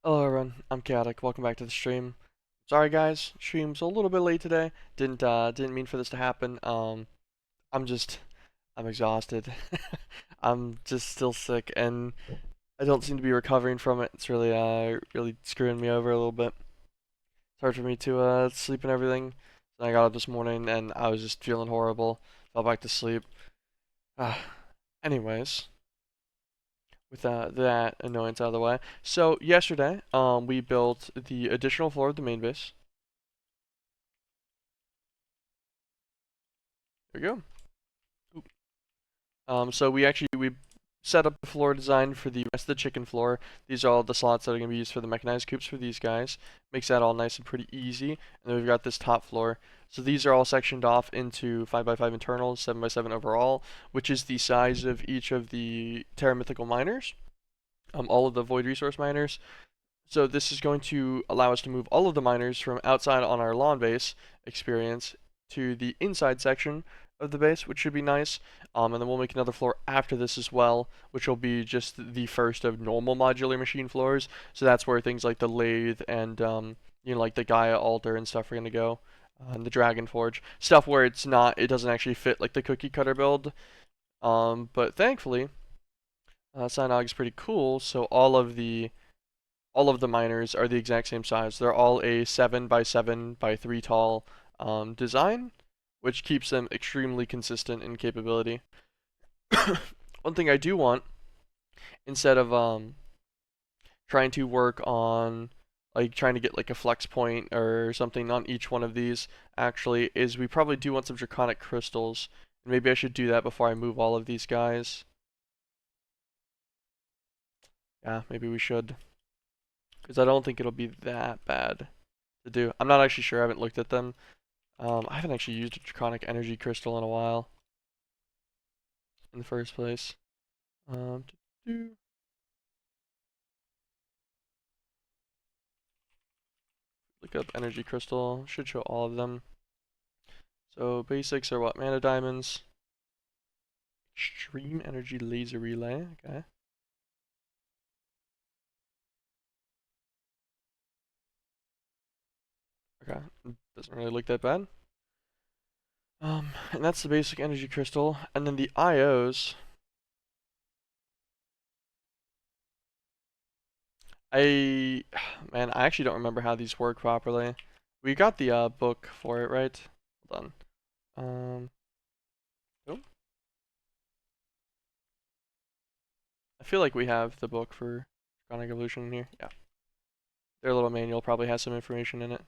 Hello everyone, I'm Chaotic. Welcome back to the stream. Sorry guys, stream's a little bit late today. Didn't mean for this to happen. I'm just I'm exhausted. I'm just still sick and I don't seem to be recovering from it. It's really screwing me over a little bit. It's hard for me to sleep and everything. And I got up this morning and I was just feeling horrible. Fell back to sleep. Uh, anyways, with that annoyance out of the way. So yesterday, we built the additional floor of the main base. There we go. So we set up the floor design for the rest of the chicken floor. These are all the slots that are going to be used for the mechanized coops for these guys. Makes that all nice and pretty easy. And then we've got this top floor. So these are all sectioned off into 5x5 internals, 7x7 overall, which is the size of each of the Terra Mythical miners. All of the Void Resource miners. So this is going to allow us to move all of the miners from outside on our lawn base experience to the inside section of the base, which should be nice. And then we'll make another floor after this as well, which will be just the first of normal modular machine floors. So that's where things like the lathe and like the Gaia altar and stuff are gonna go. And the Dragon Forge stuff where it doesn't actually fit like the cookie cutter build. But thankfully, Sinog is pretty cool. So all of the miners are the exact same size. They're all a 7x7x3 tall design, which keeps them extremely consistent in capability. One thing I do want, instead of trying to work on like trying to get like a flex point or something on each one of these, actually, is we probably do want some draconic crystals. And maybe I should do that before I move all of these guys. Yeah, maybe we should. Because I don't think it'll be that bad to do. I'm not actually sure. I haven't looked at them. I haven't actually used a draconic energy crystal in a while. In the first place. Um, Look up energy crystal. Should show all of them. So basics are what? Mana diamonds. Extreme energy laser relay. Okay. Okay. Doesn't really look that bad. And that's the basic energy crystal. And then the IOs. Man, I actually don't remember how these work properly. We got the book for it, right? Hold on. Oh, I feel like we have the book for Draconic Evolution in here. Yeah. Their little manual probably has some information in it.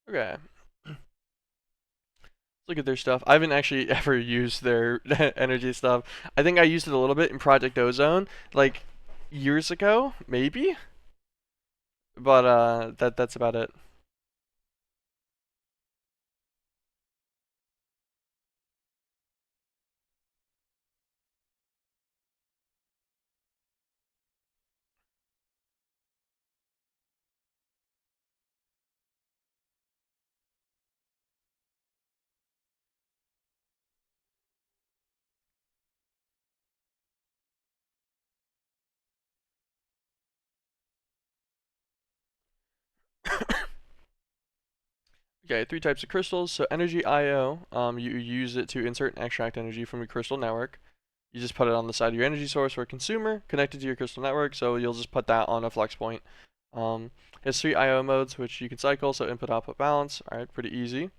Okay. Let's look at their stuff. I haven't actually ever used their energy stuff. I think I used it a little bit in Project Ozone, like years ago, maybe. But that's about it. Okay, three types of crystals. So energy IO, you use it to insert and extract energy from your crystal network. You just put it on the side of your energy source or consumer connected to your crystal network. So you'll just put that on a flex point. It has three IO modes which you can cycle. So input output balance. All right, pretty easy.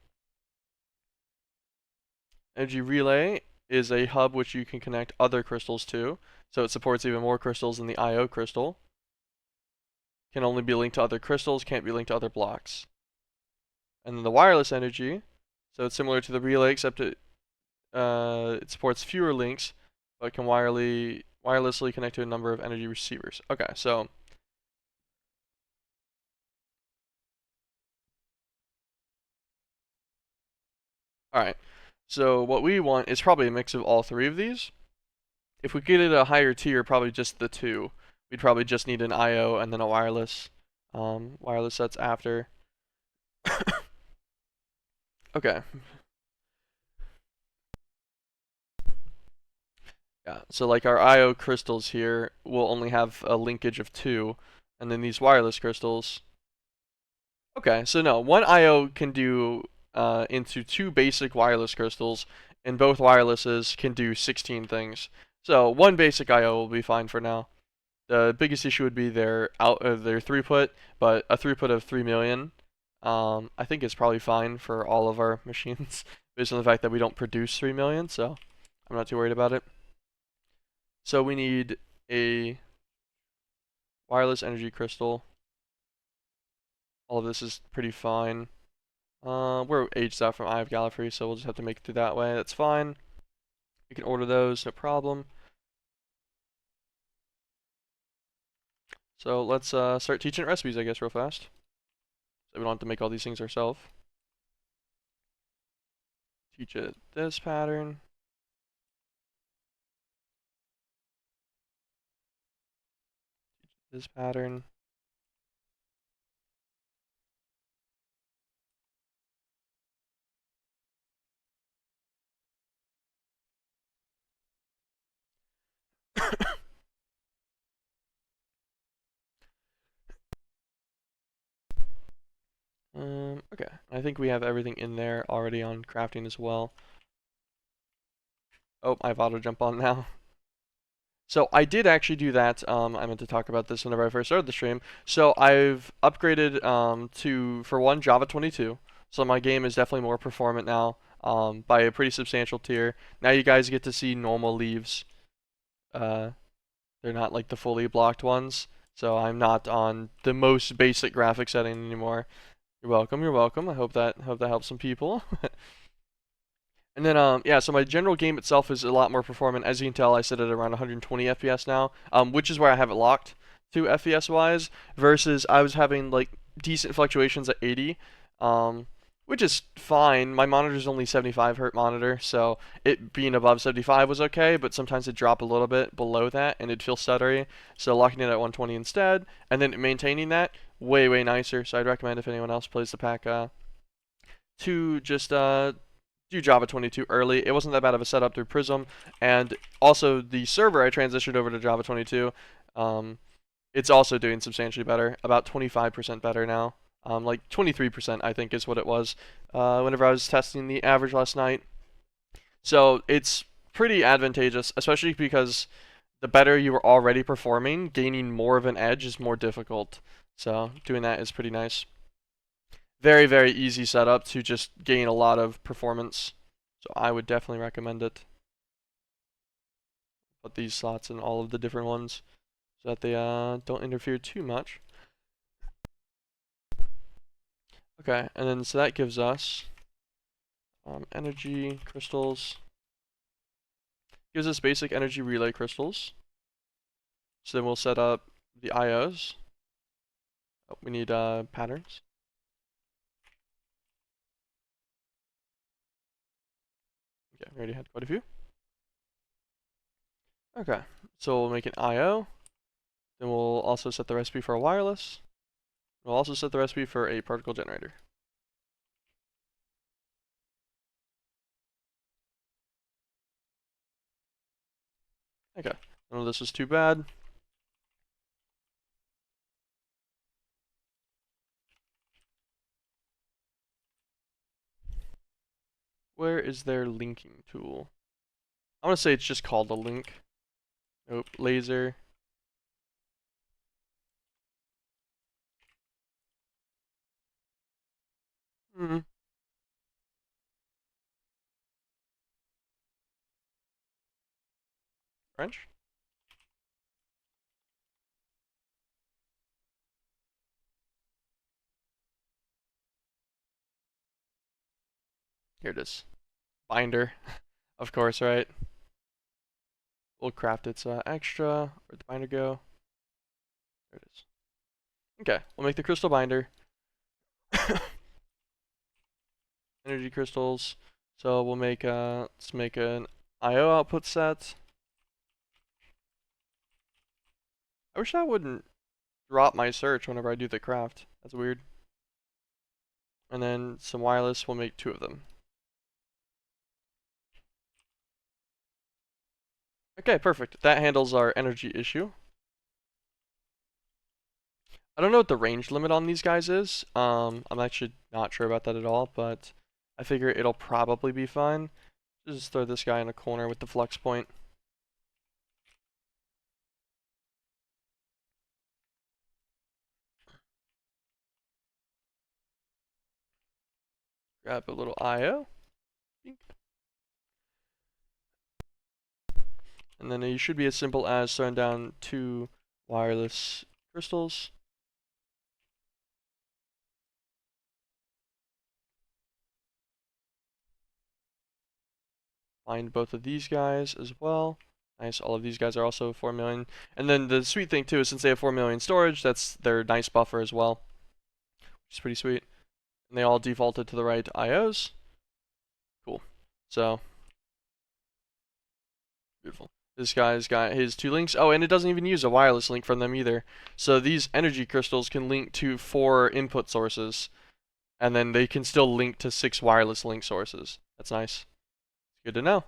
Energy relay is a hub which you can connect other crystals to. So it supports even more crystals than the IO crystal. Can only be linked to other crystals. Can't be linked to other blocks. And then the wireless energy. So it's similar to the relay except it supports fewer links, but can wirelessly connect to a number of energy receivers. Okay, so all right. So what we want is probably a mix of all three of these. If we get it a higher tier, probably just the two. We'd probably just need an IO and then a wireless. Wireless sets after. Okay. Yeah, so like our IO crystals here will only have a linkage of 2, and then these wireless crystals. Okay, so no, one IO can do into 2 basic wireless crystals, and both wirelesses can do 16 things. So one basic IO will be fine for now. The biggest issue would be their throughput, but a throughput of 3 million, I think is probably fine for all of our machines, based on the fact that we don't produce 3 million, so I'm not too worried about it. So we need a wireless energy crystal. All of this is pretty fine. We're aged out from Eye of Gallifrey, so we'll just have to make it through that way. That's fine. We can order those, no problem. So let's start teaching recipes, I guess, real fast. So we don't have to make all these things ourselves. Teach it this pattern. This pattern. Okay. I think we have everything in there already on crafting as well. Oh, I have auto jump on now. So I did actually do that. I meant to talk about this whenever I first started the stream. So I've upgraded to, for one, Java 22. So my game is definitely more performant now by a pretty substantial tier. Now you guys get to see normal leaves. Uh, they're not like the fully blocked ones. So I'm not on the most basic graphic setting anymore. You're welcome. You're welcome. I hope that helps some people. And then, yeah, so my general game itself is a lot more performant. As you can tell, I sit at around 120 FPS now, which is where I have it locked to FPS wise, versus I was having like decent fluctuations at 80, which is fine. My monitor is only 75 hertz monitor, so it being above 75 was okay, but sometimes it'd drop a little bit below that and it'd feel stuttery. So locking it at 120 instead, and then maintaining that, way, way nicer. So I'd recommend if anyone else plays the pack, to just do Java 22 early. It wasn't that bad of a setup through Prism, and also the server I transitioned over to Java 22. It's also doing substantially better, about 25% better now. Like 23% I think is what it was whenever I was testing the average last night. So it's pretty advantageous, especially because the better you are already performing, gaining more of an edge is more difficult. So doing that is pretty nice. Very, very easy setup to just gain a lot of performance. So I would definitely recommend it. Put these slots in all of the different ones so that they don't interfere too much. Okay, and then so that gives us energy crystals. Gives us basic energy relay crystals. So then we'll set up the IOs. Oh, we need patterns. Okay, we already had quite a few. Okay, so we'll make an IO. Then we'll also set the recipe for a wireless. We'll also set the recipe for a particle generator. Okay, none of this is too bad. Where is their linking tool? I want to say it's just called a link. Nope, laser. Hmm. French? Here it is. Binder. Of course, right? We'll craft its extra. Where'd the binder go? There it is. Okay, we'll make the crystal binder. Energy crystals. So we'll make let's make an IO output set. I wish that wouldn't drop my search whenever I do the craft. That's weird. And then some wireless, we'll make 2 of them. Okay, perfect. That handles our energy issue. I don't know what the range limit on these guys is. I'm actually not sure about that at all, but I figure it'll probably be fine. Just throw this guy in a corner with the flux point. Grab a little IO. And then it should be as simple as throwing down 2 wireless crystals. Find both of these guys as well. Nice, all of these guys are also 4 million. And then the sweet thing too is since they have 4 million storage, that's their nice buffer as well, which is pretty sweet. And they all defaulted to the right IOs. Cool. So, beautiful. This guy's got his 2 links. Oh, and it doesn't even use a wireless link from them either. So these energy crystals can link to 4 input sources, and then they can still link to 6 wireless link sources. That's nice. Good to know.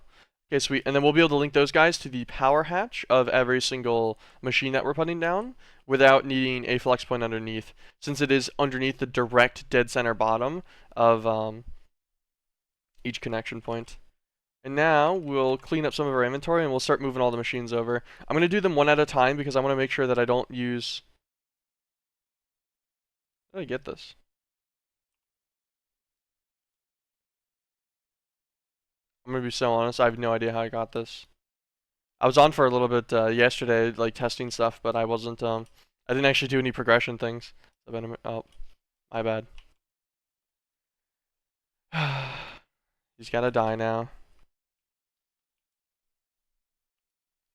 Okay, sweet. And then we'll be able to link those guys to the power hatch of every single machine that we're putting down without needing a flex point underneath, since it is underneath the direct dead center bottom of each connection point. And now we'll clean up some of our inventory and we'll start moving all the machines over. I'm going to do them one at a time because I want to make sure that I don't use... How do I get this? I'm going to be so honest, I have no idea how I got this. I was on for a little bit yesterday, like testing stuff, but I wasn't, I didn't actually do any progression things. Oh, my bad. He's gotta die now.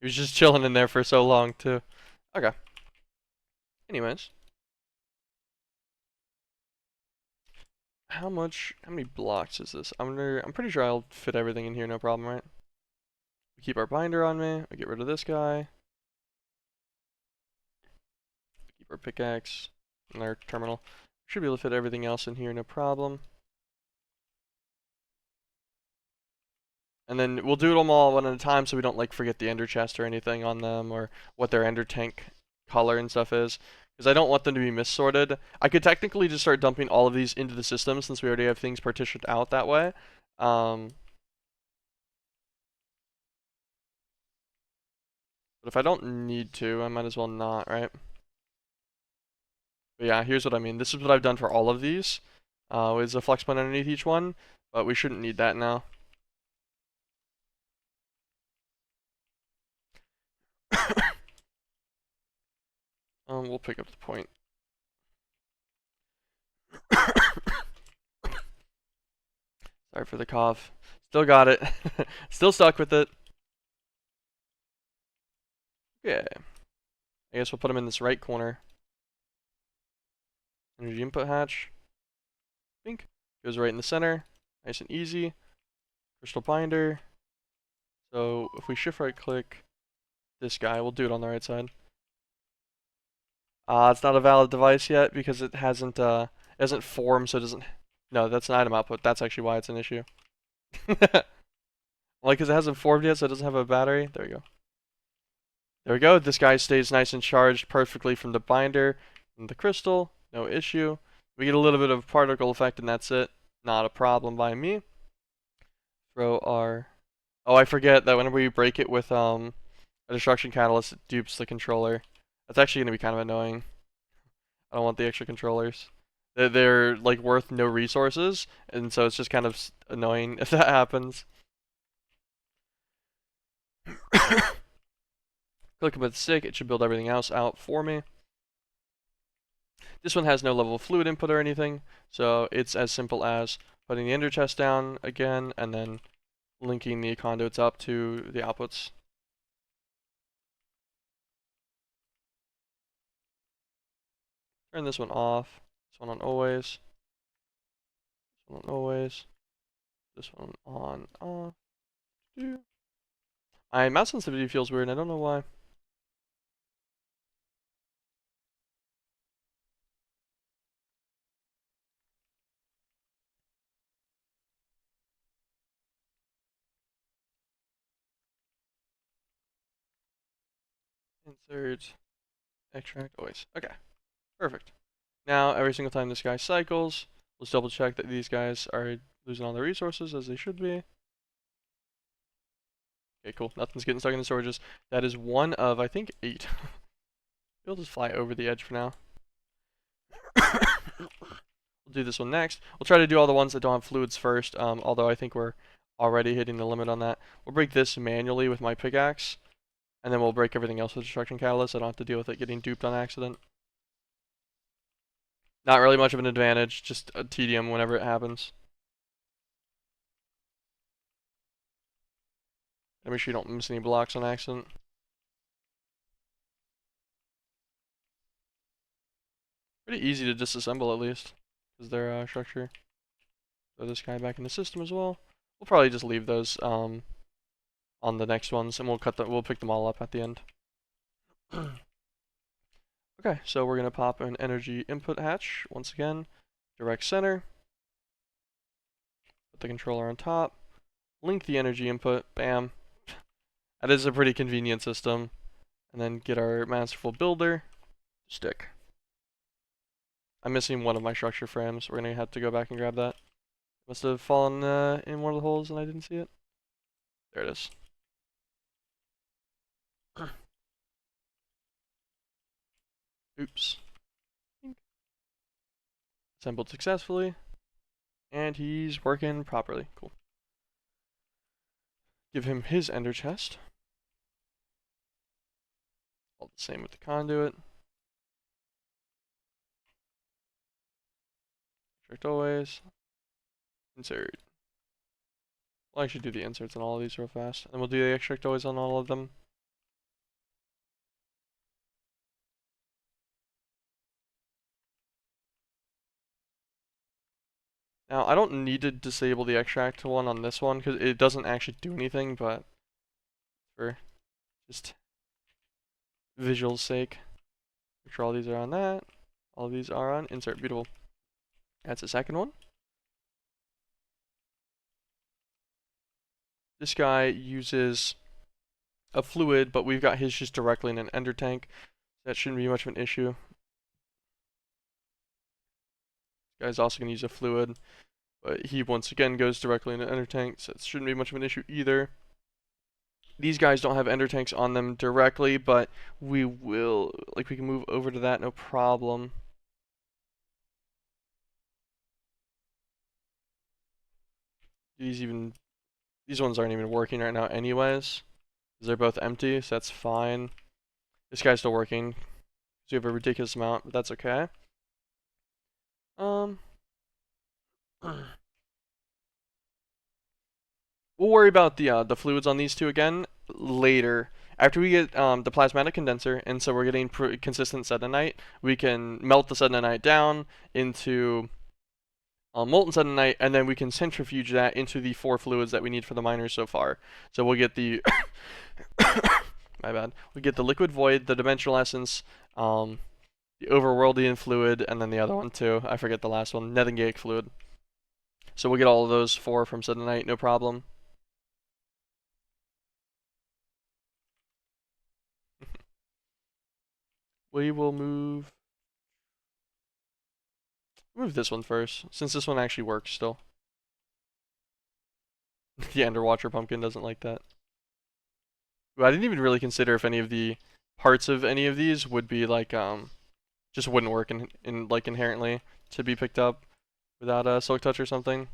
He was just chilling in there for so long, too. Okay. Anyways. How many blocks is this? I'm pretty sure I'll fit everything in here, no problem, right? We keep our binder on me. We get rid of this guy. Keep our pickaxe and our terminal. Should be able to fit everything else in here, no problem. And then we'll do them all one at a time so we don't like forget the ender chest or anything on them or what their ender tank color and stuff is. Because I don't want them to be missorted. I could technically just start dumping all of these into the system since we already have things partitioned out that way. But if I don't need to, I might as well not, right? But yeah, here's what I mean. This is what I've done for all of these. Is a flex point underneath each one, but we shouldn't need that now. We'll pick up the point. Sorry for the cough. Still got it. Still stuck with it. Yeah. I guess we'll put them in this right corner. Energy input hatch. Think. Goes right in the center. Nice and easy. Crystal binder. So if we shift right click this guy, we'll do it on the right side. It's not a valid device yet because it hasn't formed, so it doesn't. No, that's an item output. That's actually why it's an issue. Like, because it hasn't formed yet, so it doesn't have a battery. There we go. There we go. This guy stays nice and charged perfectly from the binder and the crystal. No issue. We get a little bit of particle effect, and that's it. Not a problem by me. Throw our... Oh, I forget that whenever we break it with a destruction catalyst, it dupes the controller. That's actually going to be kind of annoying. I don't want the extra controllers. They're like worth no resources, and so it's just kind of annoying if that happens. Click with the stick, it should build everything else out for me. This one has no level of fluid input or anything, so it's as simple as putting the ender chest down again, and then linking the conduits up to the outputs. Turn this one off, this one on always, this one on always, this one on off. My mouse sensitivity feels weird, and I don't know why. insert, extract always. Okay, perfect. Now, every single time this guy cycles, let's double check that these guys are losing all their resources as they should be. Okay, cool. Nothing's getting stuck in the storages. That is one of, I think, 8. We'll just fly over the edge for now. We'll do this one next. We'll try to do all the ones that don't have fluids first, although I think we're already hitting the limit on that. We'll break this manually with my pickaxe, and then we'll break everything else with destruction catalyst. I don't have to deal with it getting duped on accident. Not really much of an advantage, just a tedium whenever it happens. And make sure you don't miss any blocks on accident. Pretty easy to disassemble at least, because they're structure. Throw this guy back in the system as well. We'll probably just leave those on the next ones, and we'll pick them all up at the end. Okay, so we're gonna pop an energy input hatch once again, direct center. Put the controller on top. Link the energy input. Bam. That is a pretty convenient system. And then get our masterful builder stick. I'm missing one of my structure frames. We're gonna have to go back and grab that. Must have fallen in one of the holes and I didn't see it. There it is. Oops. Assembled successfully. And he's working properly. Cool. Give him his ender chest. All the same with the conduit. Extract always. Insert. We'll actually do the inserts on all of these real fast. And we'll do the extract always on all of them. Now, I don't need to disable the extract one on this one, because it doesn't actually do anything, but for just visual's sake, make sure all these are on that. All of these are on insert. Beautiful. That's the second one. This guy uses a fluid, but we've got his just directly in an ender tank. That shouldn't be much of an issue. This guy's also going to use a fluid, but he once again goes directly in an ender tank, so it shouldn't be much of an issue either. These guys don't have ender tanks on them directly, but we will, we can move over to that, no problem. These ones aren't even working right now anyways, because they're both empty, so that's fine. This guy's still working, so we have a ridiculous amount, but that's okay. We'll worry about the fluids on these two again later. After we get the plasmatic condenser, and so we're getting consistent sedenite, we can melt the sedenite down into molten sedenite, and then we can centrifuge that into the 4 fluids that we need for the miners so far. So we'll get the my bad. We get the liquid void, the dimensional essence, the overworldian fluid, and then the other one too. I forget the last one, Nethengaic fluid. So we'll get all of those 4 from sedenite, no problem. We will move this one first, since this one actually works still. The Ender Watcher pumpkin doesn't like that. Ooh, I didn't even really consider if any of the parts of any of these would be just wouldn't work in like inherently to be picked up without a silk touch or something.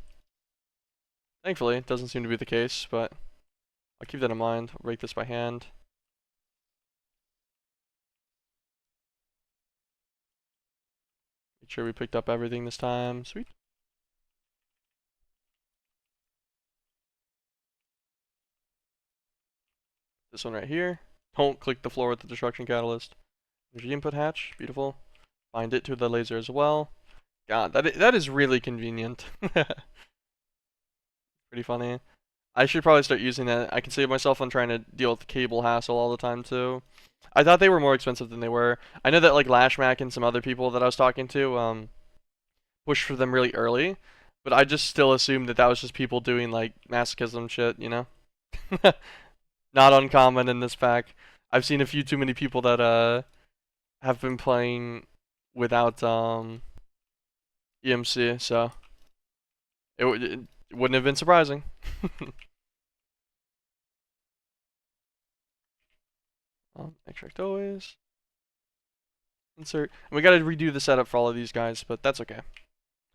Thankfully, it doesn't seem to be the case, but I'll keep that in mind. I'll break this by hand. Make sure we picked up everything this time. Sweet. This one right here. Don't click the floor with the destruction catalyst. Energy input hatch. Beautiful. Bind it to the laser as well. God, that is really convenient. Pretty funny. I should probably start using that. I can save myself on trying to deal with the cable hassle all the time too. I thought they were more expensive than they were. I know that like Lashmac and some other people that I was talking to pushed for them really early, but I just still assumed that was just people doing like masochism shit, you know? Not uncommon in this pack. I've seen a few too many people that have been playing without EMC, so it wouldn't have been surprising. Extract always. Insert. And we gotta redo the setup for all of these guys, but that's okay.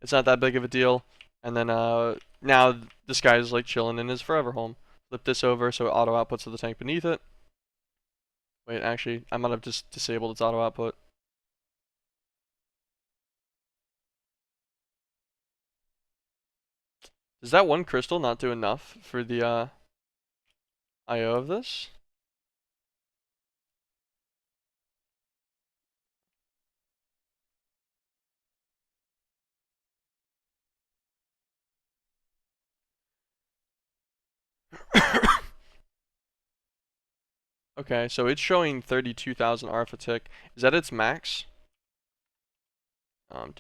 It's not that big of a deal. And then now this guy's like chilling in his forever home. Flip this over so it auto outputs to the tank beneath it. Wait, actually, I might have just disabled its auto output. Does that one crystal not do enough for the IO of this? Okay, so it's showing 32,000 ARFA tick. Is that its max? Hold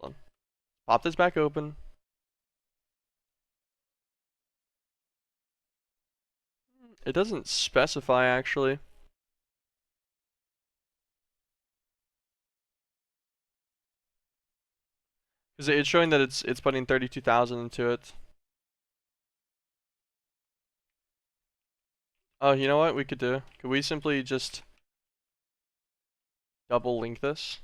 on. Pop this back open. It doesn't specify actually. Because it's showing that it's putting 32,000 into it. Oh, you know what we could do? Could we simply just double link this?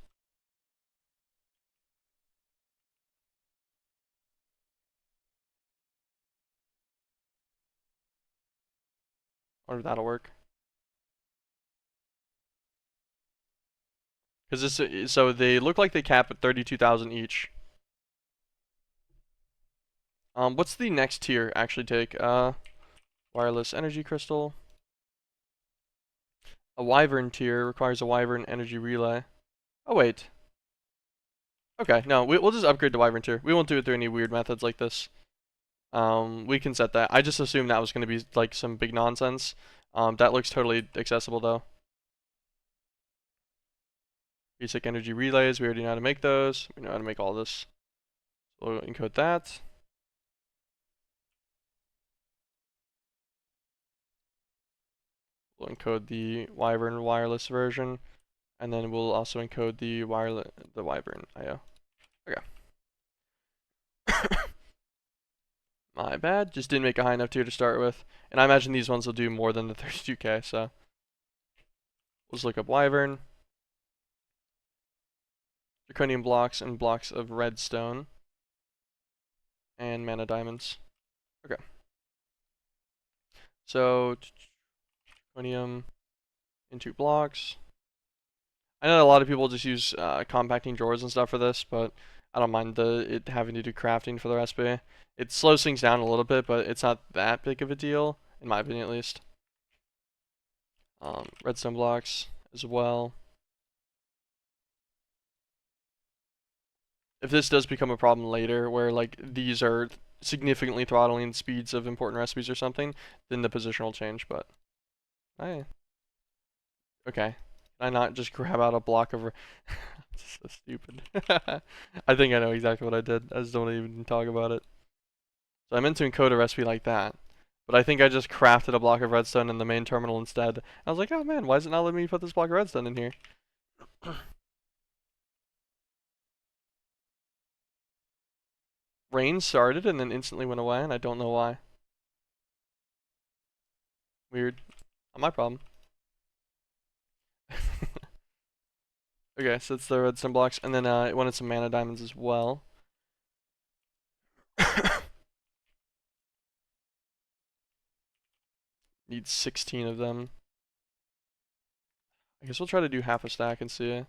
Or that'll work. Because this, so they look like they cap at 32,000 each. What's the next tier actually take? Wireless energy crystal. A wyvern tier requires a wyvern energy relay. Oh wait. Okay, no, we'll just upgrade to wyvern tier. We won't do it through any weird methods like this. We can set that. I just assumed that was going to be like some big nonsense. That looks totally accessible though. Basic energy relays, we already know how to make those. We know how to make all this. So we'll encode that. We'll encode the wyvern wireless version. And then we'll also encode the wyvern IO. Okay. My bad, just didn't make a high enough tier to start with. And I imagine these ones will do more than the 32k, so. Let's look up wyvern. Draconium blocks and blocks of redstone. And mana diamonds. Okay. So, draconium into blocks. I know a lot of people just use compacting drawers and stuff for this, but I don't mind it having to do crafting for the recipe. It slows things down a little bit, but it's not that big of a deal, in my opinion at least. Redstone blocks as well. If this does become a problem later, where like these are significantly throttling speeds of important recipes or something, then the position will change, but okay. Can I not just grab out a block of so stupid. I think I know exactly what I did. I just don't even talk about it. So I meant to encode a recipe like that, but I think I just crafted a block of redstone in the main terminal instead. I was like, oh man, why is it not letting me put this block of redstone in here? Rain started and then instantly went away, and I don't know why. Weird. Not my problem. Okay, so it's the redstone blocks, and then it wanted some mana diamonds as well. Need 16 of them. I guess we'll try to do half a stack and see. It's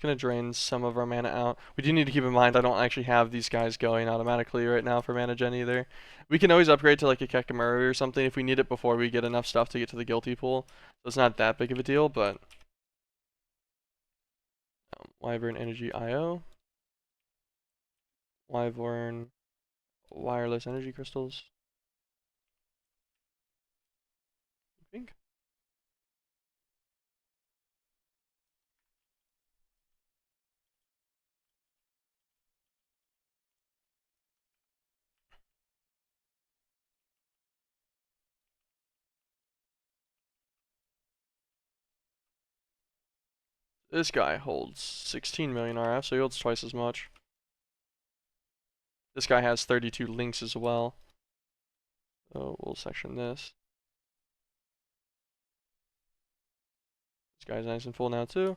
gonna drain some of our mana out. We do need to keep in mind I don't actually have these guys going automatically right now for mana gen either. We can always upgrade to like a Kekamaru or something if we need it before we get enough stuff to get to the guilty pool. So it's not that big of a deal, but Wyvern Energy IO. Wyvern Wireless Energy Crystals. I think. This guy holds 16 million RF, so he holds twice as much. This guy has 32 links as well. So we'll section this. This guy's nice and full now too.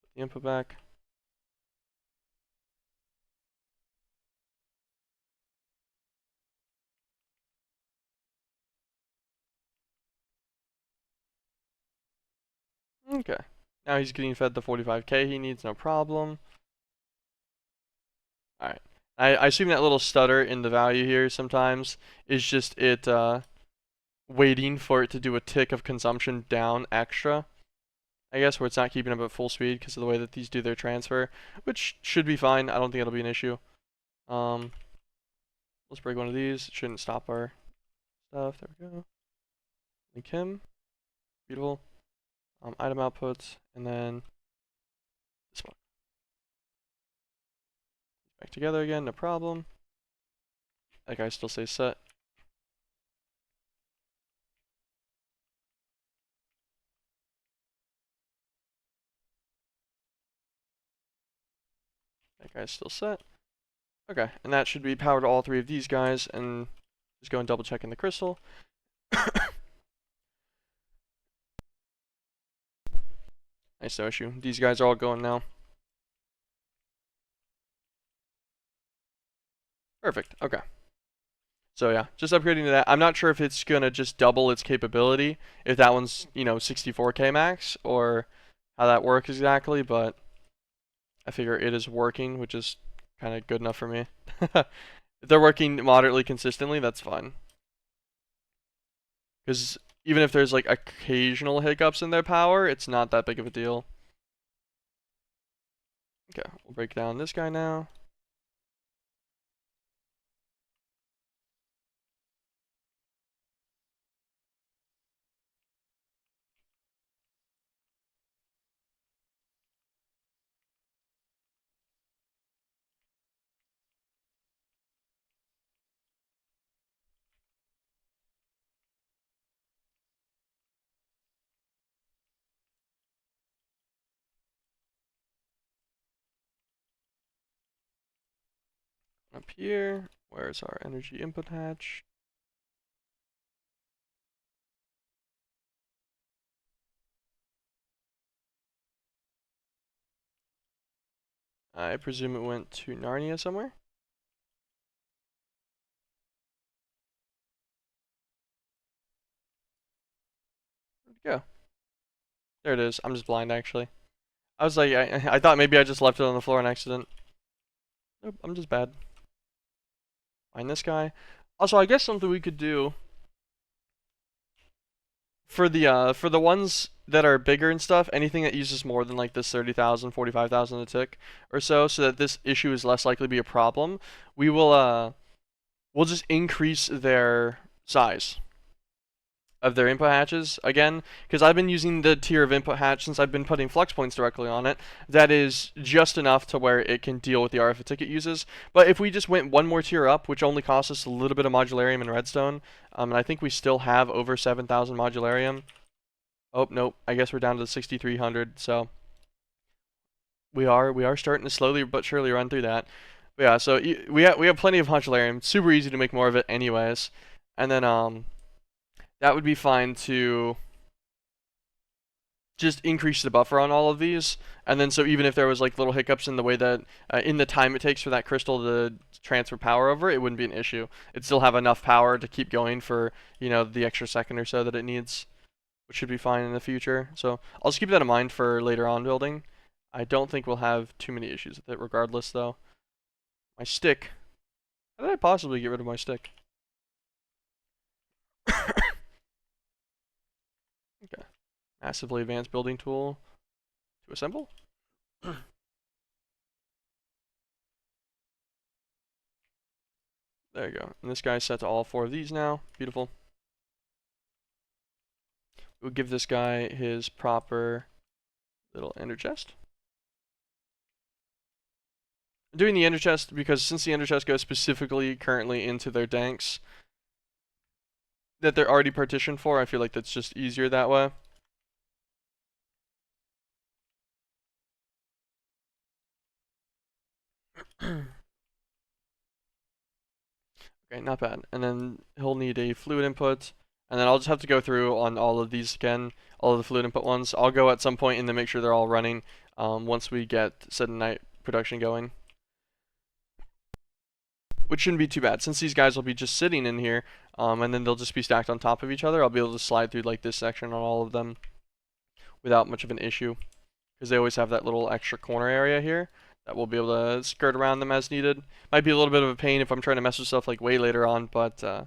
Put the input back. Okay. Now he's getting fed the 45k he needs, no problem. Alright. I assume that little stutter in the value here sometimes is just it waiting for it to do a tick of consumption down extra. I guess where it's not keeping up at full speed because of the way that these do their transfer, which should be fine. I don't think it'll be an issue. Let's break one of these. It shouldn't stop our stuff. There we go. Link him. Beautiful. Item outputs, and then this one. Back together again, no problem. That guy still stays set. That guy's still set. Okay, and that should be powered to all three of these guys, and just go and double check in the crystal. Nice, no issue. These guys are all going now. Perfect, okay. So yeah, just upgrading to that. I'm not sure if it's gonna just double its capability, if that one's, 64k max, or how that works exactly, but I figure it is working, which is kind of good enough for me. If they're working moderately consistently, that's fine. Because even if there's like occasional hiccups in their power, it's not that big of a deal. Okay, we'll break down this guy now. Up here, where's our energy input hatch? I presume it went to Narnia somewhere. Where'd it go? There it is. I'm just blind actually. I was like, I thought maybe I just left it on the floor on accident. Nope, I'm just bad. Find this guy. Also, I guess something we could do for the ones that are bigger and stuff, anything that uses more than like this 30,000, 45,000 a tick or so that this issue is less likely to be a problem, we'll just increase their size of their input hatches again, because I've been using the tier of input hatch since I've been putting flux points directly on it. That is just enough to where it can deal with the RF a tick it uses. But if we just went one more tier up, which only costs us a little bit of modularium and redstone, and I think we still have over 7,000 modularium. Oh nope, I guess we're down to the 6,300. So we are starting to slowly but surely run through that. But yeah, so we have plenty of modularium. Super easy to make more of it, anyways. And then that would be fine to just increase the buffer on all of these, and then so even if there was like little hiccups in the way that in the time it takes for that crystal to transfer power over, it wouldn't be an issue. It'd still have enough power to keep going for the extra second or so that it needs, which should be fine in the future. So I'll just keep that in mind for later on building. I don't think we'll have too many issues with it regardless though. My stick, how did I possibly get rid of my stick? Okay, massively advanced building tool to assemble. There you go. And this guy's set to all four of these now. Beautiful. We'll give this guy his proper little ender chest. doing the ender chest because since the ender chest goes specifically currently into their danks that they're already partitioned for, I feel like that's just easier that way. Okay, not bad. And then he'll need a fluid input. And then I'll just have to go through on all of these again, all of the fluid input ones. I'll go at some point and then make sure they're all running once we get set night production going. Which shouldn't be too bad since these guys will be just sitting in here and then they'll just be stacked on top of each other. I'll be able to slide through like this section on all of them without much of an issue because they always have that little extra corner area here that we'll be able to skirt around them as needed. Might be a little bit of a pain if I'm trying to mess with stuff like way later on, but I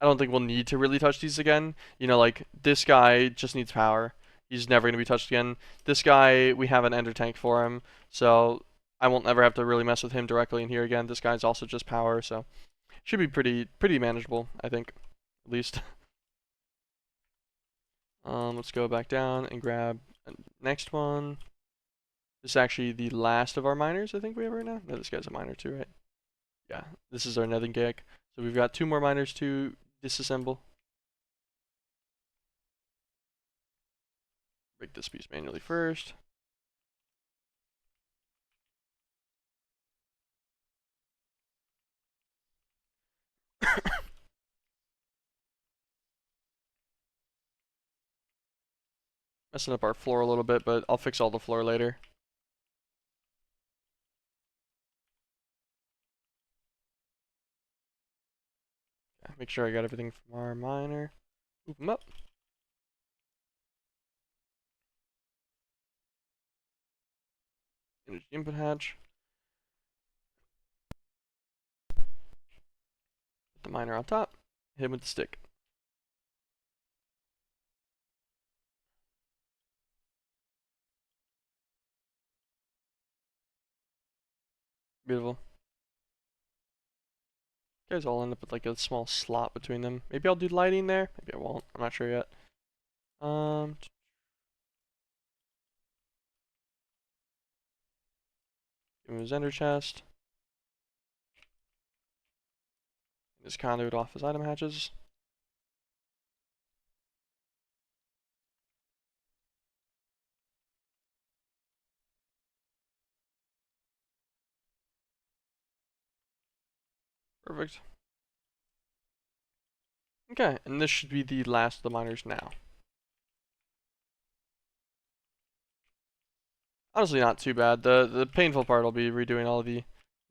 don't think we'll need to really touch these again. You know, like this guy just needs power. He's never going to be touched again. This guy, we have an ender tank for him, so I won't ever have to really mess with him directly in here again. This guy's also just power, so should be pretty manageable, I think, at least. Let's go back down and grab next one. This is actually the last of our miners I think we have right now. No, this guy's a miner too, right? Yeah, this is our nether gig. So we've got 2 more miners to disassemble. Break this piece manually first. Messing up our floor a little bit, but I'll fix all the floor later. Yeah, make sure I got everything from our miner. Move them up. Energy input hatch. Put the miner on top. Hit him with the stick. Beautiful. You guys all end up with like a small slot between them. Maybe I'll do lighting there. Maybe I won't. I'm not sure yet. Give him his ender chest. His conduit off his item hatches. Perfect. Okay, and this should be the last of the miners now. Honestly, not too bad. The painful part will be redoing all the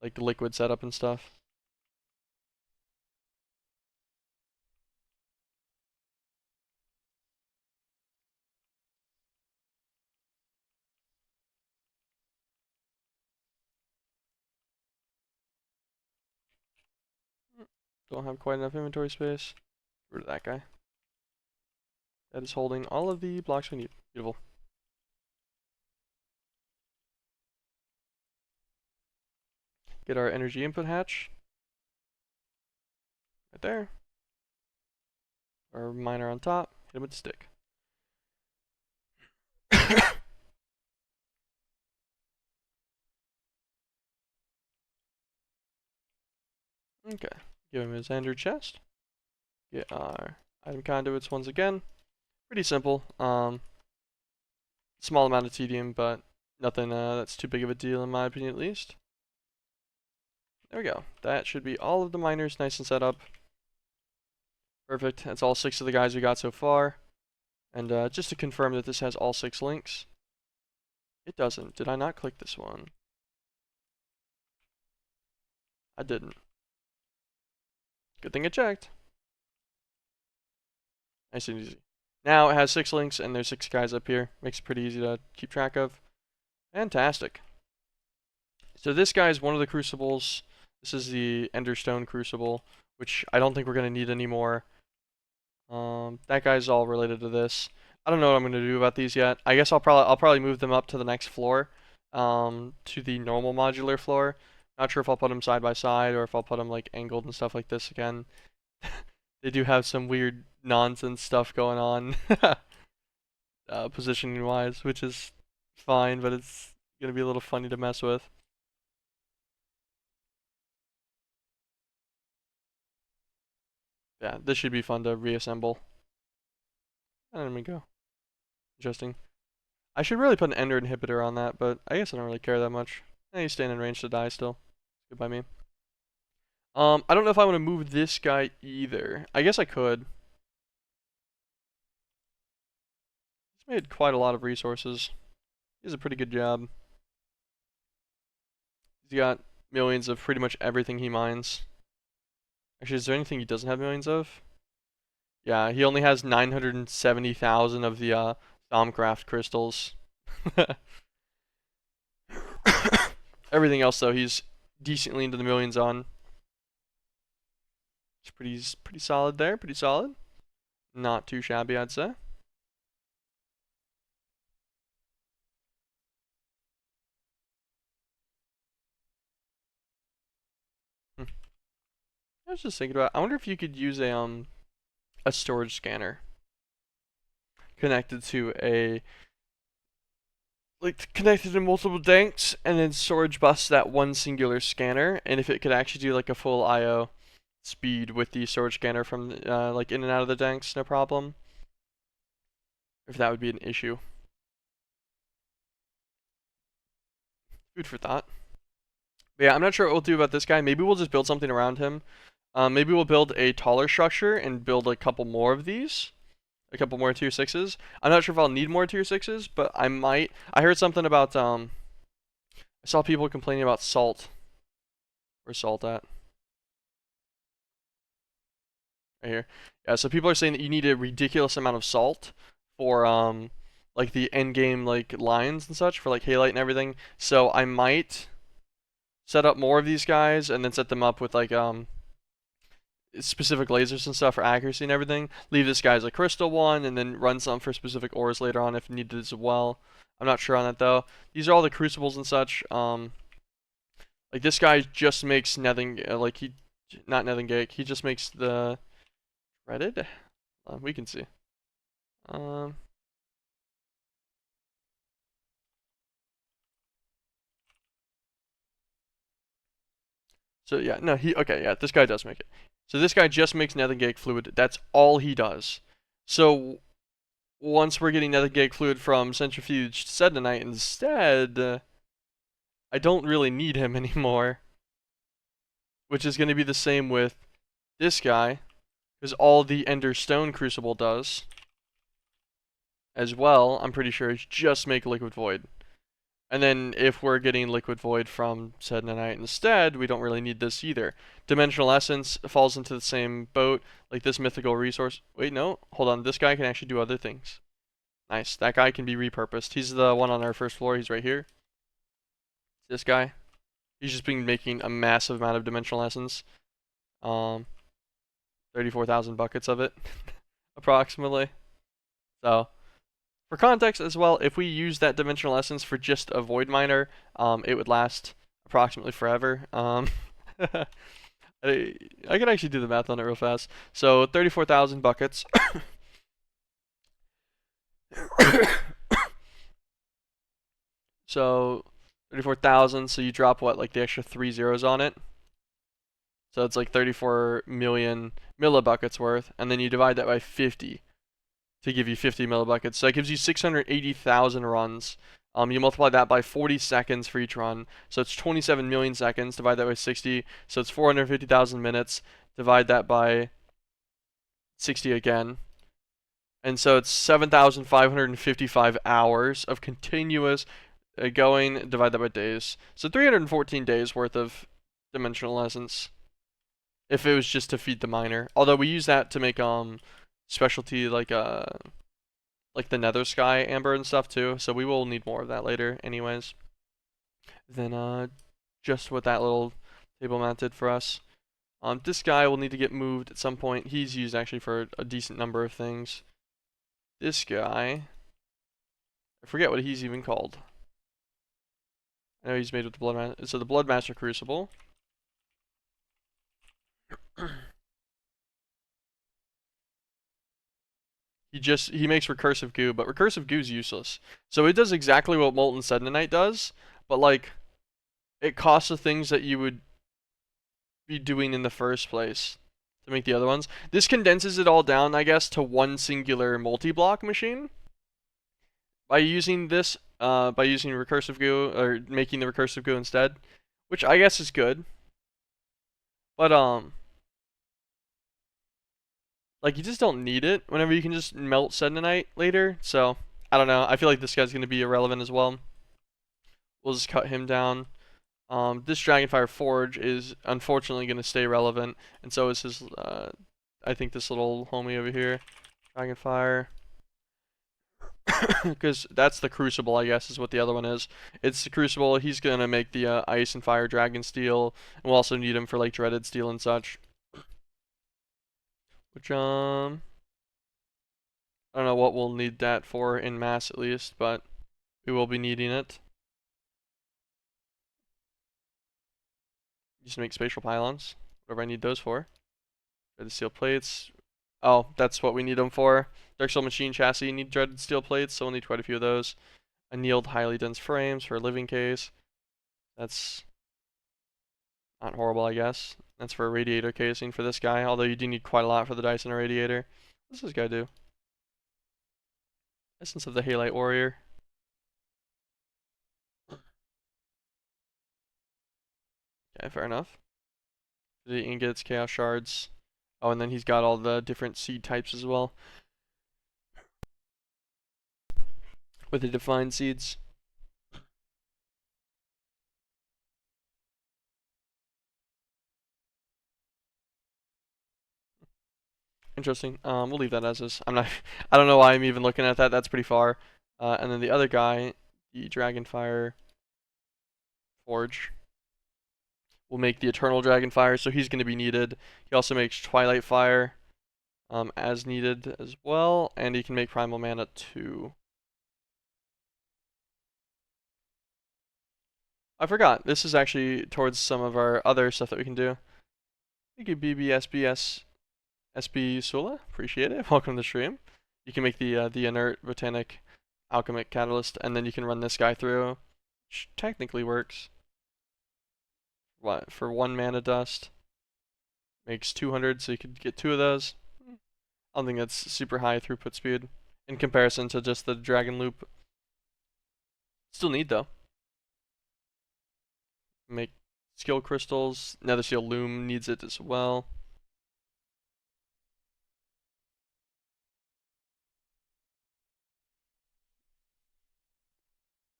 like liquid setup and stuff. Don't have quite enough inventory space. Get rid of that guy. That is holding all of the blocks we need. Beautiful. Get our energy input hatch. Right there. Our miner on top. Hit him with the stick. Okay. Give him his ender chest. Get our item conduits once again. Pretty simple. Small amount of tedium, but nothing that's too big of a deal in my opinion at least. There we go. That should be all of the miners nice and set up. Perfect. That's all 6 of the guys we got so far. And just to confirm that this has all 6 links. It doesn't. Did I not click this one? I didn't. Good thing I checked. Nice and easy. Now it has 6 links and there's 6 guys up here. Makes it pretty easy to keep track of. Fantastic. So this guy is one of the crucibles. This is the Enderstone Crucible, which I don't think we're going to need anymore. That guy's all related to this. I don't know what I'm going to do about these yet. I guess I'll probably move them up to the next floor, to the normal modular floor. Not sure if I'll put them side by side or if I'll put them like angled and stuff like this again. They do have some weird nonsense stuff going on, positioning wise, which is fine, but it's going to be a little funny to mess with. Yeah, this should be fun to reassemble. And there we go. Interesting. I should really put an ender inhibitor on that, but I guess I don't really care that much. He's staying in range to die still. Good by me. I don't know if I want to move this guy either. I guess I could. He's made quite a lot of resources. He does a pretty good job. He's got millions of pretty much everything he mines. Actually, is there anything he doesn't have millions of? Yeah, he only has 970,000 of the MeatBallCraft crystals. Everything else, though, he's decently into the millions on. It's pretty solid there, pretty solid. Not too shabby, I'd say. I was just thinking about, I wonder if you could use a storage scanner connected to connected to multiple tanks, and then storage bus that one singular scanner, and if it could actually do like a full IO speed with the storage scanner from like in and out of the tanks, no problem. If that would be an issue. Food for thought. But yeah, I'm not sure what we'll do about this guy. Maybe we'll just build something around him. Maybe we'll build a taller structure and build a couple more of these. A couple more tier 6s. I'm not sure if I'll need more tier 6s, but I might. I heard something about, I saw people complaining about salt. Where's salt at? Right here. Yeah, so people are saying that you need a ridiculous amount of salt for, like the end game, like, lines and such, for, like, halite and everything. So I might set up more of these guys and then set them up with, like, specific lasers and stuff for accuracy and everything. Leave this guy as a crystal one and then run some for specific ores later on if needed as well. I'm not sure on that though. These are all the crucibles and such. Like this guy just makes nothing, not Nethingate, he just makes the threaded. We can see. So yeah, no, okay, yeah, this guy does make it. So this guy just makes Nethingate fluid. That's all he does. So once we're getting Nethingate fluid from centrifuged Sednite instead, I don't really need him anymore. Which is going to be the same with this guy, because all the Ender Stone Crucible does, as well, I'm pretty sure, is just make Liquid Void. And then if we're getting Liquid Void from Sednite instead, we don't really need this either. Dimensional Essence falls into the same boat, like this mythical resource. Wait, no, hold on, this guy can actually do other things. Nice, that guy can be repurposed. He's the one on our first floor, he's right here. This guy. He's just been making a massive amount of Dimensional Essence. 34,000 buckets of it, approximately. So, for context as well, if we use that Dimensional Essence for just a Void Miner, it would last approximately forever. I could actually do the math on it real fast. So, 34,000 buckets. So, 34,000, so you drop what, like the extra 3 zeros on it? So it's like 34 million millibuckets worth, and then you divide that by 50 to give you 50 millibuckets. So that gives you 680,000 runs. You multiply that by 40 seconds for each run, so it's 27 million seconds. Divide that by 60, so it's 450,000 minutes. Divide that by 60 again, and so it's 7,555 hours of continuous going. Divide that by days, so 314 days worth of Dimensional Essence. If it was just to feed the miner. Although we use that to make specialty like the Nether Sky Amber and stuff too. So we will need more of that later anyways. Then just what that little table mount did for us. This guy will need to get moved at some point. He's used actually for a decent number of things. This guy, I forget what he's even called. I know he's made with the Bloodmaster. So the Bloodmaster Crucible. He makes recursive goo, but recursive goo is useless. So it does exactly what Molten Sednite does, but like it costs the things that you would be doing in the first place. to make the other ones. This condenses it all down, I guess, to one singular multi-block machine. By using this, by using recursive goo, or making the recursive goo instead, which I guess is good. But, like, you just don't need it whenever you can just melt Sedonite later. So, I don't know. I feel like this guy's going to be irrelevant as well. We'll just cut him down. This Dragonfire Forge is unfortunately going to stay relevant, and so is his, I think this little homie over here, Dragonfire. Because that's the Crucible, I guess, is what the other one is. It's the Crucible. He's going to make the Ice and Fire Dragon Steel, and we'll also need him for, like, Dreaded Steel and such. Which, I don't know what we'll need that for in mass, at least, but we will be needing it. Just make spatial pylons, whatever I need those for. Dreaded steel plates. Oh, that's what we need them for. Dark Soul Machine Chassis need dreaded steel plates, so we'll need quite a few of those. Annealed highly dense frames for a living case. That's not horrible, I guess. That's for a radiator casing for this guy, although you do need quite a lot for the dice in a radiator. What does this guy do? Essence of the Halite Warrior. Okay, fair enough. The ingots, chaos shards. Oh, and then he's got all the different seed types as well. With the defined seeds. Interesting. We'll leave that as is. I'm not. I don't know why I'm even looking at that. That's pretty far. And then the other guy, the Dragonfire Forge, will make the Eternal Dragonfire, so he's going to be needed. He also makes Twilight Fire, as needed as well, and he can make Primal Mana too. I forgot. This is actually towards some of our other stuff that we can do. Thank you, BBSBS. SB Sula, appreciate it. Welcome to the stream. You can make the inert botanic alchemic catalyst, and then you can run this guy through, which technically works. What, for 1 mana dust? Makes 200, so you could get 2 of those. I don't think that's super high throughput speed in comparison to just the dragon loop. Still need though. Make skill crystals. Nether Seal Loom needs it as well.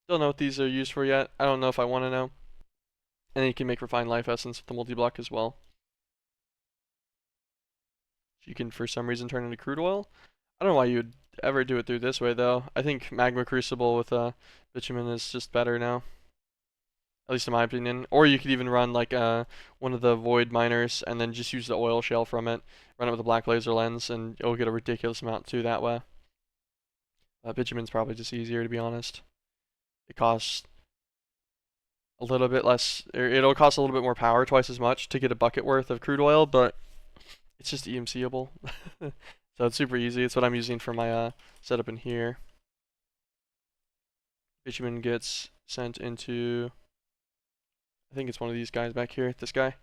Don't know what these are used for yet. I don't know if I want to know. And then you can make Refined Life Essence with the multi-block as well. You can, for some reason, turn into crude oil. I don't know why you would ever do it through this way, though. I think Magma Crucible with bitumen is just better now. At least in my opinion. Or you could even run like one of the void miners and then just use the oil shell from it. Run it with a black laser lens and you'll get a ridiculous amount too that way. Bitumen's probably just easier, to be honest. It costs a little bit less, or it'll cost a little bit more power, twice as much to get a bucket worth of crude oil, but it's just EMCable. So it's super easy. It's what I'm using for my setup in here. Bitumen gets sent into, I think it's one of these guys back here, this guy.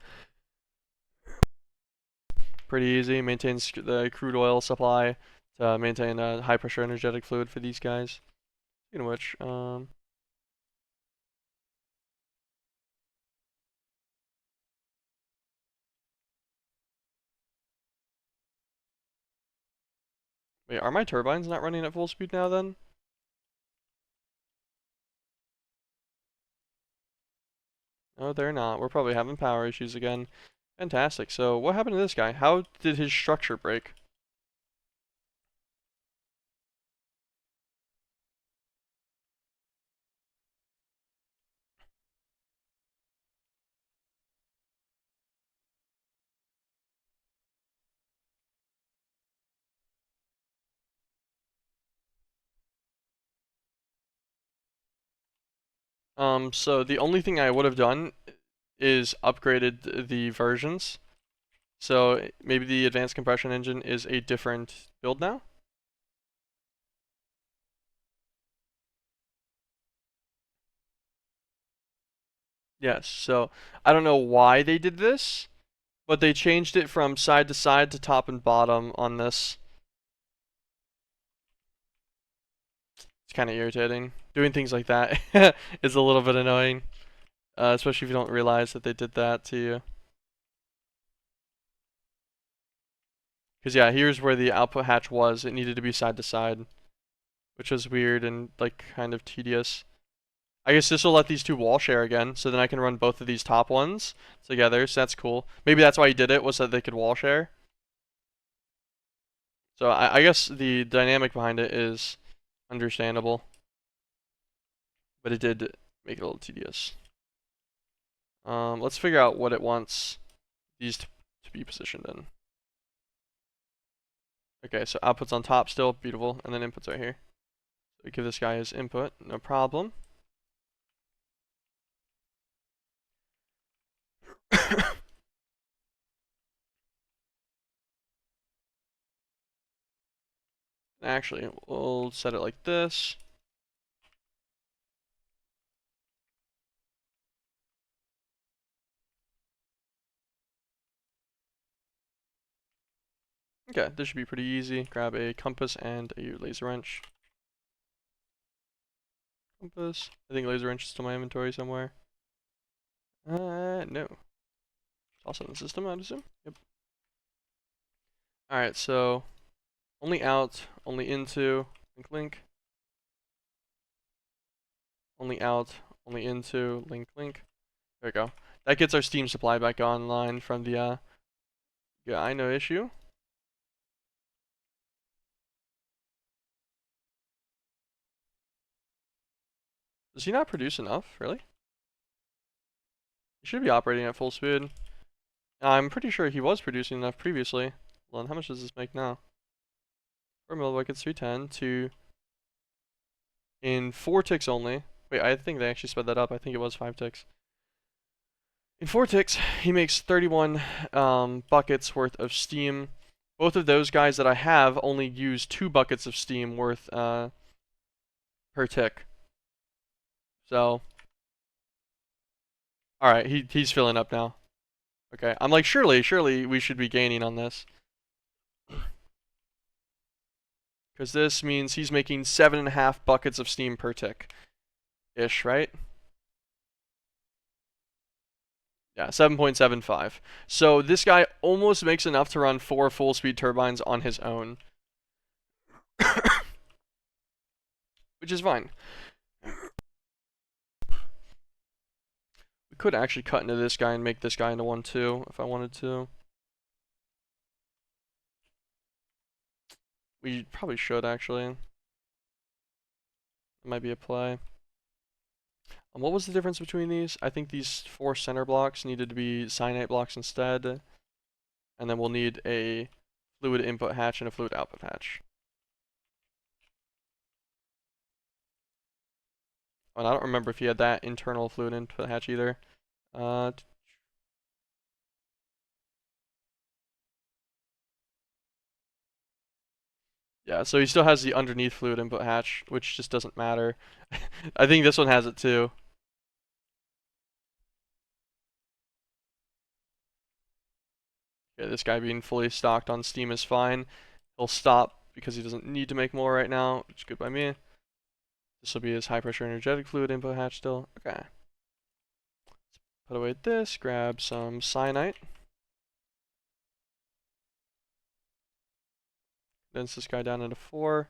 Pretty easy, maintains the crude oil supply to maintain a high pressure energetic fluid for these guys. Speaking of which, wait, are my turbines not running at full speed now then? No, they're not. We're probably having power issues again. Fantastic. So what happened to this guy? How did his structure break? So the only thing I would have done is upgraded the versions. So maybe the advanced compression engine is a different build now? Yes, so I don't know why they did this, but they changed it from side to side to top and bottom on this. It's kind of irritating. Doing things like that is a little bit annoying, especially if you don't realize that they did that to you. Because yeah, here's where the output hatch was. It needed to be side to side, which was weird and like kind of tedious. I guess this will let these two wall share again, so then I can run both of these top ones together, so that's cool. Maybe that's why he did it, was that they could wall share. So I guess the dynamic behind it is understandable, but it did make it a little tedious. Let's figure out what it wants these to be positioned in. Okay, so output's on top still, beautiful, and then input's right here. So we give this guy his input, no problem. Actually, we'll set it like this. Okay, this should be pretty easy. Grab a compass and a laser wrench. Compass. I think laser wrench is still in my inventory somewhere. No. Also in the system, I'd assume. Yep. Alright, so only out, only into, link. Only out, only into, link. There we go. That gets our Steam supply back online from the I know issue. Does he not produce enough, really? He should be operating at full speed. I'm pretty sure he was producing enough previously. Hold on, how much does this make now? 4 millibuckets, 310 to in 4 ticks only. Wait, I think they actually sped that up. I think it was 5 ticks. In 4 ticks, he makes 31 buckets worth of steam. Both of those guys that I have only use 2 buckets of steam worth per tick. So, all right, he's filling up now. Okay, I'm like, surely we should be gaining on this. Because this means he's making 7.5 buckets of steam per tick. Ish, right? Yeah, 7.75. So this guy almost makes enough to run 4 full speed turbines on his own. Which is fine. We could actually cut into this guy and make this guy into one too, if I wanted to. We probably should actually. It might be a play. What was the difference between these? I think these 4 center blocks needed to be cyanite blocks instead. And then we'll need a fluid input hatch and a fluid output hatch. And I don't remember if he had that internal fluid input hatch either. Yeah, so he still has the underneath fluid input hatch, which just doesn't matter. I think this one has it too. Yeah, this guy being fully stocked on steam is fine. He'll stop because he doesn't need to make more right now, which is good by me. This will be his high pressure energetic fluid input hatch still. Okay. Let's put away this, grab some cyanite. Condense this guy down into 4.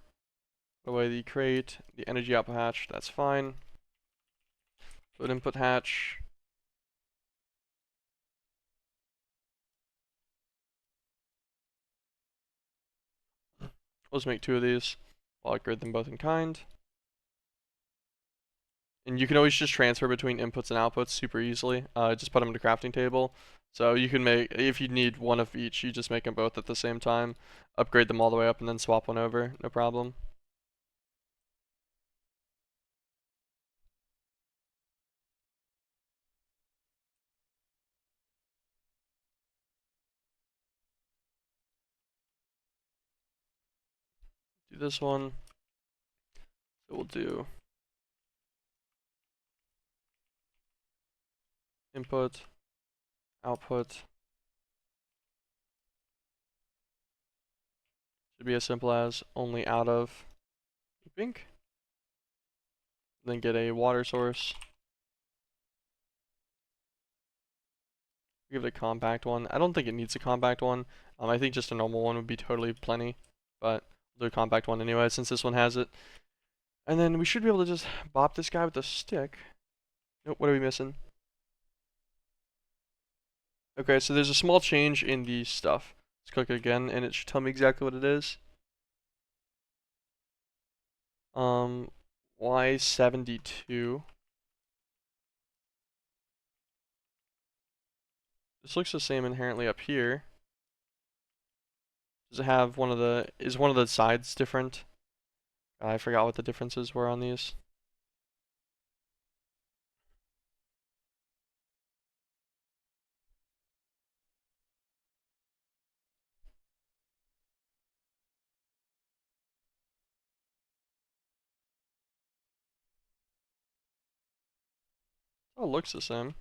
Put away the crate, the energy output hatch, that's fine. Fluid input hatch. Let's make 2 of these. I'll upgrade them both in kind. And you can always just transfer between inputs and outputs super easily. Just put them in the crafting table. So you can make, if you need one of each, you just make them both at the same time. Upgrade them all the way up and then swap one over, no problem. Do this one. So we'll do input, output, Should be as simple as only out of ink, then get a water source. Give it a compact one. I don't think it needs a compact one. I think just a normal one would be totally plenty, but we'll do a compact one anyway since this one has it. And then we should be able to just bop this guy with a stick. Nope, what are we missing? Okay, so there's a small change in the stuff. Let's click it again, and it should tell me exactly what it is. Y72. This looks the same inherently up here. Does it have is one of the sides different? I forgot what the differences were on these. Oh, it looks the same.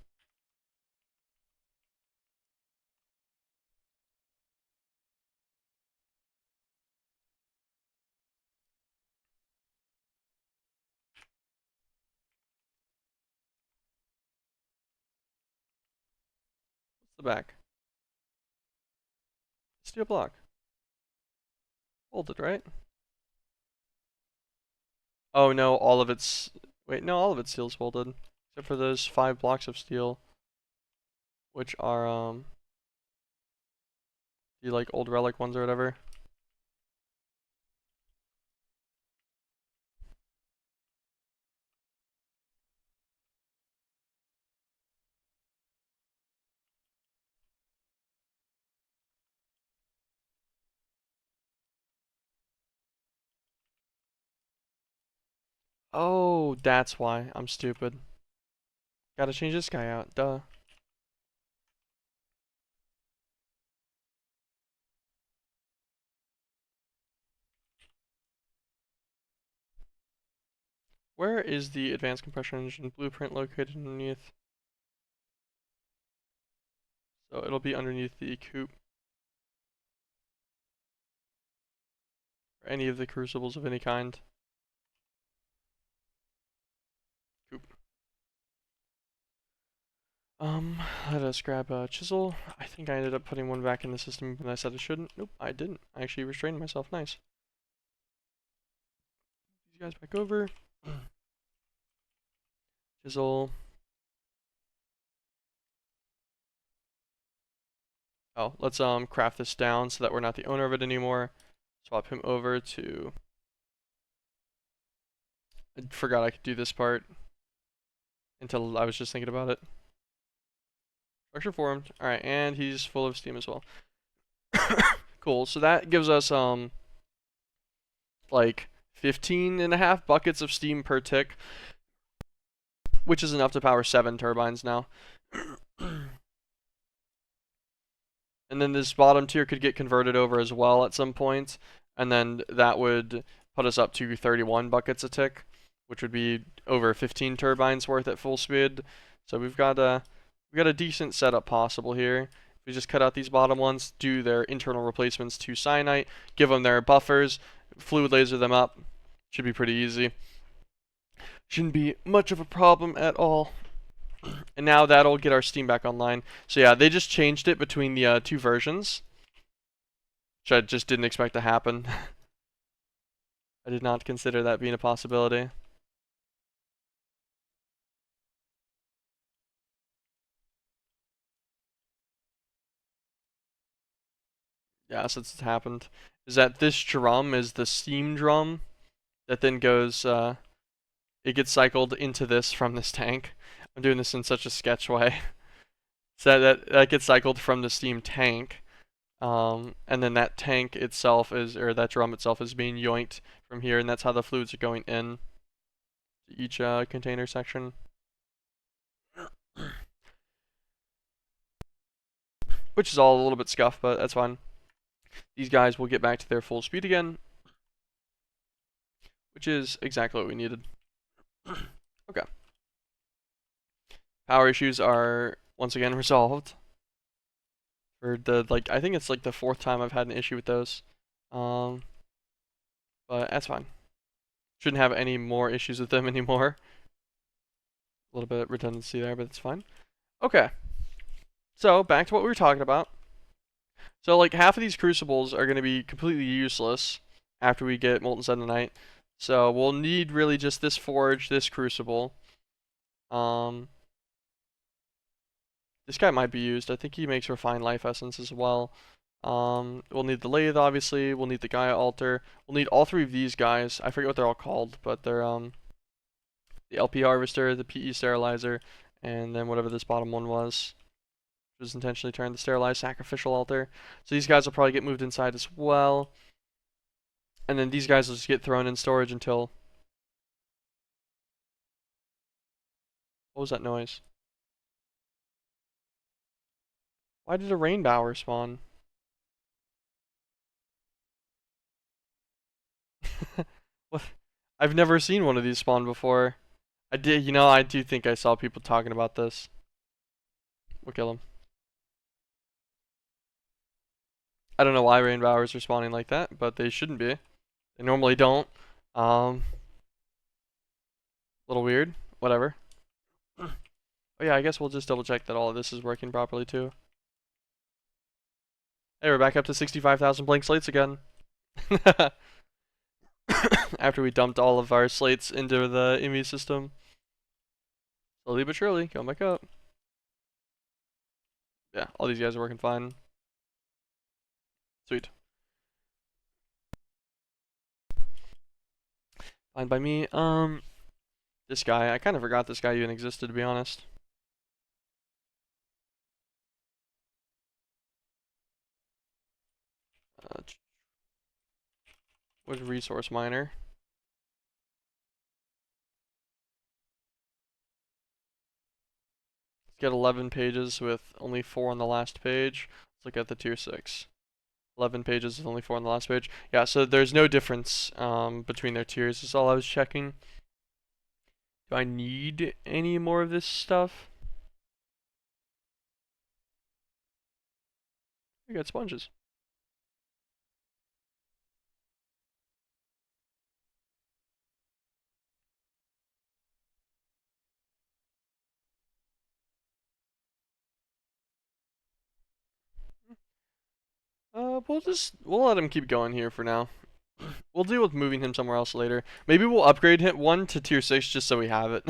What's the back? Steel block. Folded, right? Oh no, all of it's... Wait, no, all of it's steel's folded. Except for those 5 blocks of steel. Which are, the, like, old relic ones or whatever. Oh, that's why. I'm stupid. Gotta change this guy out, duh. Where is the advanced compression engine blueprint located underneath? So it'll be underneath the coupe. Or any of the crucibles of any kind. Coupe. Let us grab a chisel. I think I ended up putting one back in the system when I said I shouldn't. Nope, I didn't. I actually restrained myself. Nice. These guys back over. Chisel. Oh, let's craft this down so that we're not the owner of it anymore. Swap him over to... I forgot I could do this part until I was just thinking about it. Structure formed. Alright, and he's full of steam as well. Cool, so that gives us like 15.5 buckets of steam per tick, which is enough to power 7 turbines now. And then this bottom tier could get converted over as well at some point, and then that would put us up to 31 buckets a tick, which would be over 15 turbines worth at full speed. So we've got a decent setup possible here. If we just cut out these bottom ones, do their internal replacements to cyanite, give them their buffers, fluid laser them up, should be pretty easy. Shouldn't be much of a problem at all. And now that'll get our Steam back online. So yeah, they just changed it between the 2 versions, which I just didn't expect to happen. I did not consider that being a possibility. Yeah, since it's happened, is that this drum is the steam drum that then goes, it gets cycled into this from this tank. I'm doing this in such a sketch way. So that gets cycled from the steam tank, and then that tank itself is, or that drum itself is being yoinked from here, and that's how the fluids are going in to each container section. Which is all a little bit scuffed, but that's fine. These guys will get back to their full speed again, which is exactly what we needed. Okay. Power issues are once again resolved. For the, like, I think it's like the 4th time I've had an issue with those. but that's fine. Shouldn't have any more issues with them anymore. A little bit of redundancy there, but it's fine. Okay, so back to what we were talking about. So like half of these crucibles are going to be completely useless after we get Molten Selenite. So we'll need really just this forge, this crucible. This guy might be used. I think he makes refined life essence as well. We'll need the lathe, obviously. We'll need the Gaia altar. We'll need all three of these guys. I forget what they're all called, but they're the LP harvester, the PE sterilizer, and then whatever this bottom one was. Which was intentionally turned the sterilized sacrificial altar. So these guys will probably get moved inside as well. And then these guys will just get thrown in storage until... What was that noise? Why did a rain bower spawn? What? I've never seen one of these spawn before. I did, I do think I saw people talking about this. We'll kill him. I don't know why rain bowers are spawning like that, but they shouldn't be. They normally don't. Little weird. Whatever. Oh yeah, I guess we'll just double check that all of this is working properly too. Hey, we're back up to 65,000 blank slates again. After we dumped all of our slates into the ME system. Slowly but surely, going back up. Yeah, all these guys are working fine. Sweet. Fine by me. This guy, I kind of forgot this guy even existed, to be honest. What's resource miner? Let's get 11 pages with only 4 on the last page. Let's look at the tier 6. 11 pages with only 4 on the last page. Yeah, so there's no difference between their tiers, is all I was checking. Do I need any more of this stuff? I got sponges. We'll let him keep going here for now. We'll deal with moving him somewhere else later. Maybe we'll upgrade him one to tier 6 just so we have it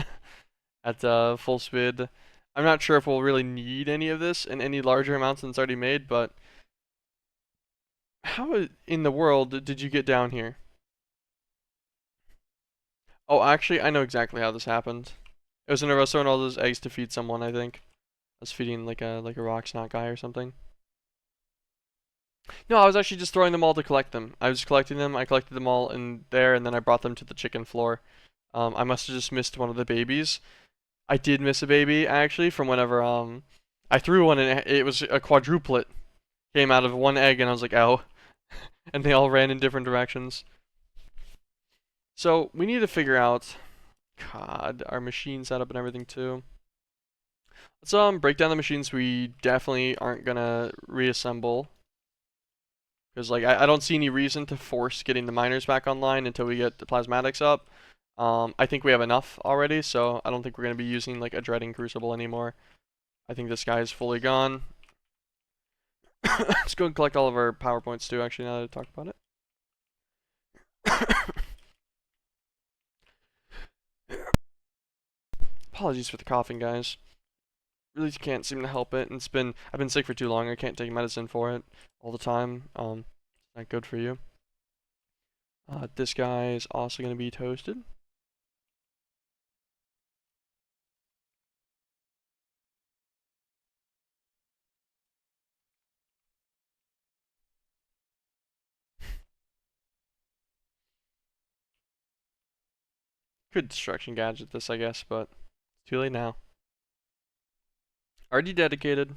at full speed. I'm not sure if we'll really need any of this in any larger amounts than it's already made, but how in the world did you get down here? Oh, actually, I know exactly how this happened. It was when I was throwing all those eggs to feed someone, I think. I was feeding like a rock snot guy or something. No, I was actually just throwing them all to collect them. I was collecting them. I collected them all in there, and then I brought them to the chicken floor. I must have just missed one of the babies. I did miss a baby, actually, from whenever I threw one, and it was a quadruplet. Came out of one egg, and I was like, ow. And they all ran in different directions. So, we need to figure out, God, our machine setup and everything, too. Let's break down the machines we definitely aren't gonna reassemble. Because like I don't see any reason to force getting the miners back online until we get the plasmatics up. I think we have enough already, so I don't think we're going to be using like a dreading crucible anymore. I think this guy is fully gone. Let's go and collect all of our PowerPoints too, actually, now that I talk about it. Apologies for the coughing, guys. Really can't seem to help it. And I've been sick for too long. I can't take medicine for it all the time. Not good for you. This guy is also going to be toasted. Could destruction gadget this, I guess, but it's too late now. Already dedicated.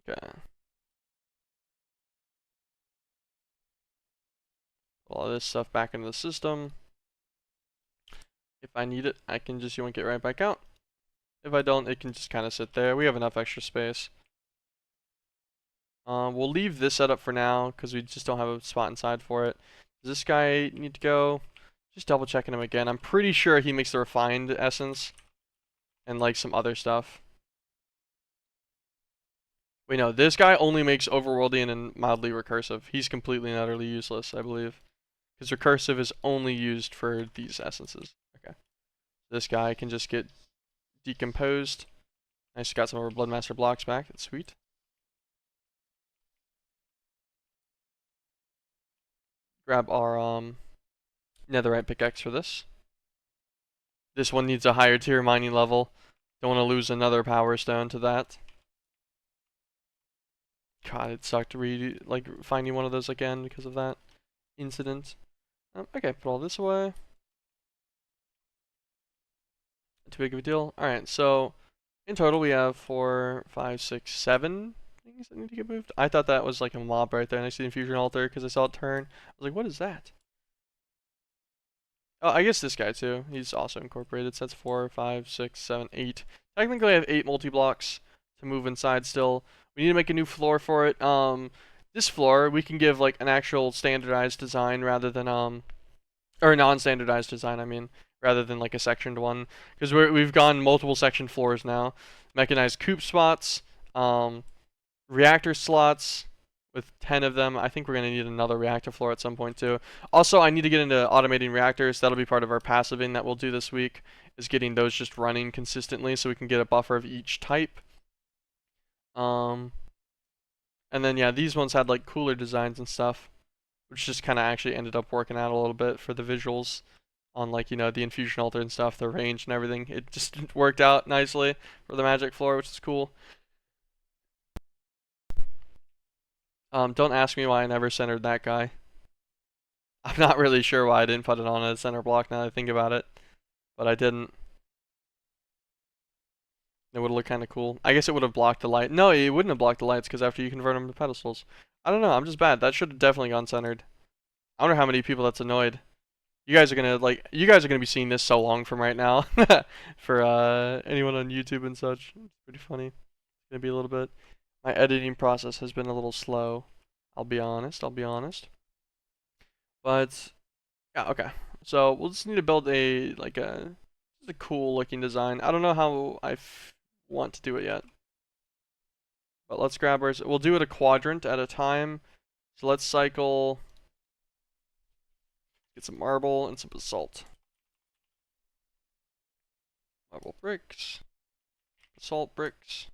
Okay. All this stuff back into the system. If I need it, I can just yoink it right back out. If I don't, it can just kind of sit there. We have enough extra space. We'll leave this setup for now because we just don't have a spot inside for it. Does this guy need to go? Just double checking him again. I'm pretty sure he makes the refined essence and like some other stuff. Wait, no, this guy only makes overworlding and mildly recursive. He's completely and utterly useless, I believe. Because recursive is only used for these essences. Okay. This guy can just get decomposed. Nice, got some of our Bloodmaster blocks back. That's sweet. Grab our netherite pickaxe for this. This one needs a higher tier mining level. Don't want to lose another power stone to that. God, it sucked finding one of those again because of that incident. Okay, put all this away. Too big of a deal. Alright, so in total we have 4, 5, 6, 7 things that need to get moved. I thought that was like a mob right there next to the infusion altar because I saw it turn. I was like, what is that? Oh, I guess this guy too. He's also incorporated. So that's 4, 5, 6, 7, 8. Technically I have 8 multi-blocks to move inside still. We need to make a new floor for it. This floor we can give like an actual standardized design rather than or non-standardized design, I mean, rather than like a sectioned one, because we've gone multiple section floors now. Mechanized coop spots, reactor slots with 10 of them. I think we're gonna need another reactor floor at some point too. Also, I need to get into automating reactors. That'll be part of our passiving that we'll do this week, is getting those just running consistently so we can get a buffer of each type. And then yeah, these ones had like cooler designs and stuff, which just kind of actually ended up working out a little bit for the visuals on like, you know, the infusion altar and stuff, the range and everything. It just worked out nicely for the magic floor, which is cool. Don't ask me why I never centered that guy. I'm not really sure why I didn't put it on a center block now that I think about it, but I didn't. It would have looked kind of cool. I guess it would have blocked the light. No, it wouldn't have blocked the lights because after you convert them to pedestals. I don't know, I'm just bad. That should have definitely gone centered. I wonder how many people that's annoyed. You guys are gonna be seeing this so long from right now. For anyone on YouTube and such. It's pretty funny. It's gonna be a little bit. My editing process has been a little slow. I'll be honest. But yeah, okay. So we'll just need to build a cool looking design. I don't know how want to do it yet. But let's grab ours. We'll do it a quadrant at a time. So let's cycle. Get some marble and some basalt. Marble bricks. Basalt bricks.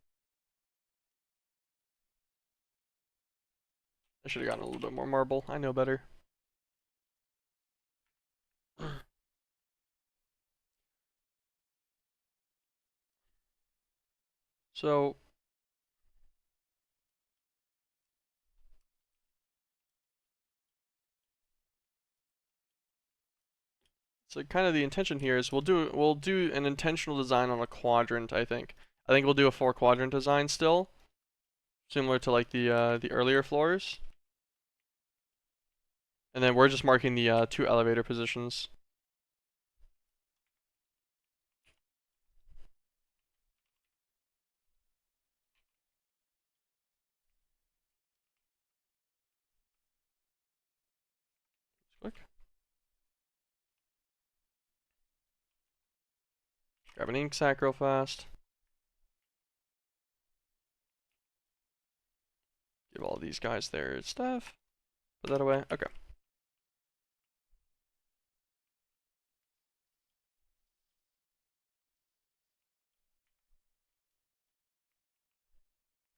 I should have gotten a little bit more marble. I know better. So kind of the intention here is we'll do an intentional design on a quadrant, I think. I think we'll do a 4-quadrant design still, similar to like the earlier floors. And then we're just marking the 2 elevator positions. Click. Grab an ink sac real fast. Give all these guys their stuff. Put that away. Okay.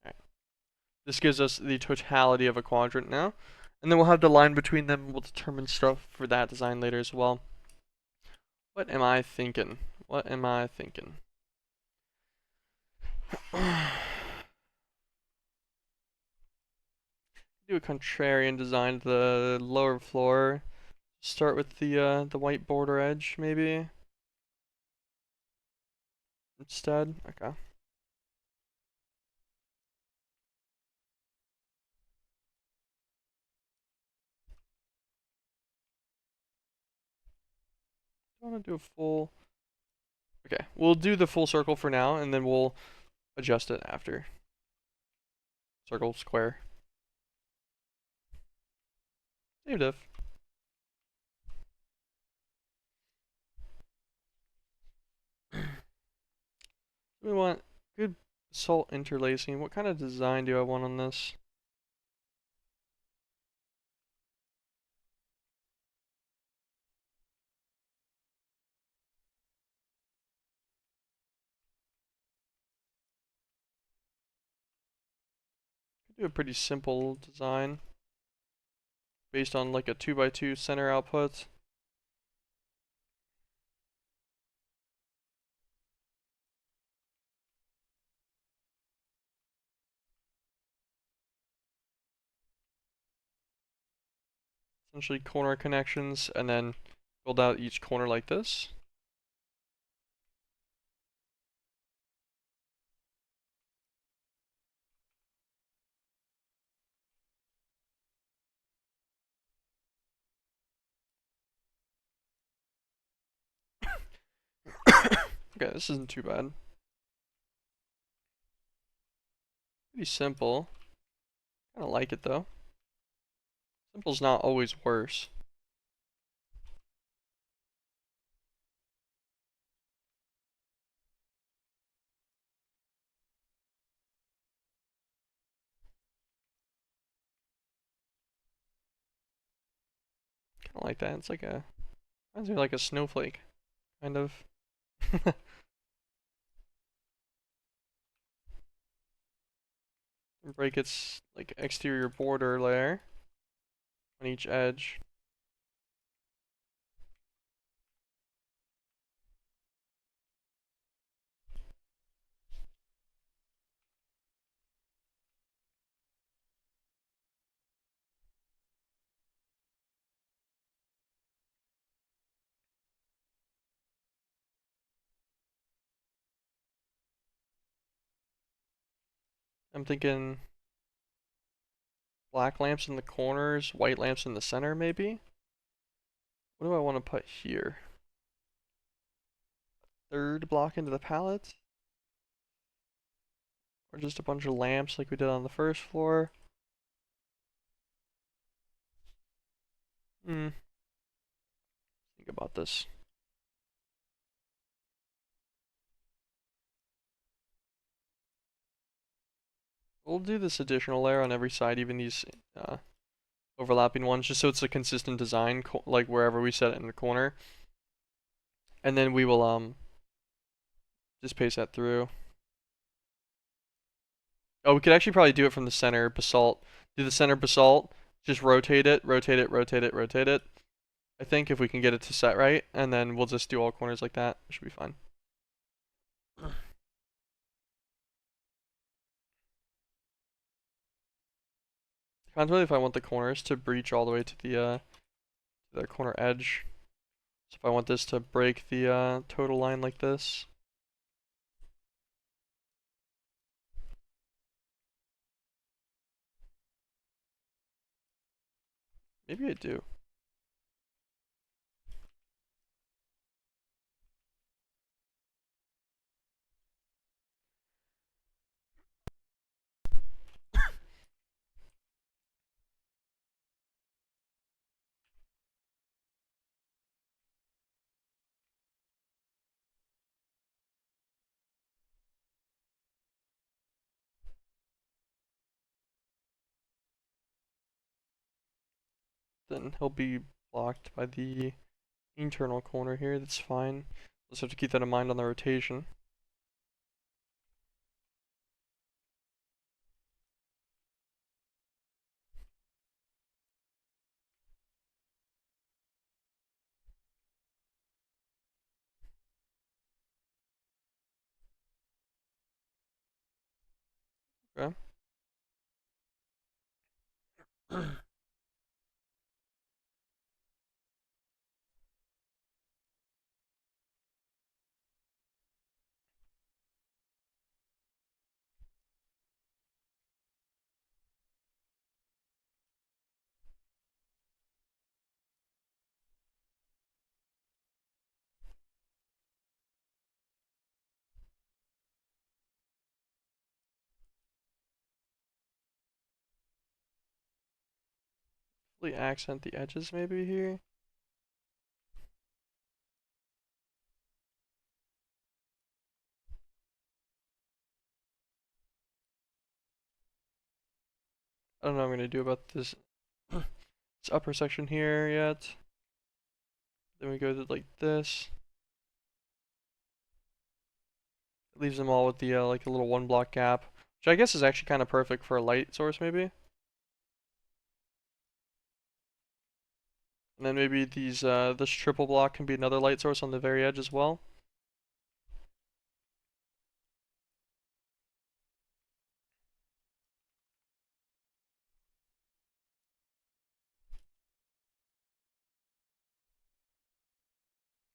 Alright. This gives us the totality of a quadrant now. And then we'll have the line between them. We'll determine stuff for that design later as well. What am I thinking? What am I thinking? Do a contrarian design to the lower floor. Start with the white border edge, maybe. Instead, okay. I want to do a full. Okay, we'll do the full circle for now, and then we'll adjust it after. Circle, square. Save diff. We want good basalt interlacing. What kind of design do I want on this? Do a pretty simple design based on like a 2x2 center output. Essentially corner connections, and then build out each corner like this. Okay, this isn't too bad. Pretty simple. Kinda like it though. Simple's not always worse. Kinda like that. It's like a, reminds me of like a snowflake, kind of. Break its like exterior border layer on each edge. I'm thinking black lamps in the corners, white lamps in the center, maybe? What do I want to put here? Third block into the palette? Or just a bunch of lamps like we did on the first floor? Think about this. We'll do this additional layer on every side, even these overlapping ones, just so it's a consistent design, like wherever we set it in the corner. And then we will just paste that through. Oh, we could actually probably do it from the center basalt. Do the center basalt, just rotate it, rotate it, rotate it, rotate it. I think if we can get it to set right, and then we'll just do all corners like that. It should be fine. Contemplate if I want the corners to breach all the way to the corner edge. So if I want this to break the total line like this. Maybe I do. Then he'll be blocked by the internal corner here. That's fine. Just have to keep that in mind on the rotation. Okay. Really accent the edges maybe here. I don't know what I'm gonna do about this this upper section here yet. Then we go to like this. It leaves them all with the like a little 1 block gap, which I guess is actually kind of perfect for a light source maybe. And then maybe this triple block can be another light source on the very edge as well.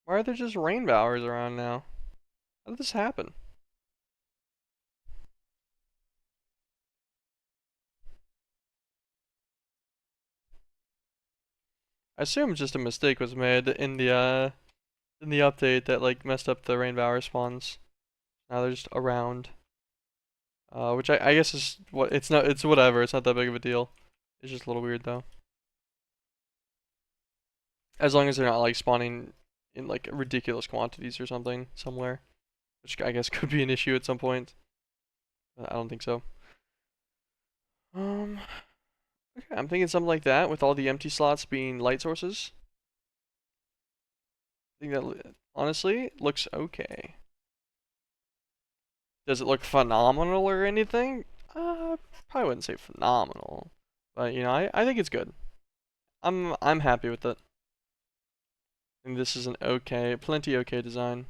Why are there just rainbow hours around now? How did this happen? I assume just a mistake was made in the update that like messed up the rainbow hour spawns. Now they're just around. Which I guess is what it's not. It's whatever. It's not that big of a deal. It's just a little weird though. As long as they're not like spawning in like ridiculous quantities or something somewhere, which I guess could be an issue at some point. But I don't think so. Um, okay, I'm thinking something like that with all the empty slots being light sources. I think that honestly looks okay. Does it look phenomenal or anything? Probably wouldn't say phenomenal, but you know, I think it's good. I'm happy with it. And this is an okay, plenty okay design.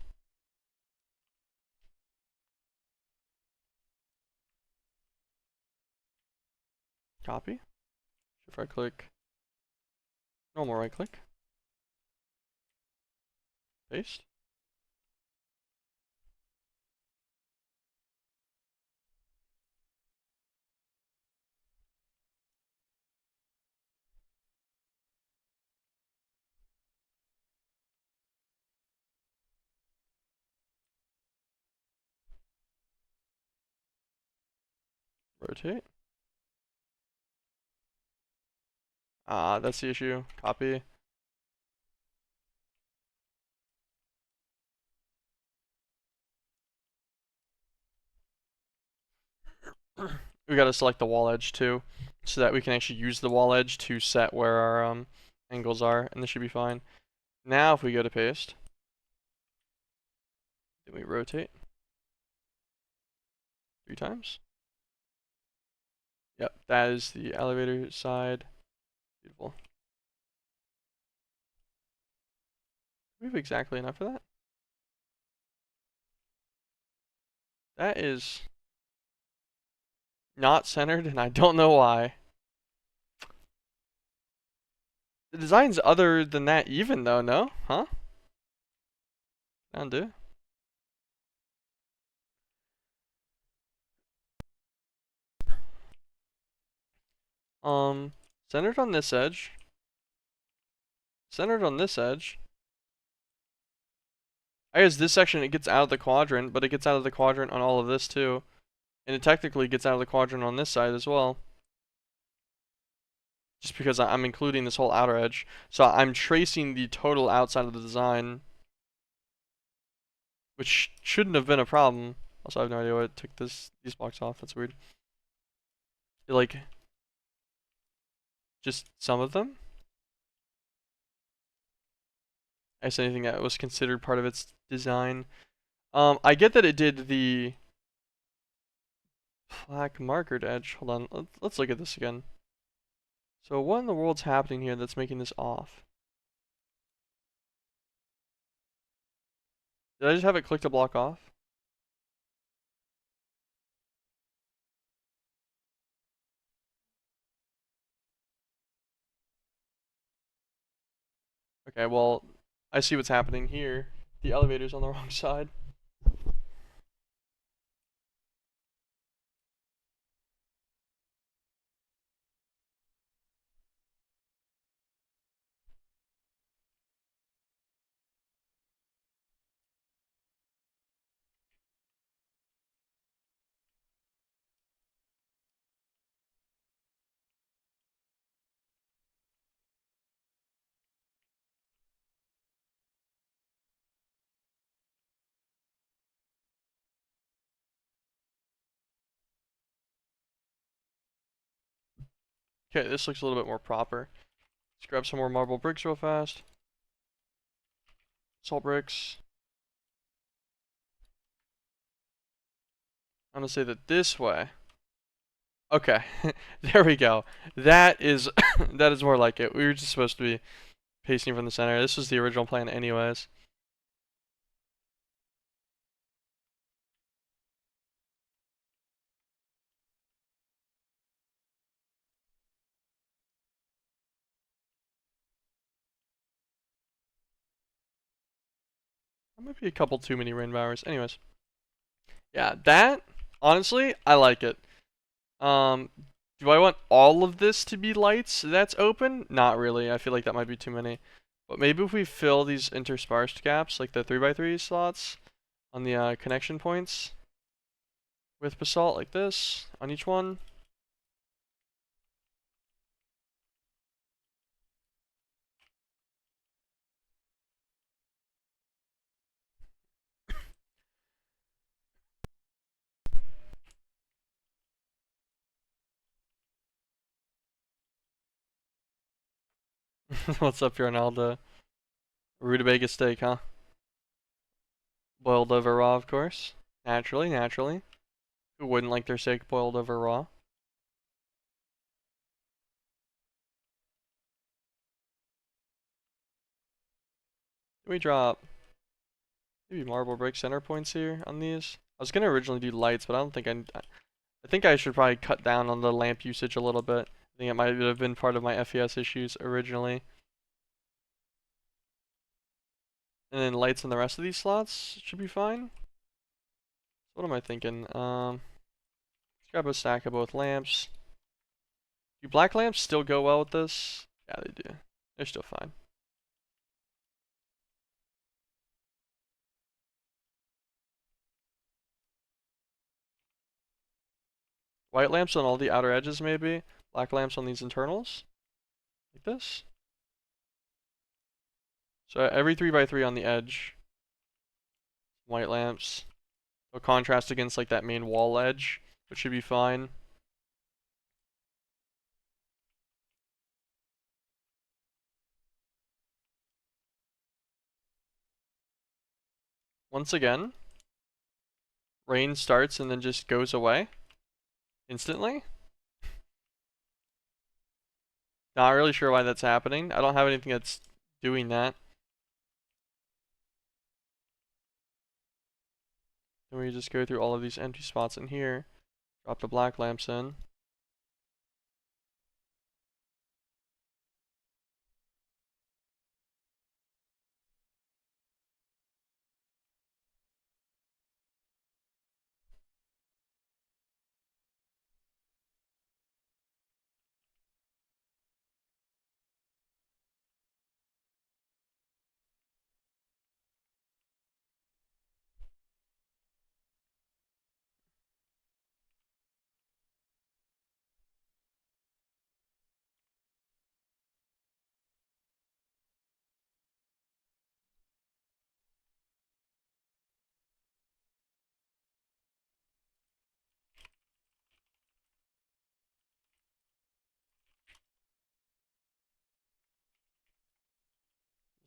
Copy. Shift right click. Normal right click. Paste. Rotate. Ah, that's the issue. Copy. We gotta select the wall edge too, so that we can actually use the wall edge to set where our angles are, and this should be fine. Now if we go to paste, then we rotate 3 times. Yep, that is the elevator side. Beautiful. Do we have exactly enough for that? That is not centered, and I don't know why. The design's other than that even though, no? Huh? Undo. Um, centered on this edge. Centered on this edge. I guess this section it gets out of the quadrant, but it gets out of the quadrant on all of this too. And it technically gets out of the quadrant on this side as well. Just because I'm including this whole outer edge. So I'm tracing the total outside of the design. Which shouldn't have been a problem. Also, I have no idea why it took these blocks off. That's weird. Like, just some of them? I guess anything that was considered part of its design. I get that it did the black markered edge. Hold on, let's look at this again. So what in the world's happening here that's making this off? Did I just have it click to block off? Okay, well, I see what's happening here. The elevator's on the wrong side. Okay, this looks a little bit more proper. Let's grab some more marble bricks real fast. Salt bricks. I'm gonna say that this way. Okay, there we go. That is that is more like it. We were just supposed to be pasting from the center. This was the original plan anyways. That might be a couple too many rainbow hours. Anyways. Yeah, that honestly, I like it. Um, do I want all of this to be lights that's open? Not really. I feel like that might be too many. But maybe if we fill these interspersed gaps, like the 3x3 slots on the connection points with basalt like this on each one. What's up, Ronaldo? Rutabaga steak, huh? Boiled over raw, of course. Naturally, naturally. Who wouldn't like their steak boiled over raw? Can we drop maybe marble brick center points here on these? I was gonna originally do lights, but I don't think I think I should probably cut down on the lamp usage a little bit. I think it might have been part of my FES issues originally. And then lights in the rest of these slots should be fine. What am I thinking? Let's grab a stack of both lamps. Do black lamps still go well with this? Yeah, they do. They're still fine. White lamps on all the outer edges maybe. Black lamps on these internals. Like this. So every 3x3 on the edge. White lamps. They'll contrast against like that main wall edge, which should be fine. Once again, rain starts and then just goes away instantly. Not really sure why that's happening. I don't have anything that's doing that. Then we just go through all of these empty spots in here. Drop the black lamps in.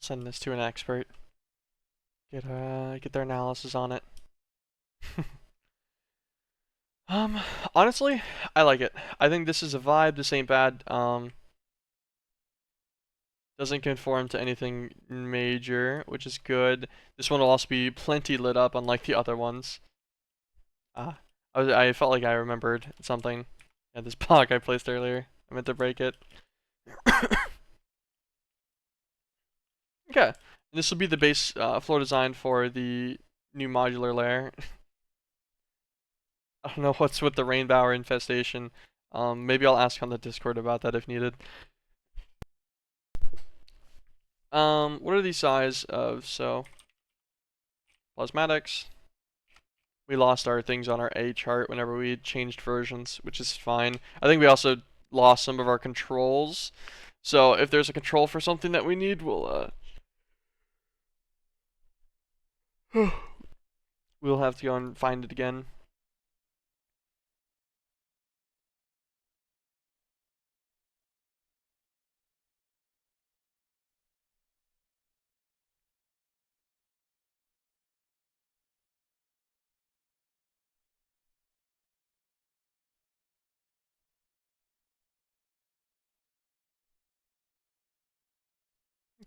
Send this to an expert. Get their analysis on it. Honestly, I like it. I think this is a vibe. This ain't bad. Doesn't conform to anything major, which is good. This one will also be plenty lit up, unlike the other ones. I felt like I remembered something. Yeah, this block I placed earlier. I meant to break it. Okay, this will be the base floor design for the new modular layer. I don't know what's with the rainbower infestation. Maybe I'll ask on the Discord about that if needed. What are the size of, so, plasmatics. We lost our things on our A chart whenever we changed versions, which is fine. I think we also lost some of our controls. So if there's a control for something that we need, we'll we'll have to go and find it again.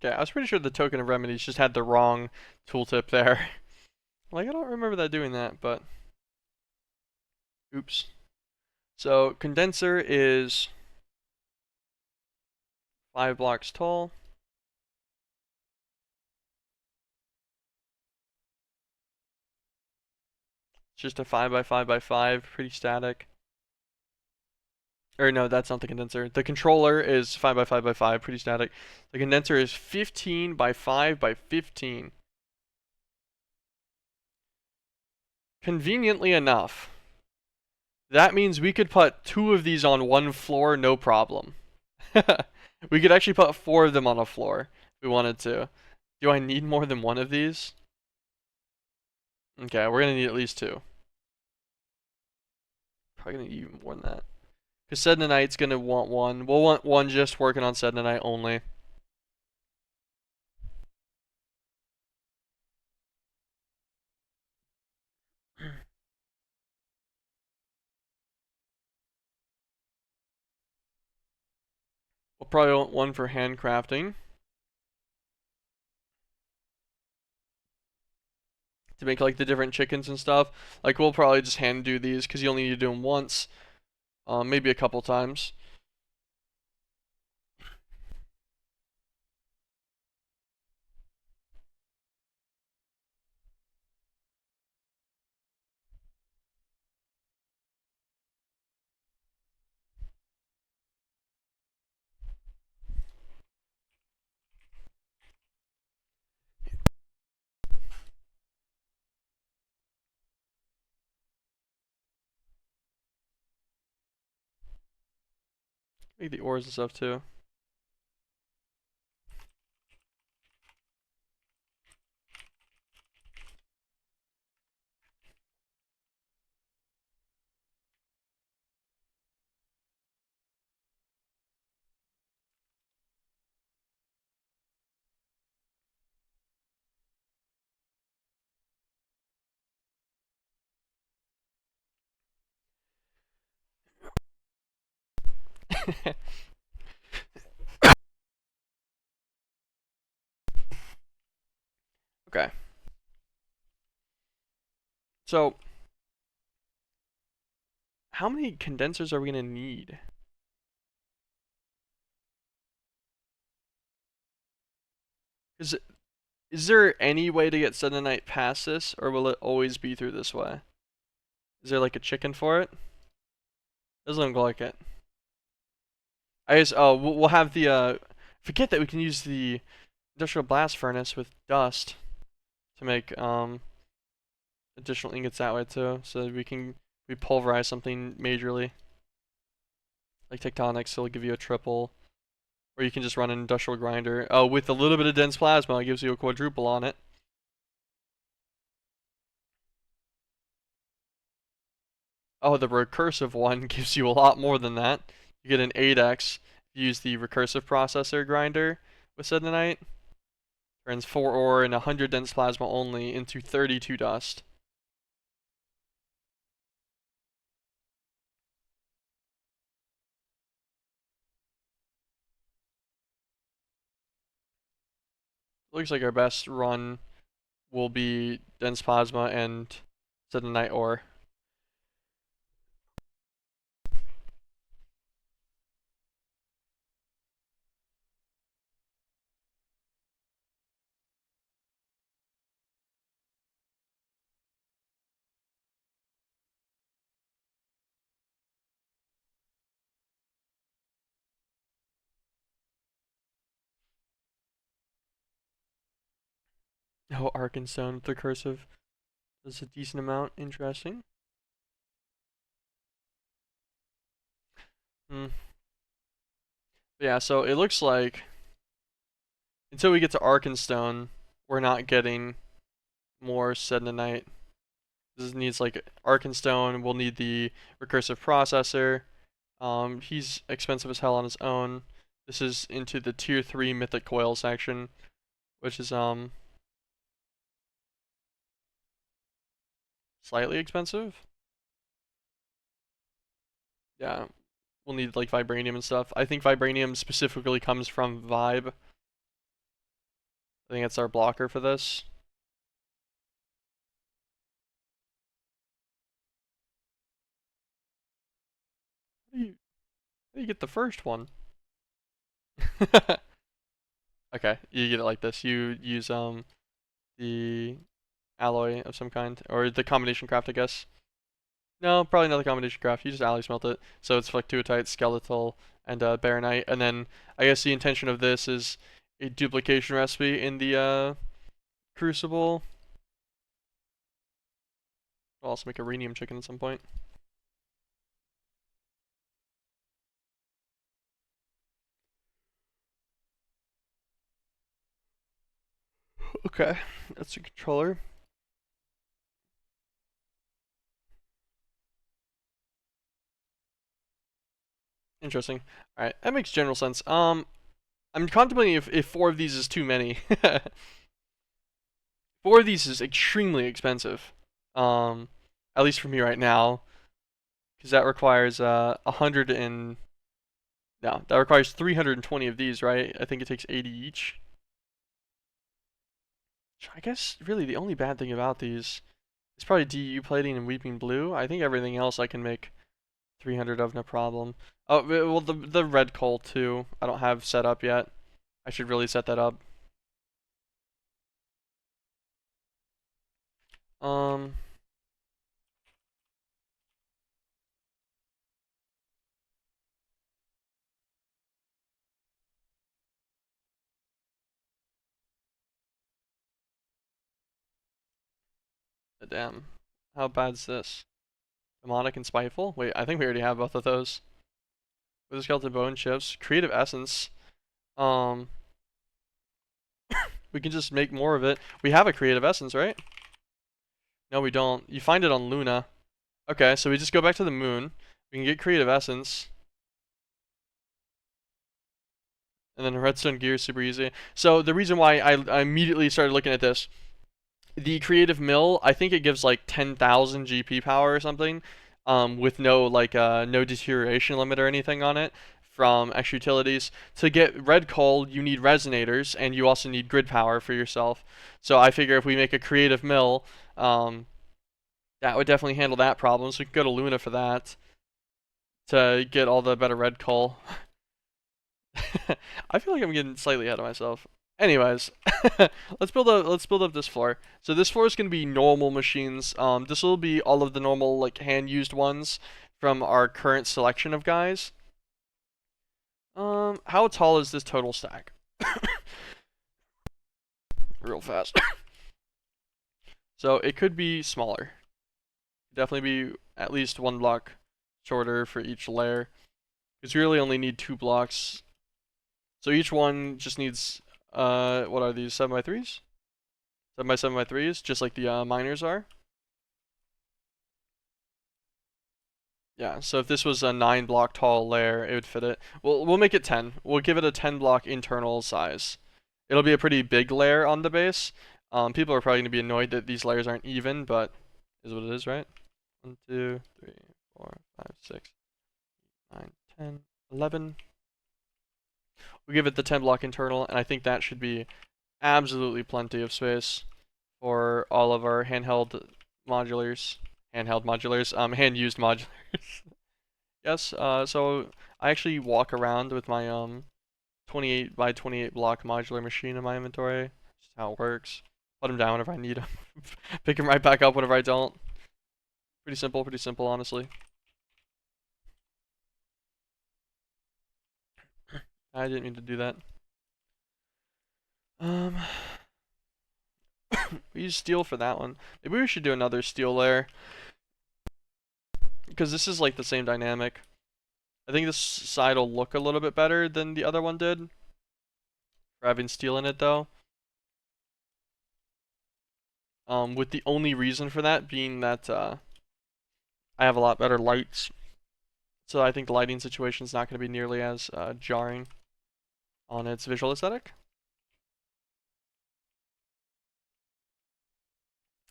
Yeah, I was pretty sure the token of remedies just had the wrong tooltip there. Like, I don't remember that doing that, but oops. So condenser is 5 blocks tall. It's just a 5 by 5 by 5, pretty static. Or no, that's not the condenser. The controller is 5 by 5 by 5, pretty static. The condenser is 15 by 5 by 15. Conveniently enough, that means we could put 2 of these on one floor, no problem. We could actually put 4 of them on a floor if we wanted to. Do I need more than 1 of these? Okay, we're gonna need at least 2. Probably gonna need even more than that. Because Sednanite's gonna want 1. We'll want 1 just working on Sednanite only. We'll probably want 1 for handcrafting. To make like the different chickens and stuff. Like we'll probably just hand do these because you only need to do them once. Maybe a couple times. Make the ores and stuff too. Okay. So, how many condensers are we gonna need? Is there any way to get Sednanite past this, or will it always be through this way? Is there like a chicken for it? Doesn't look like it. I guess, oh, we'll have the, forget that we can use the industrial blast furnace with dust to make, additional ingots that way too, so that we pulverize something majorly. Like tectonics, so it'll give you a triple. Or you can just run an industrial grinder. Oh, with a little bit of dense plasma, it gives you a quadruple on it. Oh, the recursive one gives you a lot more than that. You get an 8x. Use the recursive processor grinder with Sednanite. Turns 4 ore and 100 dense plasma only into 32 dust. Looks like our best run will be dense plasma and Sednanite ore. Oh, Arkenstone with recursive does a decent amount. Interesting. Hmm. Yeah, so it looks like until we get to Arkenstone, we're not getting more Sednanite. This needs like Arkenstone. We'll need the recursive processor. He's expensive as hell on his own. This is into the tier 3 mythic coil section, which is slightly expensive. Yeah, we'll need like vibranium and stuff. I think vibranium specifically comes from Vibe. I think it's our blocker for this. How do you get the first one? Okay, you get it like this. You use the alloy of some kind, or the combination craft, I guess. No, probably not the combination craft. You just alloy smelt it, so it's fluctuatite, skeletal, and baronite. And then I guess the intention of this is a duplication recipe in the crucible. I'll also make a rhenium chicken at some point. Okay, that's the controller. Interesting. All right, that makes general sense. I'm contemplating if 4 of these is too many. 4 of these is extremely expensive. Um, at least for me right now, because that requires 100 and no, that requires 320 of these, right? I think it takes 80 each. I guess really the only bad thing about these is probably DU plating and weeping blue. I think everything else I can make 300 of no problem. Oh, well the red coal too. I don't have set up yet. I should really set that up. Um, damn. How bad's this? Demonic and spiteful? Wait, I think we already have both of those. With the skeleton bone chips, creative essence. Um, we can just make more of it. We have a creative essence, right? No, we don't. You find it on Luna. Okay, so we just go back to the moon. We can get creative essence. And then redstone gear is super easy. So the reason why I immediately started looking at this, the creative mill, I think it gives like 10,000 GP power or something, with no like no deterioration limit or anything on it from extra utilities. To get red coal, you need resonators, and you also need grid power for yourself. So I figure if we make a creative mill, that would definitely handle that problem. So we can go to Luna for that to get all the better red coal. I feel like I'm getting slightly ahead of myself. Anyways, let's build up this floor. So this floor is gonna be normal machines. This will be all of the normal like hand used ones from our current selection of guys. How tall is this total stack? Real fast. So it could be smaller. Definitely be at least 1 block shorter for each layer. Because you really only need 2 blocks. So each one just needs what are these, 7x3s? 7x7x3s, just like the miners are. Yeah, so if this was a 9 block tall layer, it would fit it. We'll make it 10. We'll give it a 10 block internal size. It'll be a pretty big layer on the base. People are probably going to be annoyed that these layers aren't even, but is what it is, right? 1, 2, 3, 4, 5, 6, 9, 10, 11. We'll give it the 10 block internal, and I think that should be absolutely plenty of space for all of our handheld modulars. Handheld modulars, hand-used modulars. Yes, so I actually walk around with my 28 by 28 block modular machine in my inventory. Just how it works. Put them down whenever I need them. Pick them right back up whenever I don't. Pretty simple, honestly. I didn't mean to do that. We use steel for that one. Maybe we should do another steel layer. Because this is like the same dynamic. I think this side will look a little bit better than the other one did. For having steel in it though. With the only reason for that being that I have a lot better lights. So I think the lighting situation is not going to be nearly as jarring on its visual aesthetic.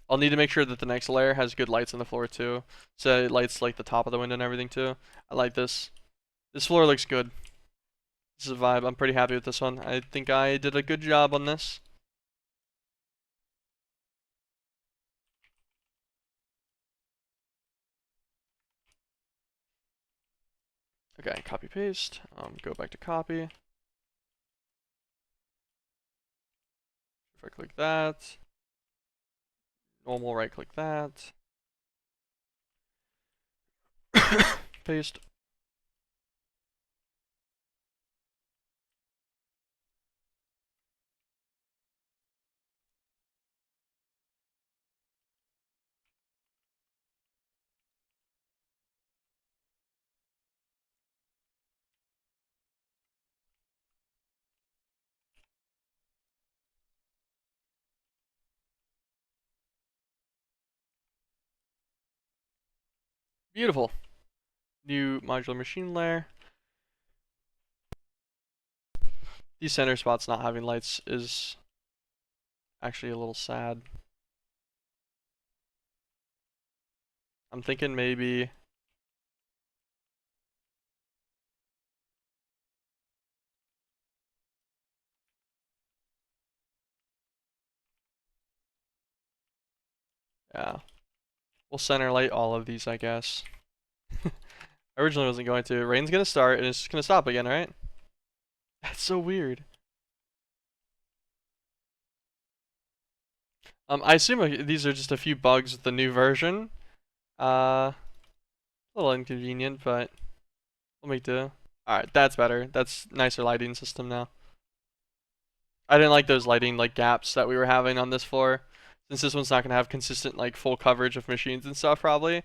I'll need to make sure that the next layer has good lights on the floor too. So it lights like the top of the window and everything too. I like this. This floor looks good. This is a vibe. I'm pretty happy with this one. I think I did a good job on this. Okay, copy paste. Go back to copy. If I click that, normal right click that, paste. Beautiful. New modular machine layer. These center spots not having lights is actually a little sad. I'm thinking maybe yeah. We'll center light all of these, I guess. I originally wasn't going to. Rain's gonna start and it's just gonna stop again, right? That's so weird. I assume these are just a few bugs with the new version. A little inconvenient, but we'll make do. Alright, that's better. That's nicer lighting system now. I didn't like those lighting like gaps that we were having on this floor. Since this one's not gonna have consistent like full coverage of machines and stuff probably.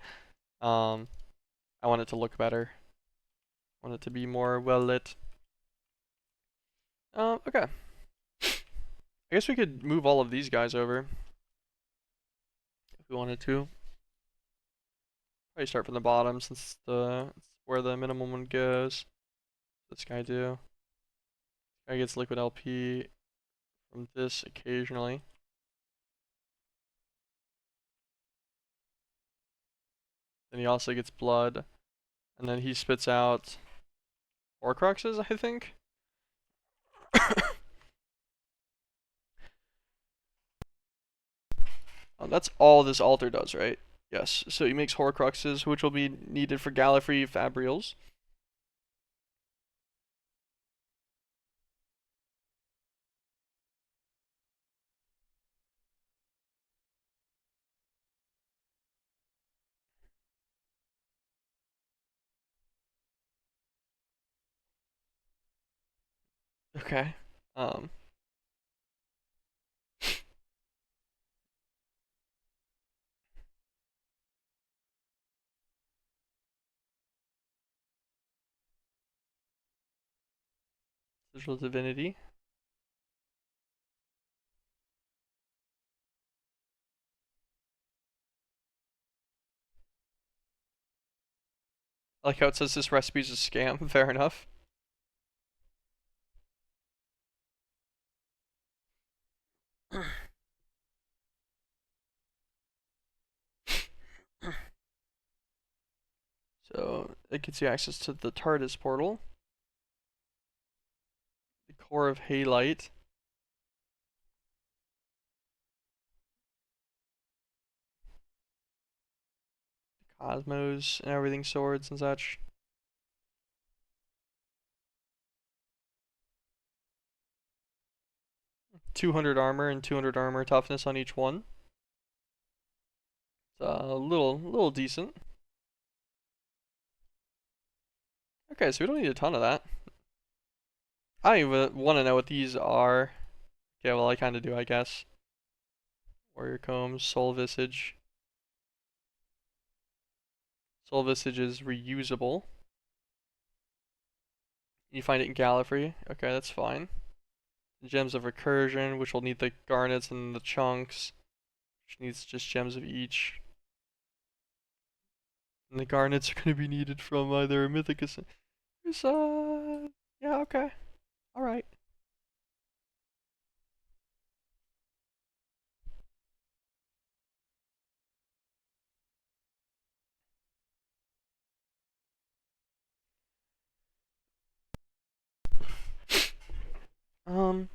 I want it to look better. I want it to be more well lit. Okay. I guess we could move all of these guys over if we wanted to. Probably start from the bottom since it's where the minimum one goes. This guy do. Guy gets liquid LP from this occasionally. Then he also gets blood. And then he spits out Horcruxes, I think. That's all this altar does, right? Yes. So he makes Horcruxes, which will be needed for Gallifrey Fabrials. Okay. Um. Visual Divinity. I like how it says this recipe is a scam. Fair enough. So it gets you access to the TARDIS portal, the core of Halite, Cosmos and everything, swords and such. 200 armor and 200 armor toughness on each one. It's a little decent. Okay, so we don't need a ton of that. I don't even want to know what these are. Okay, well I kind of do, I guess. Warrior Combs, Soul Visage. Soul Visage is reusable. You find it in Gallifrey. Okay, that's fine. Gems of Recursion, which will need the garnets and the chunks. Which needs just gems of each. And the garnets are going to be needed from either Mythicus. There's, yeah, okay. Alright. Um,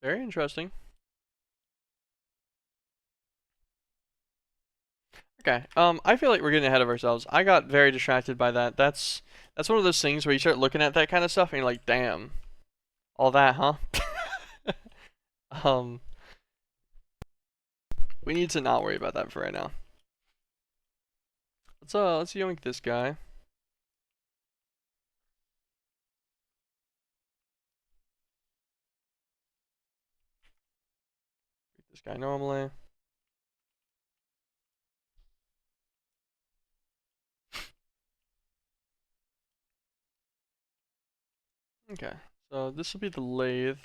Very interesting. Okay. I feel like we're getting ahead of ourselves. I got very distracted by that. That's one of those things where you start looking at that kind of stuff and you're like, damn, all that, huh? um, we need to not worry about that for right now. Let's yoink this guy. This guy normally. Okay. So this will be the lathe.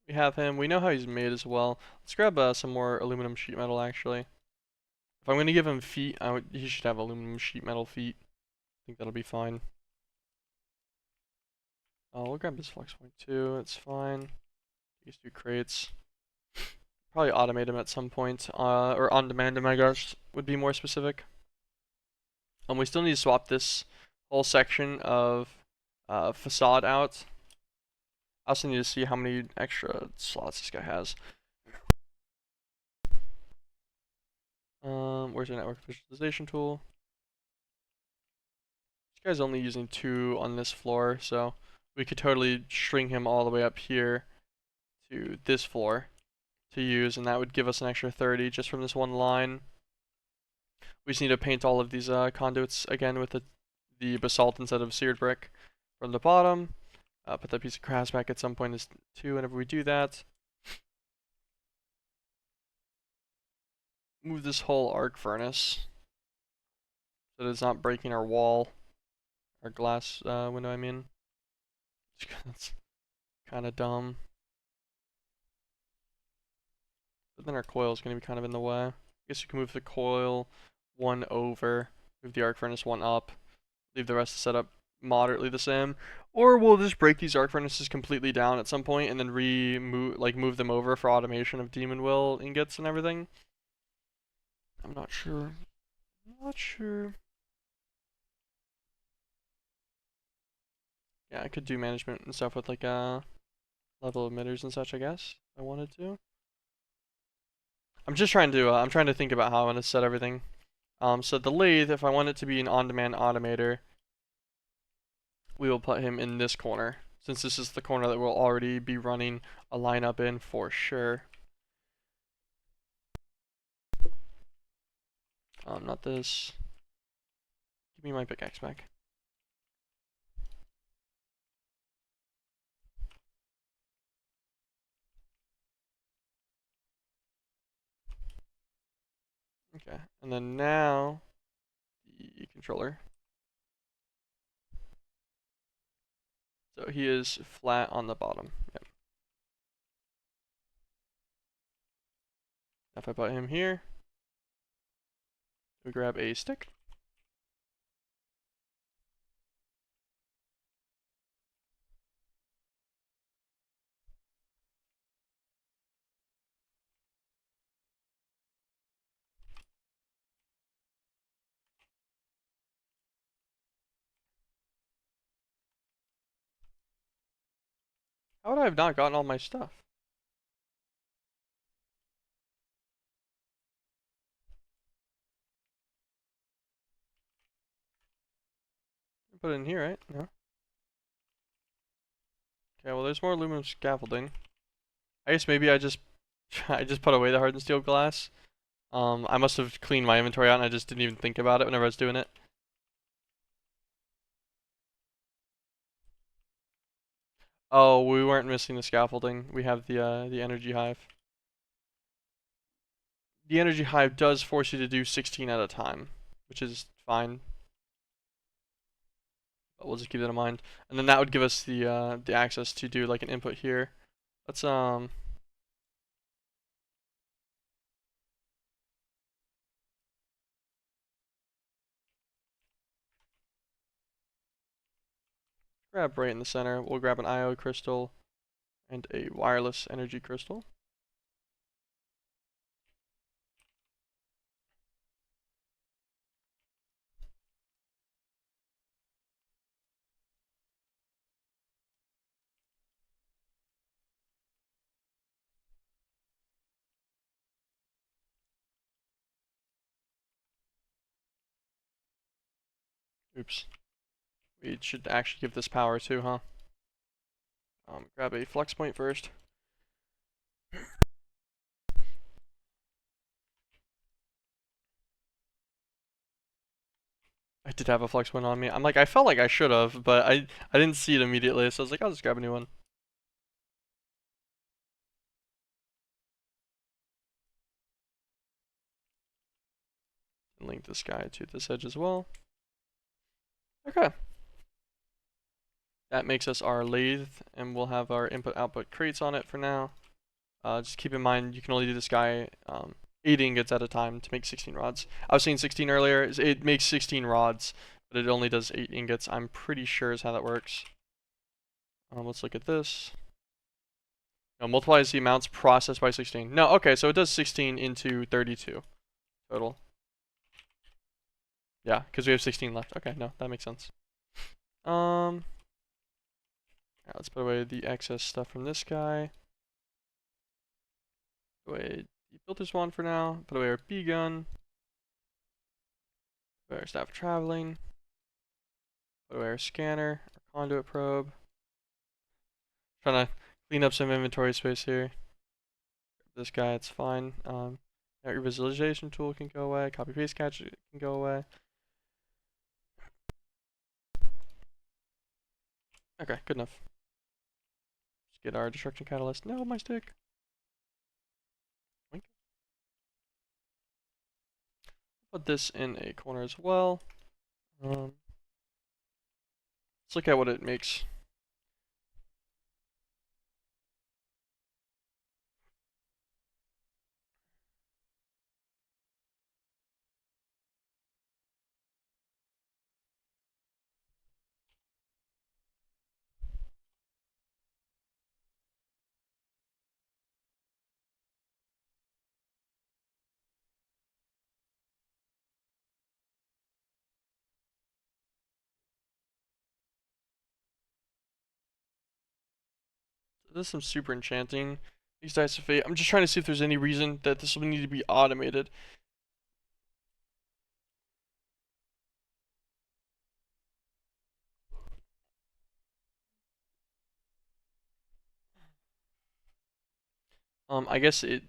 We have him. We know how he's made as well. Let's grab some more aluminum sheet metal actually. If I'm gonna give him feet, he should have aluminum sheet metal feet. I think that'll be fine. We'll grab his flex point too. It's fine. These two crates. Probably automate him at some point, or on demand him, I guess, would be more specific. We still need to swap this whole section of facade out. I also need to see how many extra slots this guy has. Where's your network visualization tool? This guy's only using 2 on this floor, so we could totally string him all the way up here to this floor to use, and that would give us an extra 30 just from this one line. We just need to paint all of these conduits again with the basalt instead of seared brick from the bottom. Put that piece of grass back at some point as 2 whenever we do that. Move this whole arc furnace so that it's not breaking our wall, our glass window, I mean. That's kind of dumb. But then our coil is going to be kind of in the way. I guess you can move the coil 1 over, move the arc furnace 1 up, leave the rest of the setup moderately the same, or we'll just break these arc furnaces completely down at some point and then move them over for automation of demon will ingots and everything. I'm not sure. Not sure. Yeah, I could do management and stuff with like level emitters and such, I guess. If I wanted to. I'm just trying to I'm trying to think about how I want to set everything. So the lathe, if I want it to be an on-demand automator, we will put him in this corner, since this is the corner that we'll already be running a lineup in for sure. Not this. Give me my pickaxe back. Okay, and then now the controller. So he is flat on the bottom. Yep. If I put him here, we grab a stick. How would I have not gotten all my stuff? Put it in here, right? No. Okay, well there's more aluminum scaffolding. I guess maybe I just put away the hardened steel glass. I must have cleaned my inventory out and I just didn't even think about it whenever I was doing it. Oh, we weren't missing the scaffolding. We have the energy hive. The energy hive does force you to do 16 at a time, which is fine. But we'll just keep that in mind. And then that would give us the access to do like an input here. Let's grab right in the center. We'll grab an IO crystal and a wireless energy crystal. Oops. We should actually give this power too, huh? Grab a flex point first. I did have a flex point on me. I'm like, I felt like I should have, but I didn't see it immediately, so I was like, I'll just grab a new one. And link this guy to this edge as well. Okay. That makes us our lathe, and we'll have our input-output crates on it for now. Just keep in mind, you can only do this guy 8 ingots at a time to make 16 rods. I was saying 16 earlier. It makes 16 rods, but it only does 8 ingots. I'm pretty sure is how that works. Let's look at this. No, multiplies the amounts processed by 16. No, okay, so it does 16 into 32 total. Yeah, because we have 16 left. Okay, no, that makes sense. Right, let's put away the excess stuff from this guy. Put away the filter swan for now. Put away our B gun. Put away our staff of traveling. Put away our scanner, our conduit probe. Trying to clean up some inventory space here. This guy, it's fine. Your visualization tool can go away. Copy paste catch can go away. Okay, good enough. Let's get our destruction catalyst. No, my stick. Wink. Put this in a corner as well. Let's look at what it makes. This is some super enchanting. These dice of fate. I'm just trying to see if there's any reason that this will need to be automated. I guess the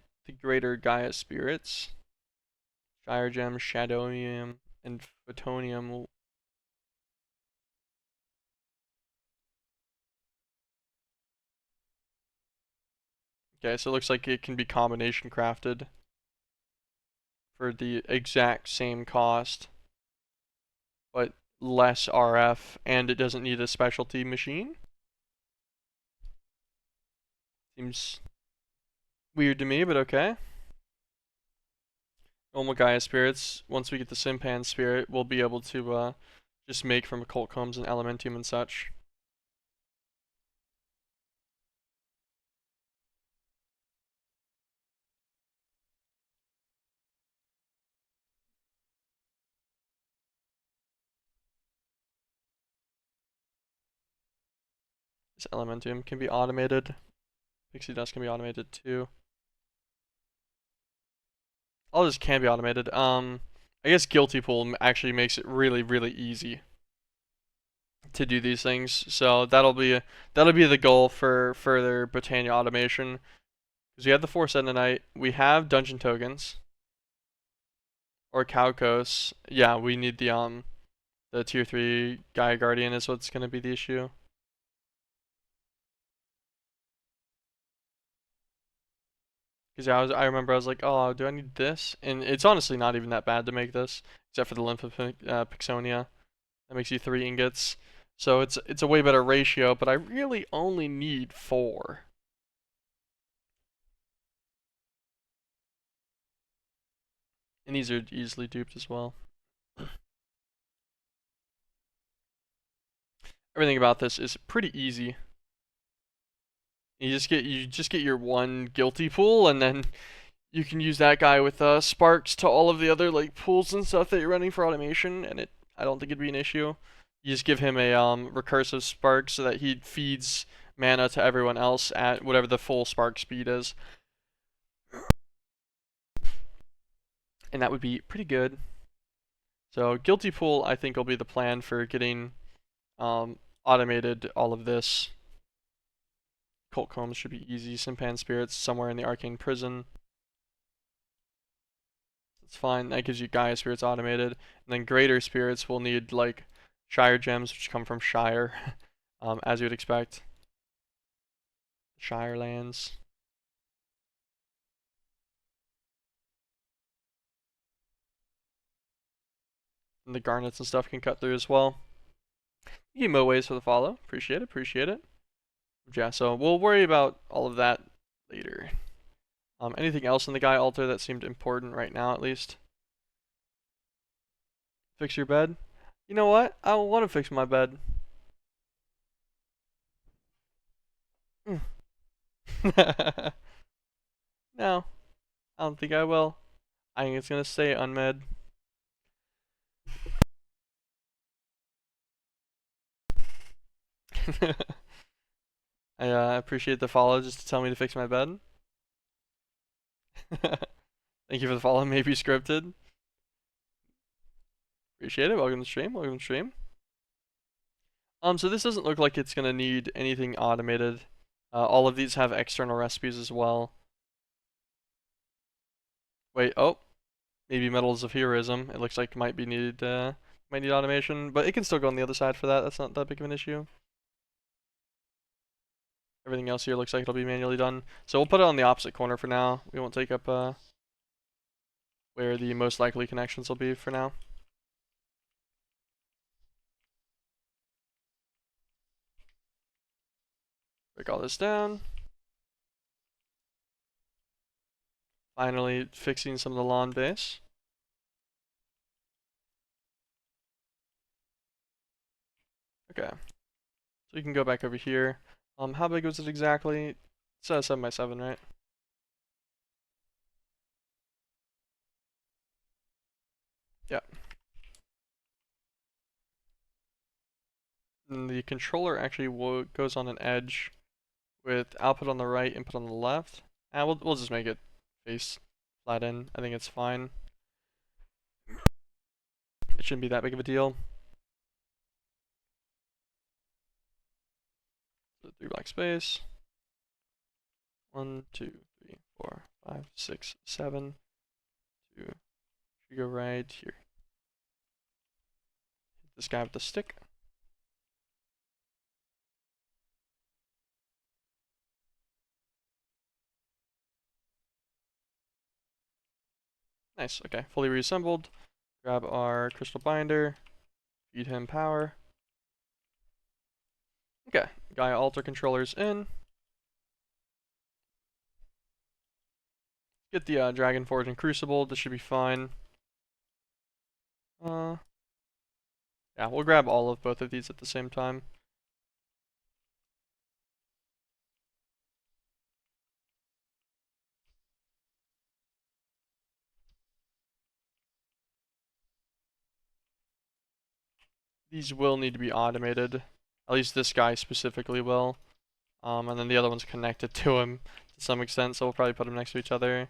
greater Gaia spirits, Gyre Gem, Shadownium, and Photonium will. Okay, so it looks like it can be combination crafted for the exact same cost, but less RF, and it doesn't need a specialty machine. Seems weird to me, but okay. Normal Gaia spirits, once we get the Simpan spirit, we'll be able to just make from occult combs and elementium and such. This elementium can be automated. Pixie dust can be automated too. All this can be automated. I guess Guilty Pool actually makes it really, really easy to do these things. So that'll be the goal for further Britannia automation. Because we have the Force Endonite, we have dungeon tokens. Or Cowcos. Yeah, we need the tier 3 Gaia Guardian is what's gonna be the issue. Because I remember I was like, oh, do I need this? And it's honestly not even that bad to make this, except for the Lymph of Pixonia. That makes you 3 ingots. So it's a way better ratio, but I really only need 4. And these are easily duped as well. Everything about this is pretty easy. You just get your one guilty pool, and then you can use that guy with sparks to all of the other like pools and stuff that you're running for automation, and I don't think it'd be an issue. You just give him a recursive spark so that he feeds mana to everyone else at whatever the full spark speed is. And that would be pretty good. So Guilty Pool, I think, will be the plan for getting automated all of this. Cult Combs should be easy. Simpan Spirits somewhere in the Arcane Prison. It's fine. That gives you Gaia Spirits automated. And then Greater Spirits will need like Shire Gems, which come from Shire, as you would expect. Shire lands. And the garnets and stuff can cut through as well. Emo ways for the follow. Appreciate it, appreciate it. Yeah, so we'll worry about all of that later. Anything else in the Gaia altar that seemed important right now, at least? Fix your bed? You know what? I don't want to fix my bed. No, I don't think I will. I think it's gonna stay unmed. I appreciate the follow just to tell me to fix my bed. Thank you for the follow, maybe scripted. Appreciate it. Welcome to the stream. Welcome to the stream. So this doesn't look like it's gonna need anything automated. All of these have external recipes as well. Wait, oh, maybe Metals of Heroism. It looks like might be needed. Might need automation, but it can still go on the other side for that. That's not that big of an issue. Everything else here looks like it'll be manually done. So we'll put it on the opposite corner for now. We won't take up where the most likely connections will be for now. Break all this down. Finally fixing some of the lawn base. Okay. So we can go back over here. How big was it exactly? It's 7 by 7, right? Yeah. And the controller actually goes on an edge with output on the right, input on the left. And we'll just make it face flat in. I think it's fine. It shouldn't be that big of a deal. So 3 black space. 1, 2, 3, 4, 5, 6, 7. 2. Should go right here. Hit this guy with the stick. Nice, okay, fully reassembled. Grab our crystal binder, feed him power. Okay, Gaia altar controllers in. Get the Dragon Forge and Crucible, this should be fine. Yeah, we'll grab all of both of these at the same time. These will need to be automated. At least this guy specifically will. And then the other one's connected to him to some extent, so we'll probably put them next to each other.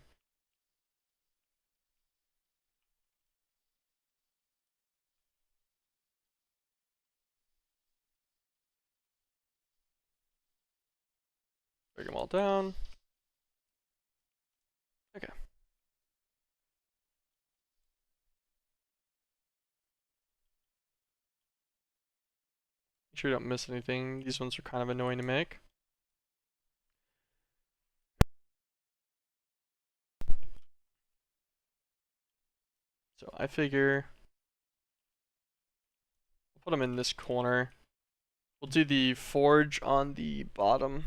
Break them all down. Okay. Make sure you don't miss anything. These ones are kind of annoying to make. So I figure we'll put them in this corner. We'll do the forge on the bottom.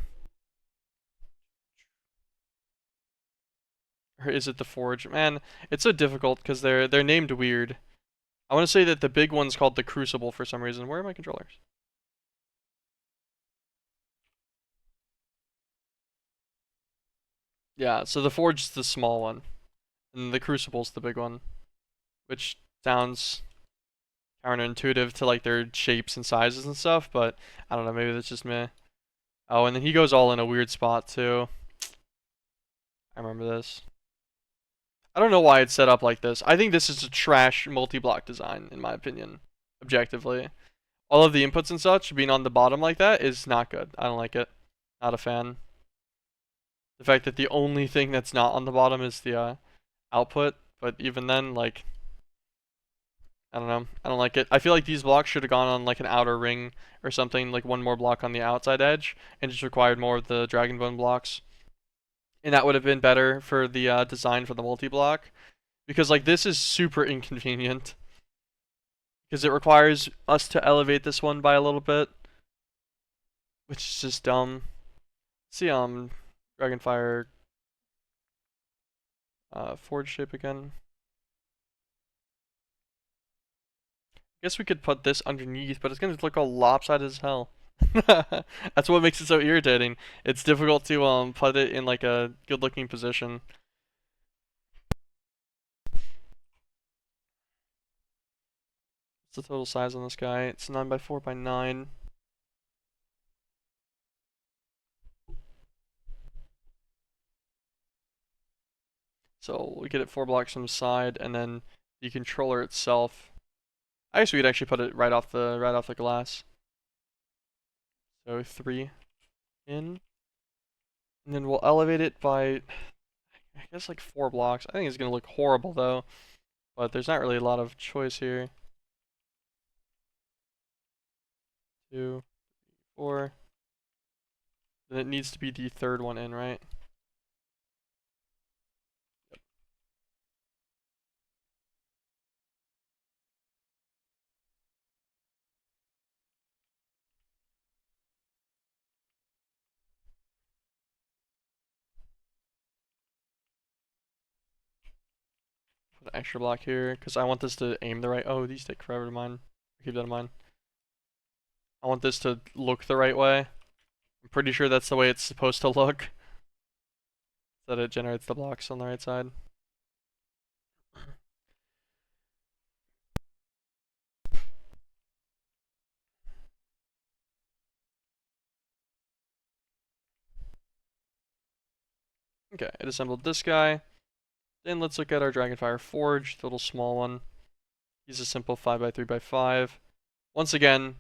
Or is it the forge? Man, it's so difficult because they're named weird. I want to say that the big one's called the Crucible for some reason. Where are my controllers? Yeah, so the forge is the small one, and the Crucible's the big one, which sounds counterintuitive to like their shapes and sizes and stuff, but I don't know, maybe that's just me. Oh, and then he goes all in a weird spot too. I remember this. I don't know why it's set up like this. I think this is a trash multi-block design, in my opinion, objectively. All of the inputs and such being on the bottom like that is not good. I don't like it. Not a fan. The fact that the only thing that's not on the bottom is the output, but even then, like, I don't know. I don't like it. I feel like these blocks should have gone on like an outer ring or something, like one more block on the outside edge, and just required more of the dragon bone blocks. And that would have been better for the design for the multi-block, because like this is super inconvenient, because it requires us to elevate this one by a little bit, which is just dumb. Let's see Dragonfire forge shape again. Guess we could put this underneath, but it's gonna look all lopsided as hell. That's what makes it so irritating. It's difficult to put it in like a good looking position. What's the total size on this guy? It's 9x4x9. So we get it 4 blocks from the side, and then the controller itself. I guess we could actually put it right off the glass. So 3 in, and then we'll elevate it by, I guess, like 4 blocks. I think it's gonna look horrible though, but there's not really a lot of choice here. 2, 4. Then it needs to be the third one in, right? Put an extra block here, because I want this to aim the right. Oh, these take forever to mine. Keep that in mind. I want this to look the right way. I'm pretty sure that's the way it's supposed to look. So that it generates the blocks on the right side. Okay, it assembled this guy. Then let's look at our Dragonfire Forge, the little small one. He's a simple 5x3x5. Once again,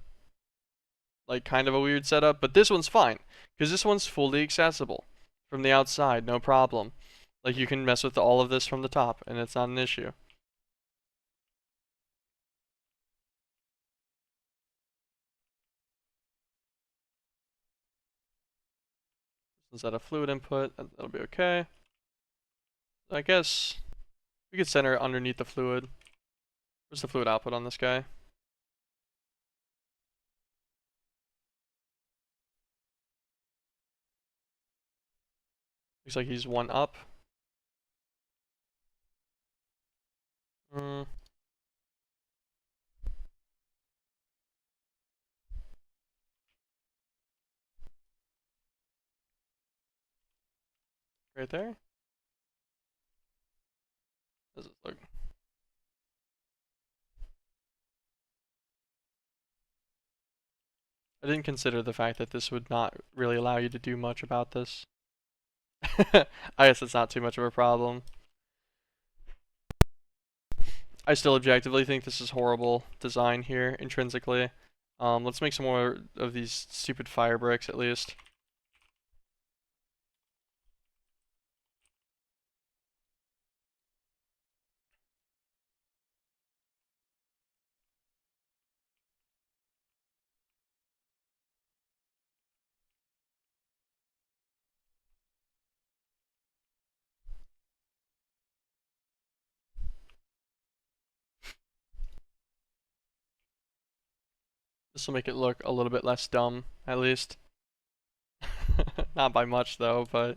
like kind of a weird setup, but this one's fine, because this one's fully accessible from the outside, no problem. Like you can mess with all of this from the top, and it's not an issue. Is that a fluid input? That'll be okay. I guess we could center it underneath the fluid. Where's the fluid output on this guy? Looks like he's 1 up. Mm. Right there. Does it look? I didn't consider the fact that this would not really allow you to do much about this. I guess it's not too much of a problem. I still objectively think this is horrible design here, intrinsically. Let's make some more of these stupid fire bricks at least. This will make it look a little bit less dumb, at least. Not by much though, but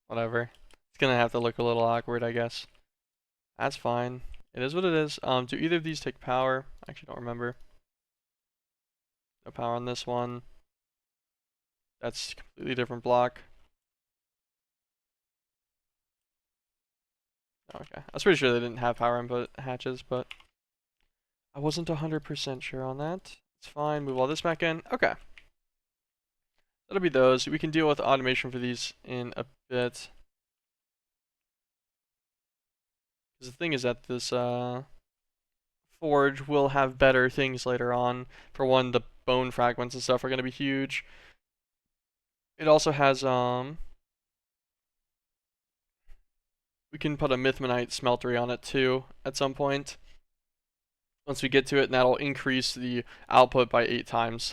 whatever. It's gonna have to look a little awkward, I guess. That's fine. It is what it is. Do either of these take power? I actually don't remember. No power on this one. That's a completely different block. Okay. I was pretty sure they didn't have power input hatches, but I wasn't 100% sure on that. It's fine. Move all this back in. Okay. that'll be those. We can deal with automation for these in a bit. Because the thing is that this forge will have better things later on. For one, the bone fragments and stuff are going to be huge. It also has we can put a Mithmanite smeltery on it too at some point. Once we get to it, and that'll increase the output by 8 times,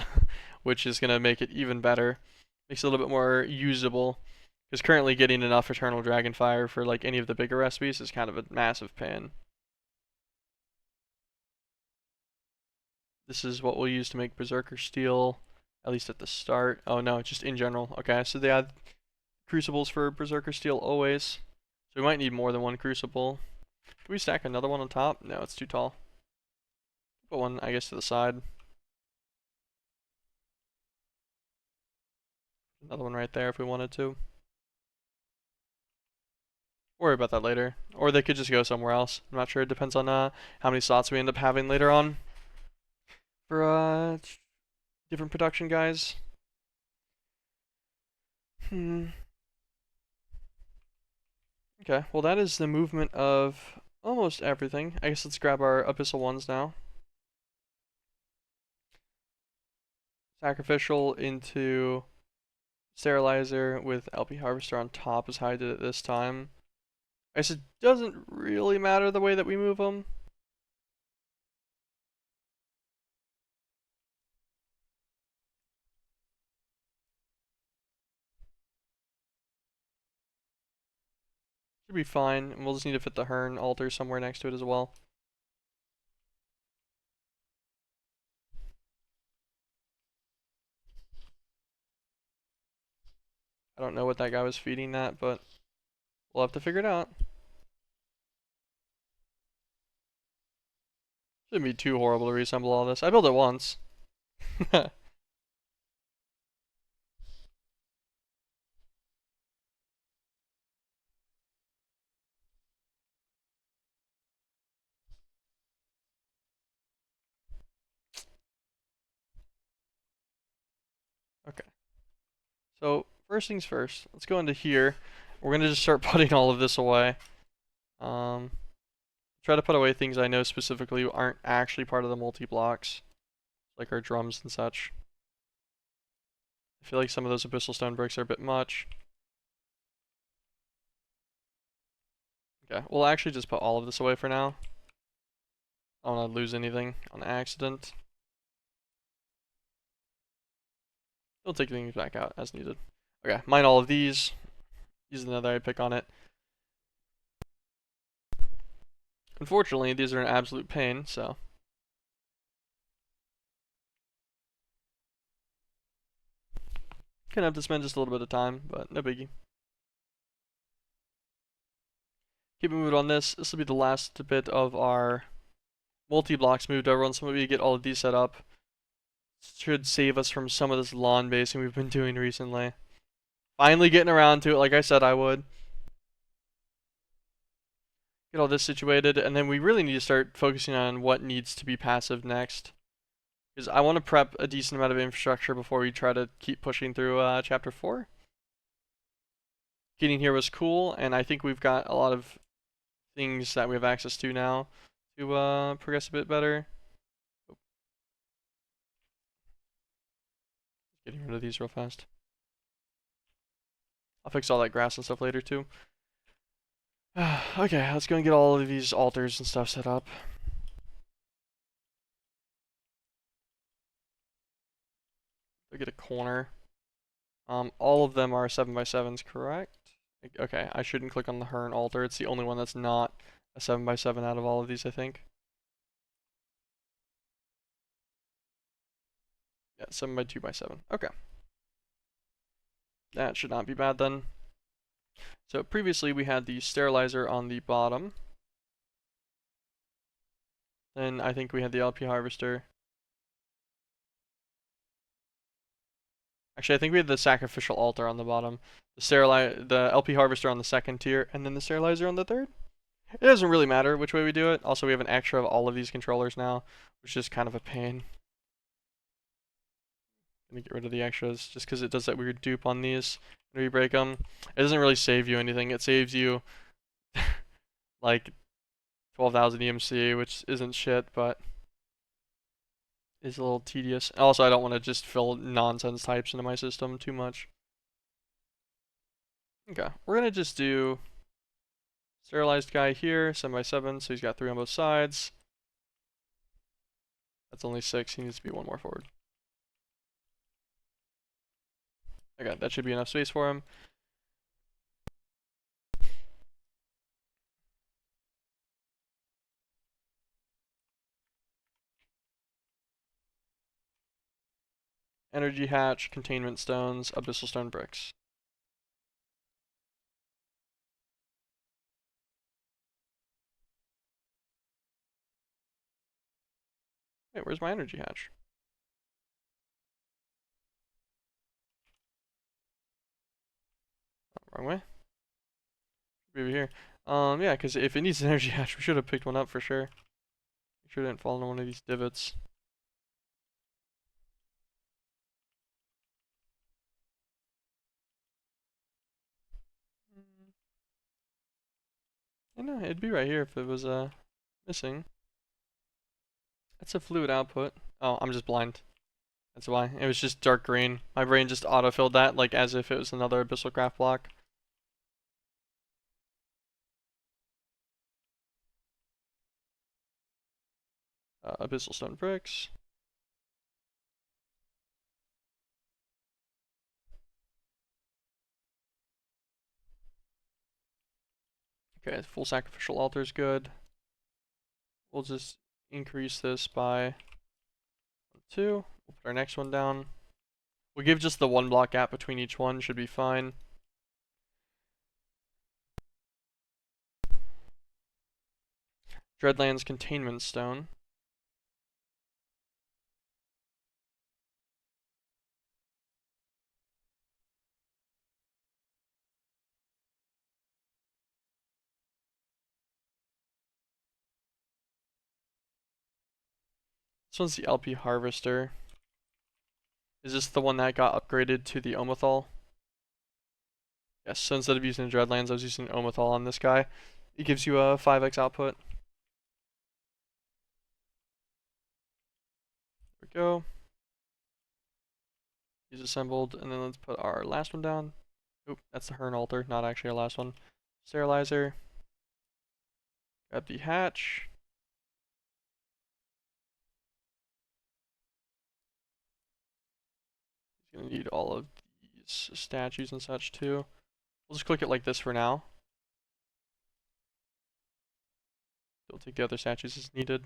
which is going to make it even better. Makes it a little bit more usable. Because currently getting enough Eternal Dragonfire for like any of the bigger recipes is kind of a massive pain. This is what we'll use to make Berserker Steel, at least at the start. Oh no, just in general. Okay, so they add crucibles for Berserker Steel always. So we might need more than one crucible. Can we stack another one on top? No, it's too tall. Put one, I guess, to the side. Another one right there if we wanted to. Worry about that later. Or they could just go somewhere else. I'm not sure. It depends on how many slots we end up having later on for different production guys. Okay, well that is the movement of almost everything. I guess let's grab our Abyssal ones now. Sacrificial into Sterilizer with LP Harvester on top is how I did it this time. I guess it doesn't really matter the way that we move them. Should be fine, and we'll just need to fit the Hearn altar somewhere next to it as well. I don't know what that guy was feeding that, but we'll have to figure it out. Shouldn't be too horrible to reassemble all this. I built it once. Okay. So, first things first, let's go into here. We're going to just start putting all of this away. Try to put away things I know specifically aren't actually part of the multi-blocks, like our drums and such. I feel like some of those Abyssal Stone bricks are a bit much. Okay, we'll actually just put all of this away for now. I don't want to lose anything on accident. We'll take things back out as needed. Okay, mine all of these. Use another I pick on it. Unfortunately, these are an absolute pain, so. Gonna have to spend just a little bit of time, but no biggie. Keep it moved on this. This will be the last bit of our multi-blocks moved over. Once we get all of these set up, should save us from some of this lawn basing we've been doing recently. Finally getting around to it, like I said I would. Get all this situated, and then we really need to start focusing on what needs to be passive next. Because I want to prep a decent amount of infrastructure before we try to keep pushing through Chapter 4. Getting here was cool, and I think we've got a lot of things that we have access to now to progress a bit better. Getting rid of these real fast. I'll fix all that grass and stuff later too. Okay, let's go and get all of these altars and stuff set up. Go get a corner. All of them are 7x7s, correct? Okay, I shouldn't click on the Hearn altar. It's the only one that's not a 7x7 out of all of these, I think. Yeah, 7x2x7. Okay. That should not be bad then. So previously we had the sterilizer on the bottom. Then I think we had the LP harvester. Actually, I think we had the sacrificial altar on the bottom, the LP harvester on the second tier, and then the sterilizer on the third. It doesn't really matter which way we do it. Also, we have an extra of all of these controllers now, which is kind of a pain. gonna get rid of the extras just because it does that weird dupe on these when you break them. It doesn't really save you anything. It saves you like 12,000 EMC, which isn't shit, but is a little tedious. Also, I don't want to just fill nonsense types into my system too much. Okay, we're gonna just do sterilized guy here, 7x7, so he's got 3 on both sides. That's only 6, he needs to be 1 more forward. Okay, that should be enough space for him. Energy hatch, containment stones, abyssal stone bricks. Wait, where's my energy hatch? Oh, wrong way. Should be over here. Yeah, because if it needs an energy hatch, we should have picked one up for sure. Make sure it didn't fall into one of these divots. I know, it'd be right here if it was missing. That's a fluid output. Oh, I'm just blind. That's why. It was just dark green. My brain just autofilled that like as if it was another MeatBallCraft block. Abyssal stone bricks. Okay, full sacrificial altar is good. We'll just increase this by 2. We'll put our next one down. We'll give just the 1 block gap between each one, should be fine. Dreadlands containment stone. This one's the LP harvester. Is this the one that got upgraded to the Omethal? Yes, so instead of using Dreadlands, I was using Omethal on this guy. It gives you a 5x output. There we go. He's assembled, and then let's put our last one down. Oop, that's the Hearn altar, not actually our last one. Sterilizer. Grab the hatch. He's gonna need all of these statues and such too. We'll just click it like this for now. We'll take the other statues as needed.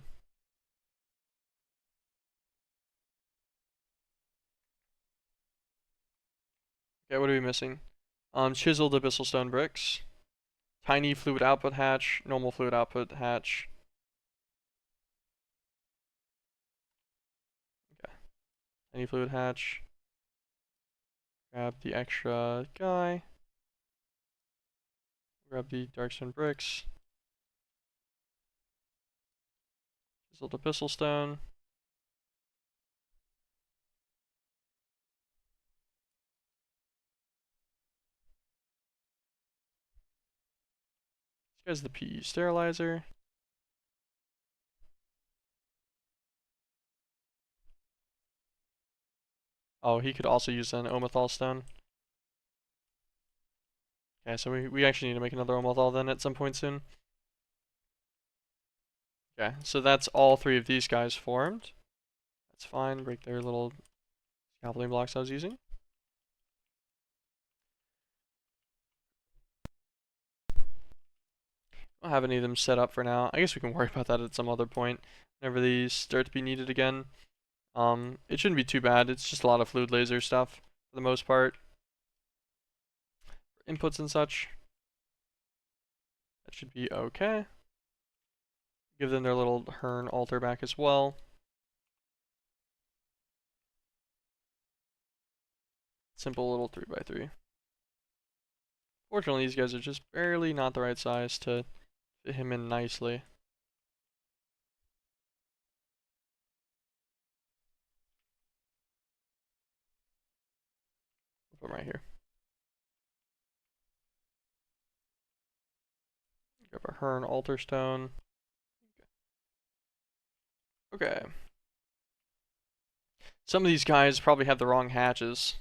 Okay, what are we missing? Chiseled abyssal stone bricks. Tiny fluid output hatch, normal fluid output hatch. Okay. Tiny fluid hatch. Grab the extra guy. Grab the darkstone bricks. Chiseled abyssal stone. This guy's the PE sterilizer. Oh, he could also use an Omethal stone. Okay, so we actually need to make another Omethal then at some point soon. Okay, so that's all 3 of these guys formed. That's fine, break their little scaffolding blocks I was using. I don't have any of them set up for now. I guess we can worry about that at some other point whenever these start to be needed again. It shouldn't be too bad. It's just a lot of fluid laser stuff for the most part. Inputs and such. That should be okay. Give them their little Hearn altar back as well. Simple little 3x3. Fortunately, these guys are just barely not the right size to fit him in nicely. put them right here. Grab our Hearn altar stone. Okay. Some of these guys probably have the wrong hatches.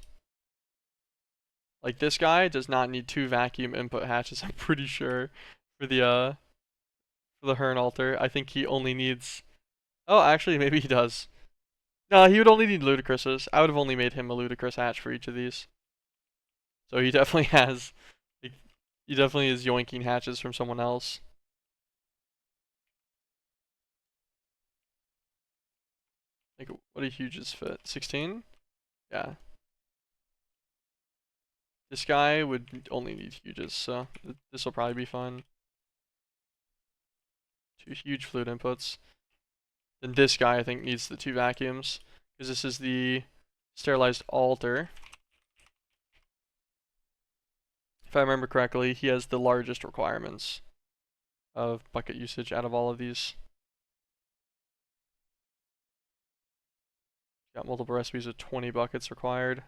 Like this guy does not need 2 vacuum input hatches, I'm pretty sure, for the Hearn altar. I think he only needs. Oh, actually, maybe he does. No, he would only need ludicrouses. I would have only made him a ludicrous hatch for each of these. So he definitely has. He definitely is yoinking hatches from someone else. Like, what do huges fit? 16? Yeah. This guy would only need huges, so this will probably be fine. 2 huge fluid inputs. Then this guy, I think, needs the 2 vacuums. Because this is the sterilized altar. If I remember correctly, he has the largest requirements of bucket usage out of all of these. Got multiple recipes with 20 buckets required.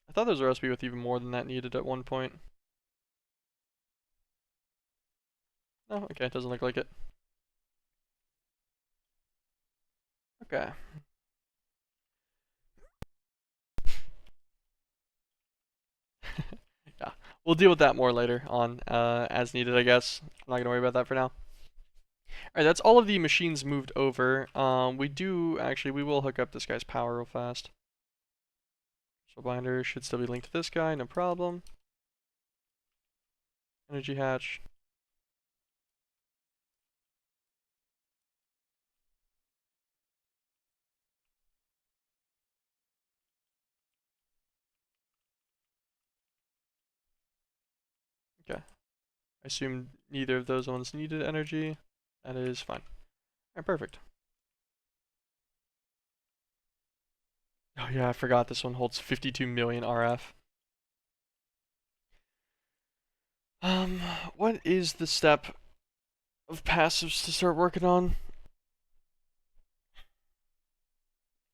I thought there was a recipe with even more than that needed at one point. Oh, okay, doesn't look like it. Okay. Yeah, we'll deal with that more later on, as needed, I guess. I'm not gonna worry about that for now. Alright, that's all of the machines moved over. We will hook up this guy's power real fast. So binder should still be linked to this guy, no problem. Energy hatch. Okay. I assume neither of those ones needed energy. That is fine. Alright, perfect. Oh yeah, I forgot this one holds 52 million RF. What is the step of passives to start working on?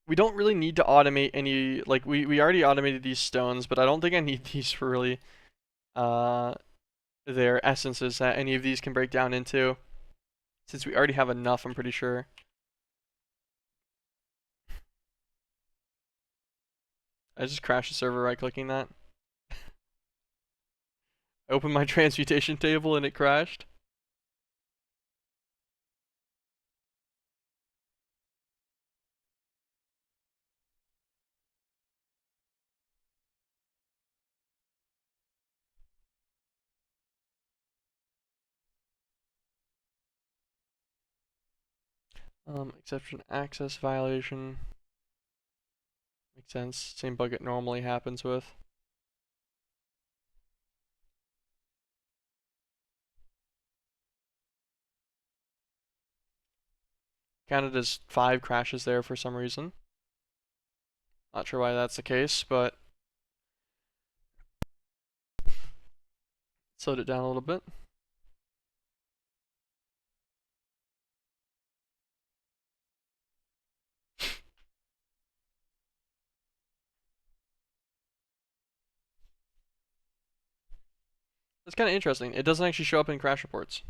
We don't really need to automate any, like, we already automated these stones, but I don't think I need these for really, their essences that any of these can break down into. Since we already have enough, I'm pretty sure. I just crashed the server right-clicking that. I opened my transmutation table and it crashed. Exception access violation. Makes sense. Same bug it normally happens with. Counted as 5 crashes there for some reason. Not sure why that's the case, but slowed it down a little bit. That's kind of interesting. It doesn't actually show up in crash reports.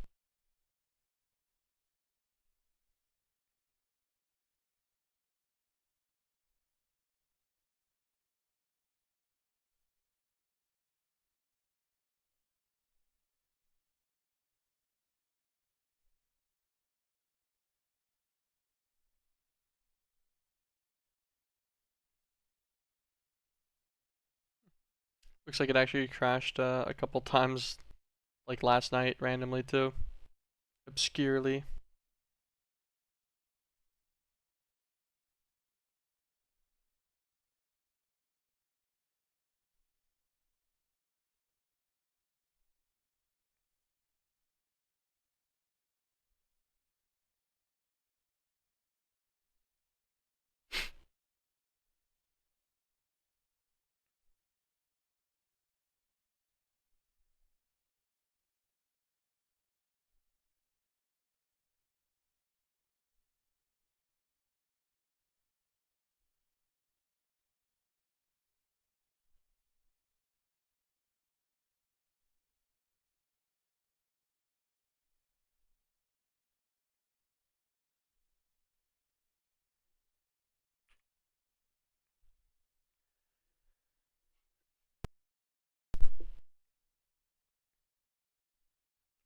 Looks like it actually crashed a couple times, like last night, randomly too. Obscurely.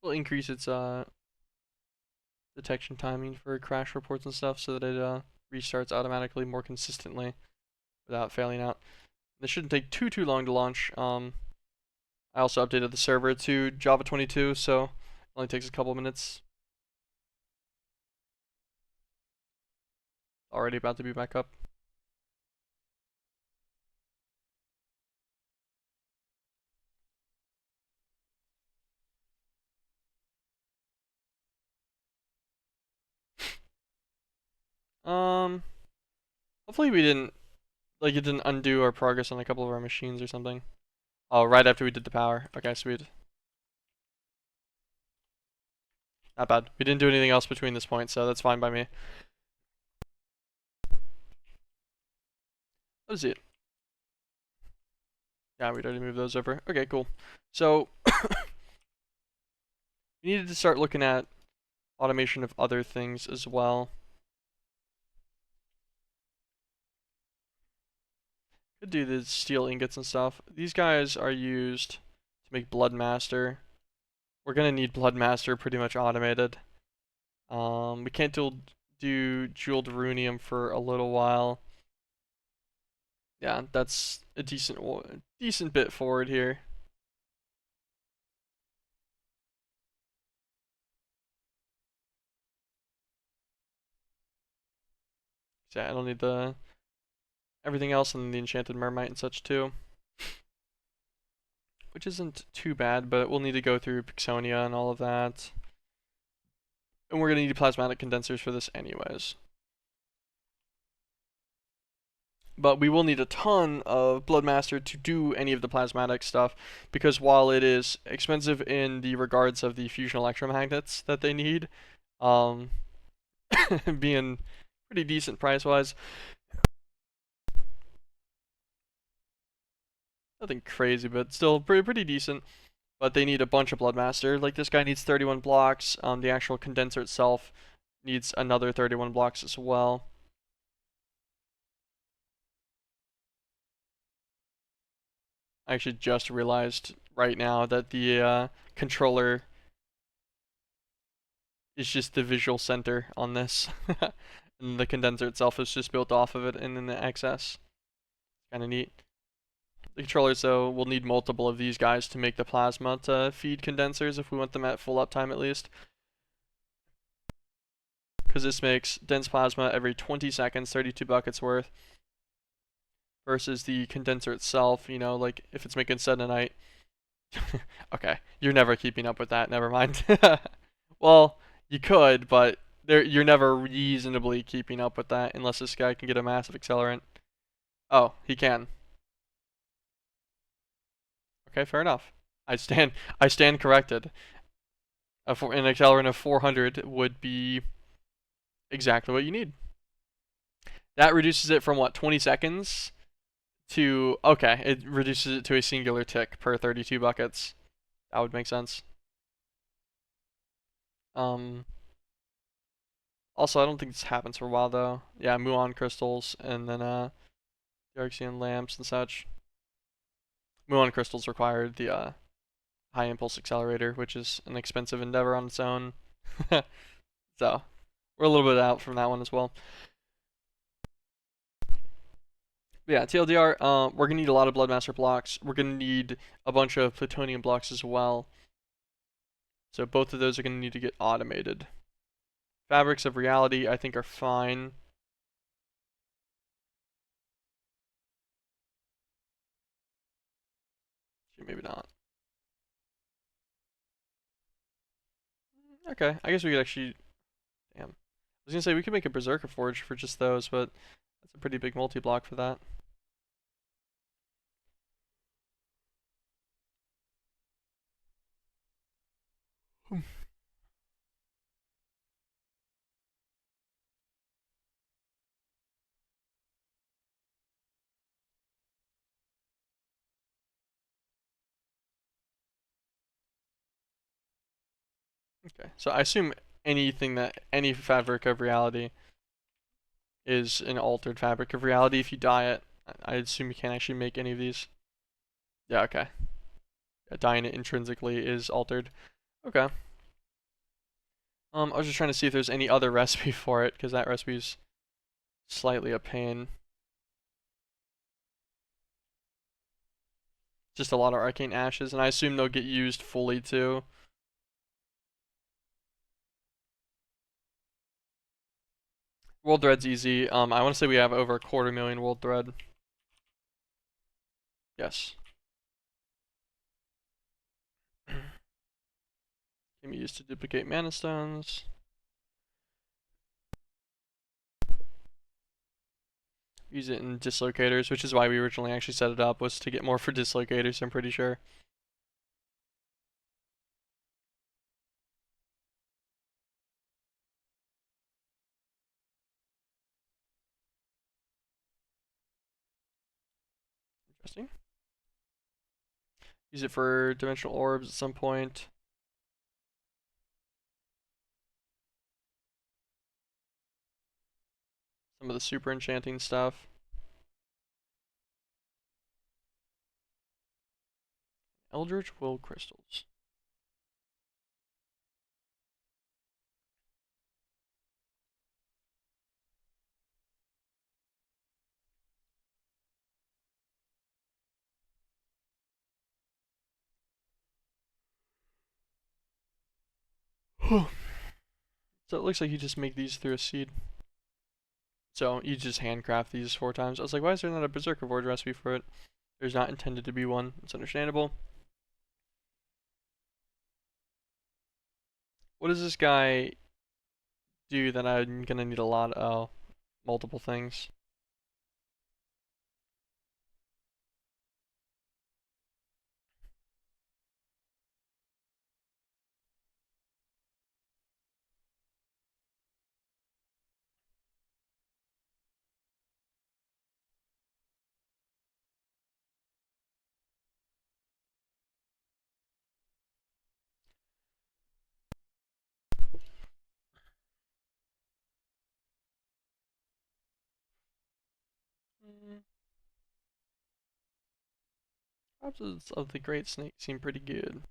will increase its detection timing for crash reports and stuff so that it restarts automatically more consistently without failing out. This shouldn't take too long to launch. I also updated the server to Java 22, so it only takes a couple minutes. Already about to be back up. Hopefully we didn't, like, it didn't undo our progress on a couple of our machines or something. Oh, right after we did the power. Okay, sweet. Not bad. We didn't do anything else between this point, so that's fine by me. Let's see it. Yeah, we'd already moved those over. Okay, cool. So, we needed to start looking at automation of other things as well. Could do the steel ingots and stuff. These guys are used to make Bloodmaster. We're gonna need Bloodmaster pretty much automated. We can't do jeweled runium for a little while. Yeah, that's a decent bit forward here. So yeah, I don't need the everything else and the enchanted mermite and such too. Which isn't too bad, but we'll need to go through Pixonia and all of that. And we're gonna need plasmatic condensers for this anyways. But we will need a ton of Bloodmaster to do any of the plasmatic stuff, because while it is expensive in the regards of the fusion electromagnets that they need, being pretty decent price-wise, nothing crazy, but still pretty decent. But they need a bunch of Bloodmaster. Like, this guy needs 31 blocks. The actual condenser itself needs another 31 blocks as well. I actually just realized right now that the controller is just the visual center on this. And the condenser itself is just built off of it and in the excess. Kind of neat. The controllers, though, will need multiple of these guys to make the plasma to feed condensers if we want them at full uptime at least. Because this makes dense plasma every 20 seconds, 32 buckets worth. Versus the condenser itself, you know, like if it's making selenite. Okay, you're never keeping up with that, never mind. Well, you could, but you're never reasonably keeping up with that unless this guy can get a massive accelerant. Oh, he can. Okay, fair enough. I stand corrected. An accelerant of 400 would be exactly what you need. That reduces it from what, 20 seconds to, okay, it reduces it to a singular tick per 32 buckets. That would make sense. Also, I don't think this happens for a while though. Yeah, muon crystals and then Darxian lamps and such. Muon crystals required the high impulse accelerator, which is an expensive endeavor on its own. So, we're a little bit out from that one as well. But yeah, TLDR, we're gonna need a lot of Bloodmaster blocks. We're gonna need a bunch of plutonium blocks as well. So both of those are gonna need to get automated. Fabrics of reality, I think, are fine. Maybe not. Okay, I guess we could actually. Damn. I was gonna say we could make a Berserker Forge for just those, but that's a pretty big multi-block for that. Okay, so I assume any fabric of reality is an altered fabric of reality. If you dye it, I assume you can't actually make any of these. Yeah, okay. Yeah, dyeing it intrinsically is altered. Okay. I was just trying to see if there's any other recipe for it, because that recipe's slightly a pain. Just a lot of arcane ashes, and I assume they'll get used fully too. World thread's easy. I want to say we have over 250,000 world thread. Yes. Can be used to duplicate mana stones. Use it in dislocators, which is why we originally actually set it up, was to get more for dislocators, I'm pretty sure. Interesting. Use it for dimensional orbs at some point. Some of the super enchanting stuff. Eldritch Will crystals. So it looks like you just make these through a seed. So you just handcraft these 4 times. I was like, why is there not a Berserker Forge recipe for it? There's not intended to be one. It's understandable. What does this guy do that I'm gonna need a lot of? Multiple things. Drops of the Great Snake seem pretty good.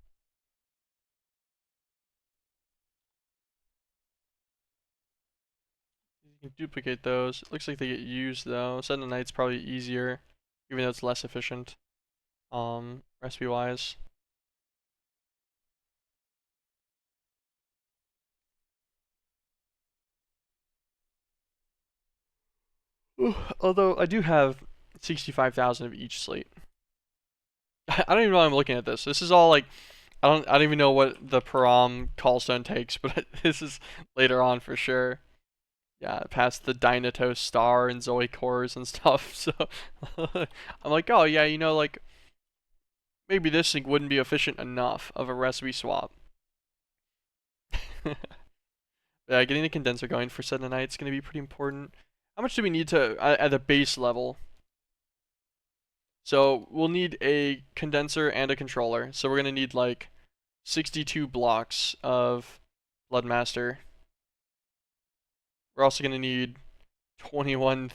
You can duplicate those. It looks like they get used though. Sudden of Night's probably easier, even though it's less efficient. Recipe wise. Although I do have 65,000 of each slate. I don't even know why I'm looking at this. This is all like I don't even know what the Param Callstone takes, but this is later on for sure. Yeah, past the Dynatos Star and Zoe cores and stuff. So I'm like, oh yeah, you know, like maybe this thing wouldn't be efficient enough of a recipe swap. Yeah, getting the condenser going for Sudden Night is going to be pretty important. How much do we need to at the base level? So we'll need a condenser and a controller. So we're going to need like 62 blocks of Bloodmaster. We're also going to need 21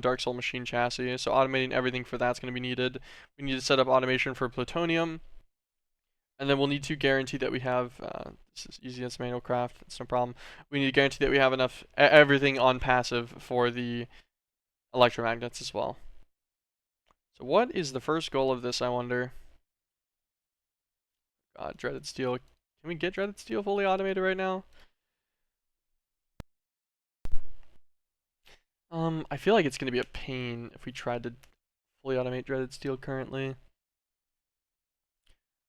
Dark Soul Machine chassis. So automating everything for that's going to be needed. We need to set up automation for plutonium. And then we'll need to guarantee that we have, this is easy as manual craft, it's no problem. We need to guarantee that we have enough, everything on passive for the electromagnets as well. So what is the first goal of this, I wonder? God, Dreaded Steel. Can we get Dreaded Steel fully automated right now? I feel like it's going to be a pain if we tried to fully automate Dreaded Steel currently.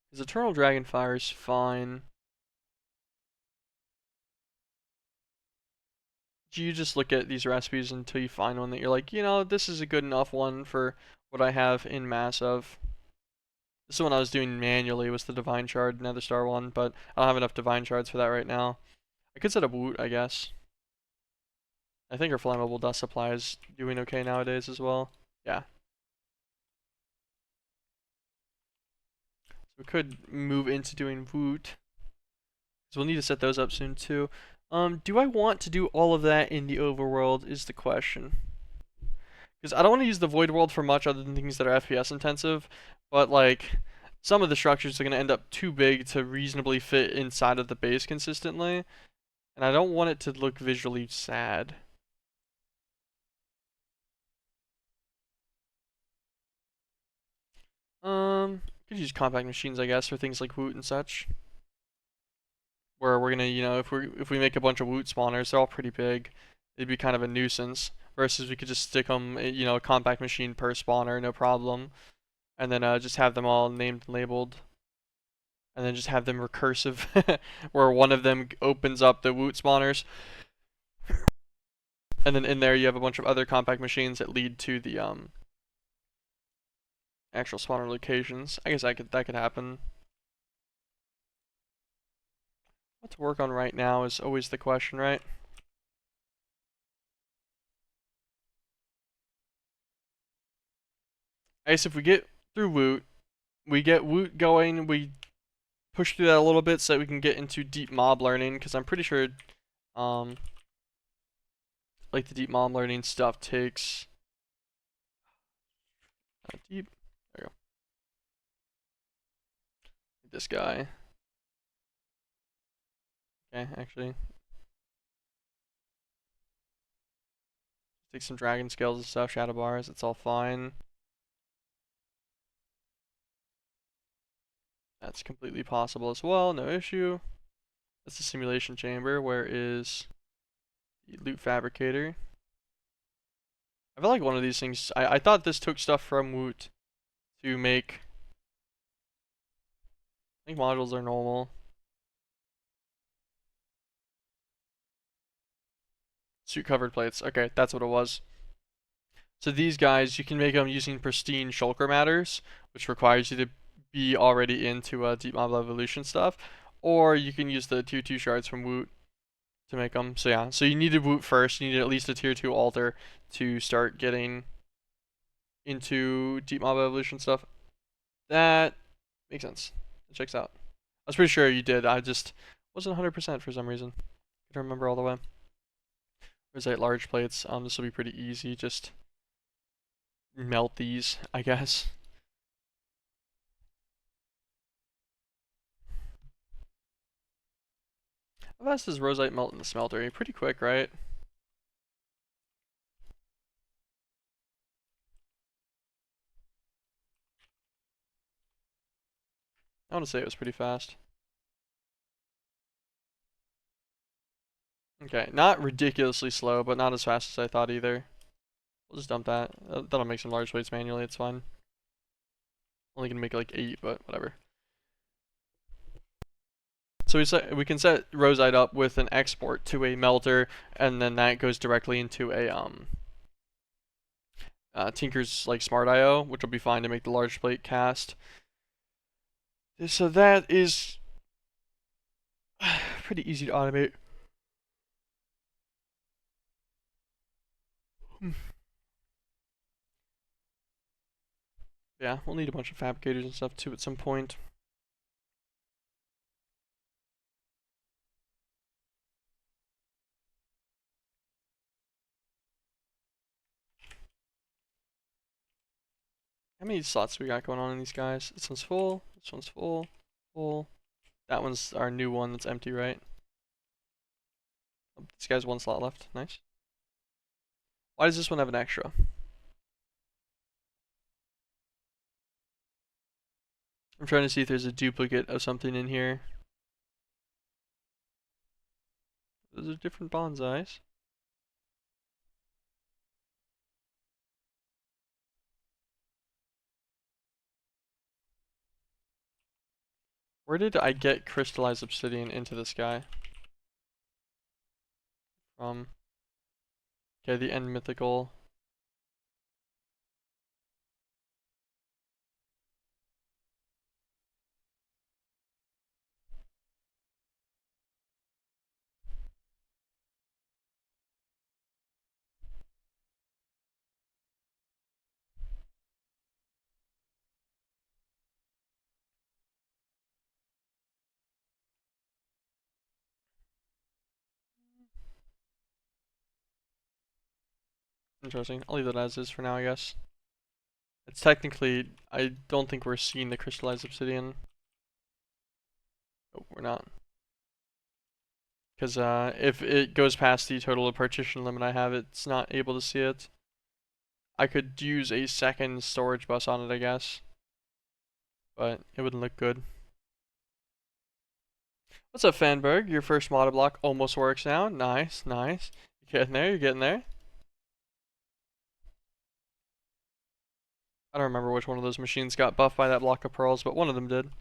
Because Eternal Dragonfire is fine. You just look at these recipes until you find one that you're like, you know, this is a good enough one for what I have in mass of. This is one I was doing manually, was the Divine Shard Nether Star one, but I don't have enough Divine Shards for that right now. I could set up Woot, I guess. I think our Flammable Dust Supply is doing okay nowadays as well. Yeah. So we could move into doing Woot. So we'll need to set those up soon too. Do I want to do all of that in the overworld is the question. Because I don't want to use the Void World for much other than things that are FPS intensive, but like some of the structures are going to end up too big to reasonably fit inside of the base consistently. And I don't want it to look visually sad. Could use compact machines, I guess, for things like Woot and such. Where we're gonna, if we make a bunch of Woot spawners, they're all pretty big. It'd be kind of a nuisance. Versus we could just stick them, a compact machine per spawner, no problem. And then just have them all named and labeled. And then just have them recursive, where one of them opens up the Woot spawners. And then in there you have a bunch of other compact machines that lead to the actual spawner locations. I guess that could happen. What to work on right now is always the question, right? I guess if we get through Woot, we get Woot going, we push through that a little bit so that we can get into deep mob learning, because I'm pretty sure like the deep mob learning stuff takes deep. There we go. This guy. Okay, actually. Take some dragon scales and stuff, shadow bars, it's all fine. That's completely possible as well, no issue. That's the simulation chamber. Where is the loot fabricator? I feel like one of these things, I thought this took stuff from Woot to make. I think modules are normal. Suit covered plates. Okay, that's what it was. So these guys, you can make them using pristine shulker matters, which requires you to be already into deep mob evolution stuff, or you can use the tier 2 shards from Woot to make them. So yeah, so you needed Woot first. You needed at least a tier 2 altar to start getting into deep mob evolution stuff. That makes sense. It checks out. I was pretty sure you did. I just wasn't 100% for some reason. I don't remember all the way. There's like large plates. This will be pretty easy. Just melt these, I guess. How fast does rosite melt in the smelter? Pretty quick, right? I want to say it was pretty fast. Okay, not ridiculously slow, but not as fast as I thought either. We'll just dump that. That'll make some large plates manually, it's fine. Only gonna make like 8, but whatever. So we can set rosite up with an export to a melter, and then that goes directly into a Tinker's like Smart IO, which will be fine to make the large plate cast. So that is pretty easy to automate. Yeah, we'll need a bunch of fabricators and stuff too at some point. How many slots we got going on in these guys? This one's full, this one's full, full. That one's our new one that's empty, right? Oh, this guy's one slot left, nice. Why does this one have an extra? I'm trying to see if there's a duplicate of something in here. Those are different bonsais. Where did I get crystallized obsidian into this guy? From. Okay, the end mythical. Interesting. I'll leave that as is for now, I guess. It's technically, I don't think we're seeing the crystallized obsidian. Oh, we're not. because if it goes past the total partition limit I have, it's not able to see it. I could use a second storage bus on it, I guess, but it wouldn't look good. What's up, Fanberg? Your first modded block almost works now. Nice, nice. You're getting there, you're getting there. I don't remember which one of those machines got buffed by that block of pearls, but one of them did.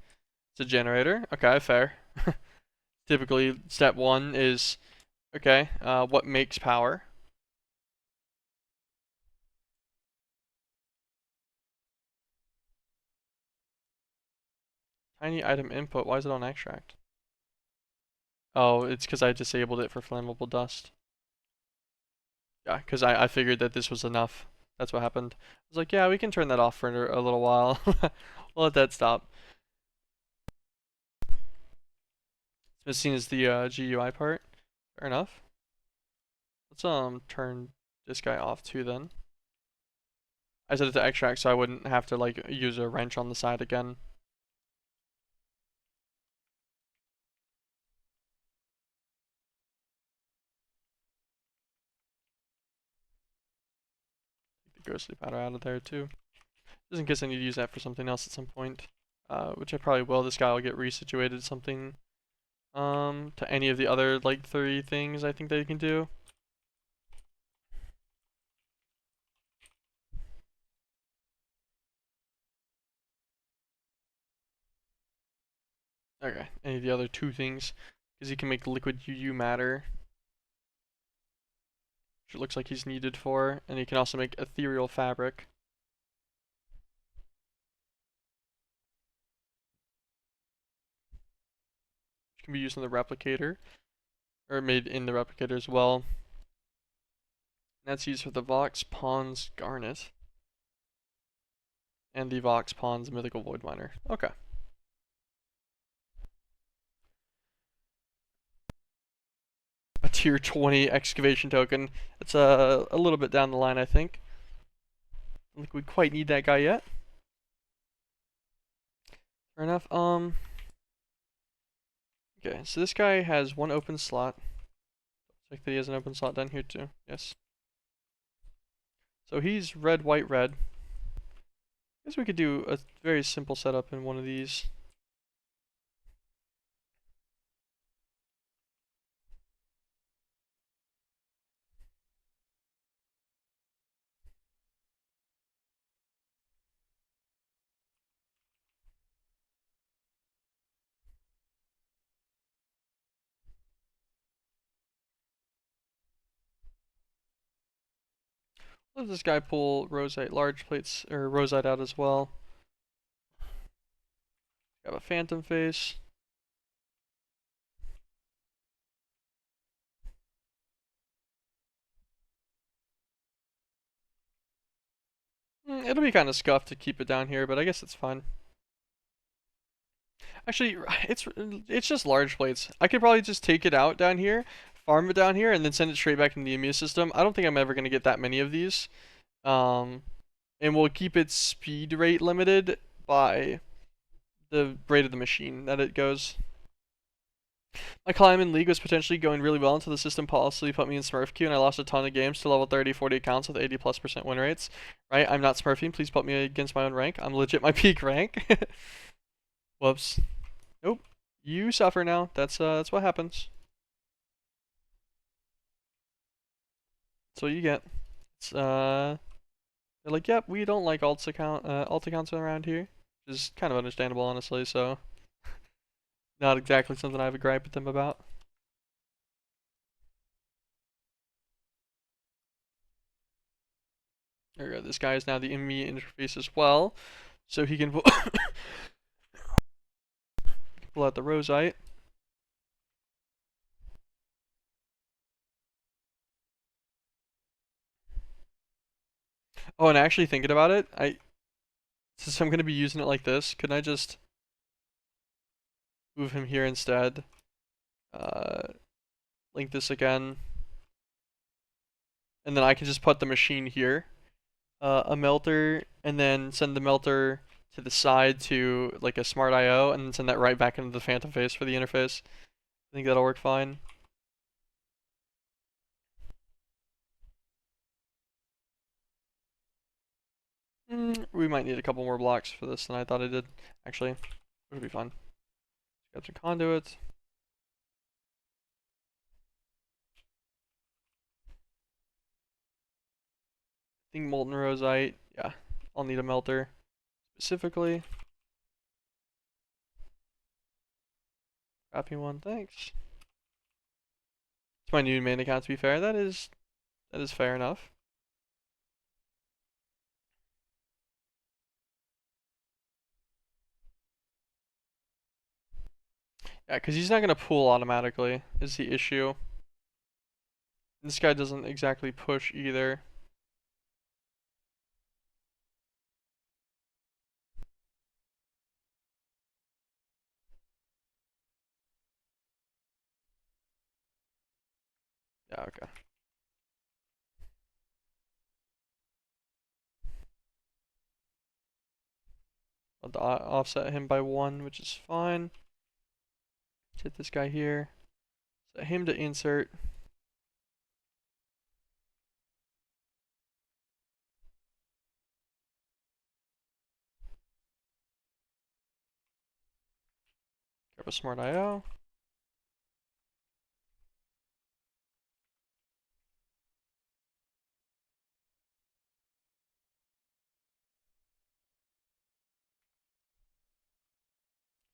It's a generator. Okay, fair. Typically, step one is, okay, what makes power? Tiny item input, why is it on extract? Oh, it's because I disabled it for flammable dust. Yeah, because I figured that this was enough. That's what happened. I was like, yeah, we can turn that off for a little while. We'll let that stop. It's seen as the GUI part. Fair enough. Let's turn this guy off too then. I set it to extract so I wouldn't have to like use a wrench on the side again. Take the ghostly powder out of there too. Just in case I need to use that for something else at some point. Which I probably will. This guy will get resituated something to any of the other like 3 things I think that you can do. Okay, any of the other 2 things, because he can make liquid UU matter, which it looks like he's needed for, and he can also make ethereal fabric. Which can be used in the replicator, or made in the replicator as well. And that's used for the Vox Pawns Garnet, and the Vox Pawns Mythical Void Miner. Okay. A tier 20 excavation token. It's a little bit down the line, I think. I don't think we quite need that guy yet. Fair enough. Okay, so this guy has 1 open slot. Looks like that he has an open slot down here too. Yes. So he's red, white, red. I guess we could do a very simple setup in one of these. Let this guy pull rosite large plates or rosite out as well. Got a phantom face. It'll be kind of scuffed to keep it down here, but I guess it's fine. Actually, it's just large plates. I could probably just take it out down here, farm it down here, and then send it straight back into the immune system. I don't think I'm ever going to get that many of these. And we'll keep its speed rate limited by the rate of the machine that it goes. My climb in League was potentially going really well until the system policy put me in Smurf queue and I lost a ton of games to level 30, 40 accounts with 80+% win rates. Right? I'm not Smurfing. Please put me against my own rank. I'm legit my peak rank. Whoops. Nope. You suffer now. That's what happens. That's what you get. It's they're like, yep, we don't like alt accounts around here. Which is kind of understandable, honestly, so not exactly something I have a gripe with them about. There we go. This guy is now the ME interface as well, so he can pull out the rosite. Oh, and actually thinking about it, since I'm gonna be using it like this, couldn't I just move him here instead? Link this again, and then I can just put the machine here, a melter, and then send the melter to the side to like a smart IO, and then send that right back into the phantom face for the interface. I think that'll work fine. We might need a couple more blocks for this than I thought I did. Actually, it'll be fun. Got some conduits. I think molten rosite. Yeah, I'll need a melter specifically. Crappy one, thanks. It's my new main account, to be fair. That is fair enough. Yeah, because he's not gonna pull automatically is the issue. This guy doesn't exactly push either. Yeah, okay. I'll offset him by 1, which is fine. Hit this guy here. Set him to insert. Grab a smart IO.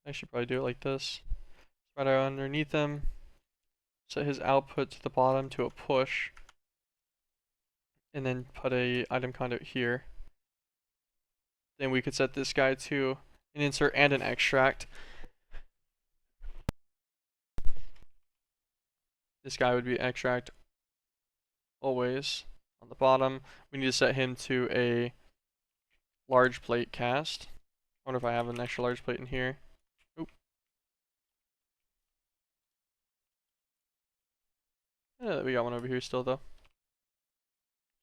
I should probably do it like this. Smart IO underneath him. Set his output to the bottom to a push. And then put a item conduit here. Then we could set this guy to an insert and an extract. This guy would be extract always on the bottom. We need to set him to a large plate cast. I wonder if I have an extra large plate in here. Oop. Yeah, we got one over here still though.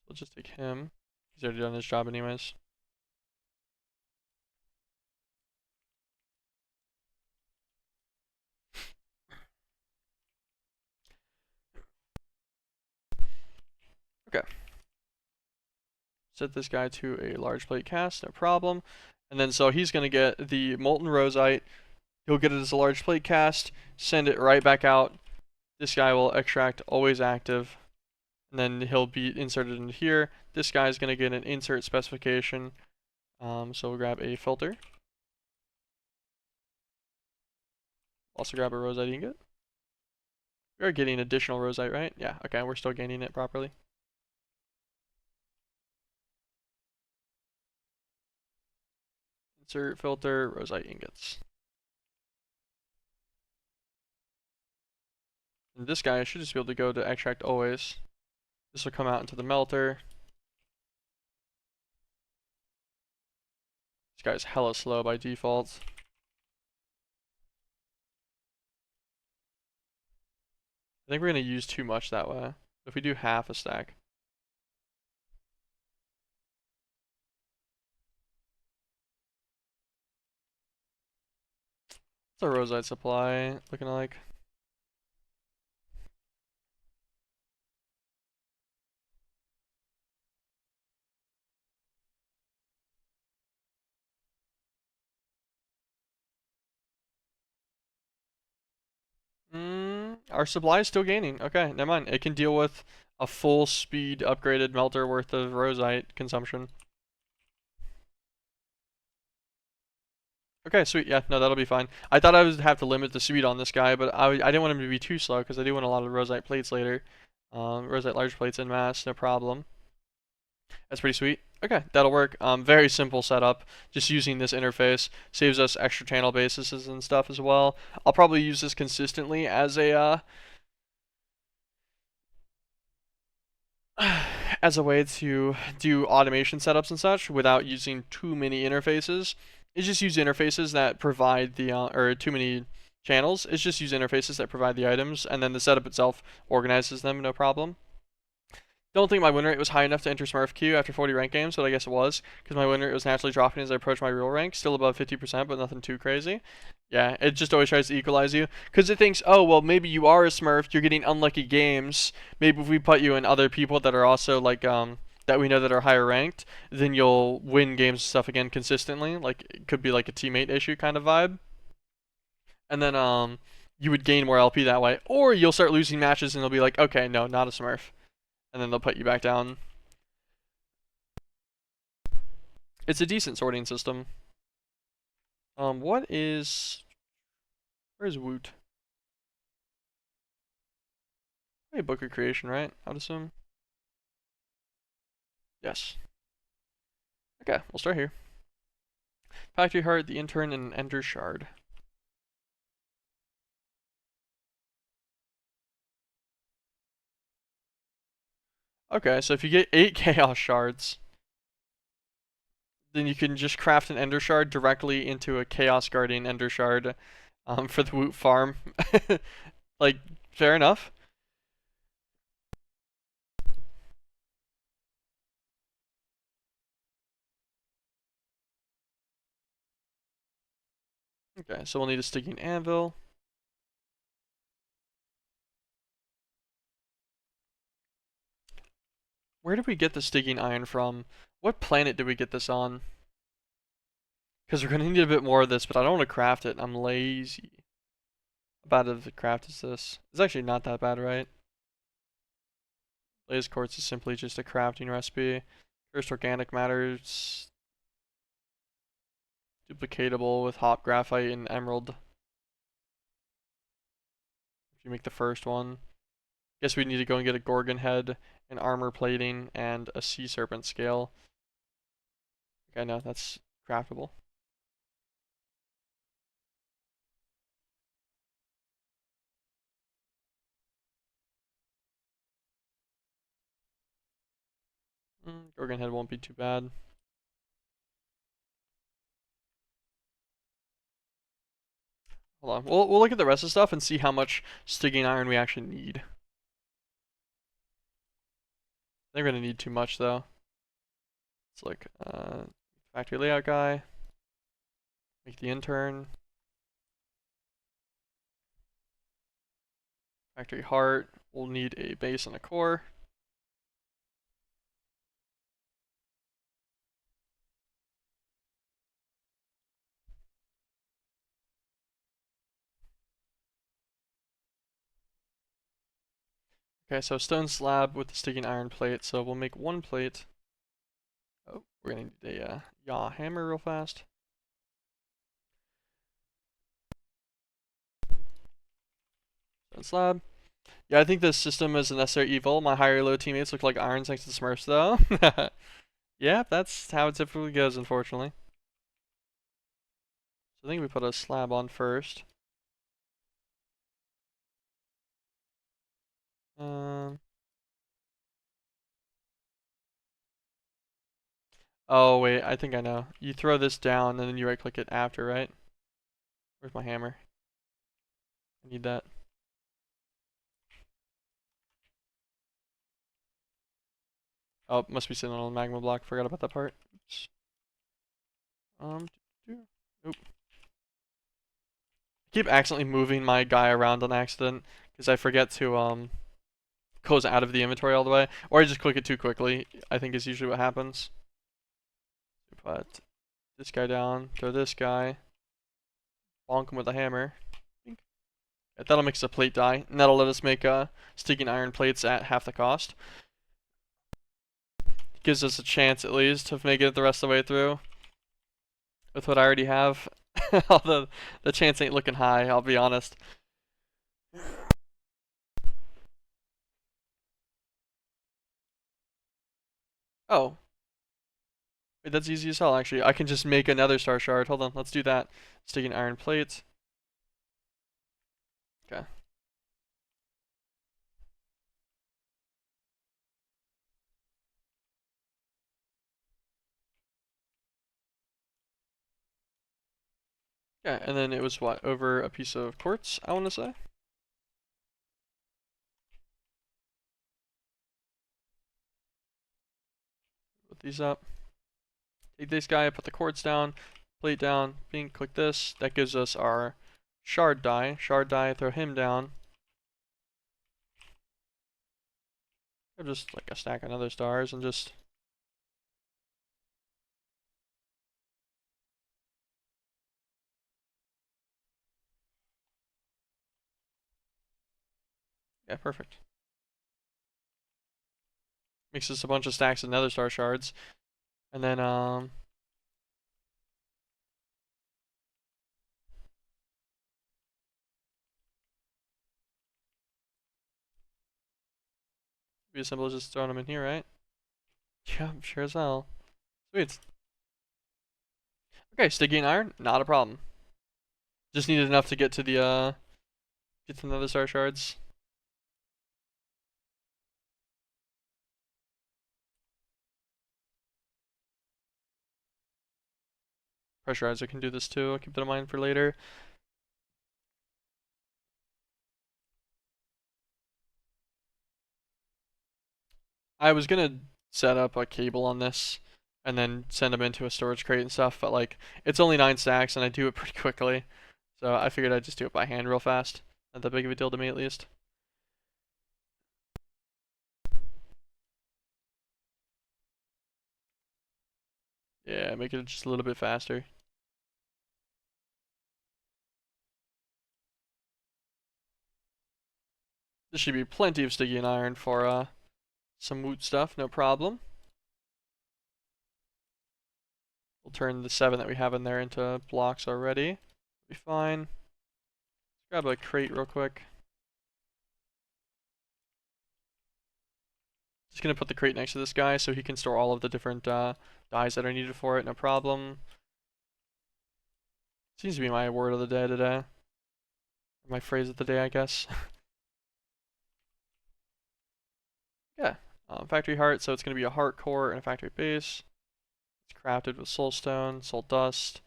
We'll just take him. He's already done his job anyways. Okay. Set this guy to a large plate cast, no problem. And then so he's going to get the molten rosite. He'll get it as a large plate cast, send it right back out. This guy will extract always active. And then he'll be inserted into here. This guy is going to get an insert specification. So we'll grab a filter. Also grab a rosite ingot. We are getting additional rosite, right? Yeah, okay, we're still gaining it properly. Insert filter, rosite ingots. And this guy should just be able to go to extract always. This will come out into the melter. This guy's hella slow by default. I think we're going to use too much that way. If we do half a stack. What's our rosite supply looking like? Our supply is still gaining. Okay, never mind. It can deal with a full speed upgraded melter worth of rosite consumption. Okay, sweet. Yeah, no, that'll be fine. I thought I would have to limit the speed on this guy, but I didn't want him to be too slow because I do want a lot of rosite plates later. Rosite large plates en masse, no problem. That's pretty sweet. Okay, that'll work. Very simple setup. Just using this interface saves us extra channel bases and stuff as well. I'll probably use this consistently as a as a way to do automation setups and such without using too many interfaces. It's just use interfaces that provide the or too many channels. It's just use interfaces that provide the items, and then the setup itself organizes them, no problem. Don't think my win rate was high enough to enter Smurf queue after 40 rank games, but I guess it was, because my win rate was naturally dropping as I approached my real rank, still above 50%, but nothing too crazy. Yeah, it just always tries to equalize you, because it thinks, oh, well, maybe you are a Smurf, you're getting unlucky games, maybe if we put you in other people that are also, like, that we know that are higher ranked, then you'll win games and stuff again consistently. Like it could be like a teammate issue kind of vibe. And then you would gain more LP that way, or you'll start losing matches and they'll be like, okay, no, not a Smurf, and then they'll put you back down. It's a decent sorting system. What is where's Woot? Hey, book of creation, right? I'd assume. Yes. Okay, we'll start here. Factory Heart, the Intern, and Ender Shard. Okay, so if you get 8 Chaos Shards, then you can just craft an Ender Shard directly into a Chaos Guardian Ender Shard for the Woot farm. Like, fair enough. Okay, so we'll need a Sticking Anvil. Where did we get the Sticking Iron from? What planet did we get this on? Because we're going to need a bit more of this, but I don't want to craft it. I'm lazy. How bad of a craft is this? It's actually not that bad, right? Blaze Quartz is simply just a crafting recipe. Cursed Organic Matter's duplicatable with Hop Graphite and Emerald. If you make the first one. Guess we need to go and get a Gorgon Head, an Armor Plating, and a Sea Serpent Scale. Okay, no, that's craftable. Gorgon Head won't be too bad. Hold on. We'll look at the rest of the stuff and see how much Sticking Iron we actually need. They're gonna need too much though. It's like factory layout guy. Make the intern. Factory heart. We'll need a base and a core. Okay, so stone slab with the sticking iron plate. So we'll make one plate. Oh, we're gonna need a yaw hammer real fast. Stone slab. Yeah, I think this system is a necessary evil. My higher low teammates look like irons thanks to the Smurfs, though. Yeah, that's how it typically goes, unfortunately. So I think we put a slab on first. Oh wait, I think I know. You throw this down and then you right click it after, right? Where's my hammer? I need that. Oh, must be sitting on a magma block. Forgot about that part. Oops. Nope. I keep accidentally moving my guy around on accident because I forget to close out of the inventory all the way, or I just click it too quickly. I think is usually what happens. Put this guy down. Throw this guy. Bonk him with a hammer. That'll make us a plate die, and that'll let us make sticking iron plates at half the cost. Gives us a chance at least of making it the rest of the way through with what I already have. Although the chance ain't looking high, I'll be honest. Oh. Wait, that's easy as hell actually. I can just make another star shard. Hold on, let's do that. Sticking iron plates. Okay. Yeah, and then it was what, over a piece of quartz, I want to say? Put these up. Take this guy, put the quartz down, plate down, bing, click this. That gives us our shard die. Shard die, throw him down. Or just like a stack of other stars and just Yeah, perfect. Makes us a bunch of stacks of nether star shards. And then, be as simple as just throwing them in here, right? Yeah, sure as hell. Sweet. Okay, sticky and iron, not a problem. Just needed enough to get to the nether star shards. Pressurizer can do this too. I'll keep that in mind for later. I was gonna set up a cable on this and then send them into a storage crate and stuff, but like it's only 9 stacks and I do it pretty quickly. So I figured I'd just do it by hand real fast. Not that big of a deal to me at least. Yeah, make it just a little bit faster. This should be plenty of sticky and iron for some woot stuff, no problem. We'll turn the 7 that we have in there into blocks already. Be fine. Grab a crate real quick. Just gonna put the crate next to this guy so he can store all of the different dyes that are needed for it, no problem. Seems to be my word of the day today. My phrase of the day, I guess. Yeah. Factory heart, so it's gonna be a heart core and a factory base. It's crafted with soul stone, soul dust,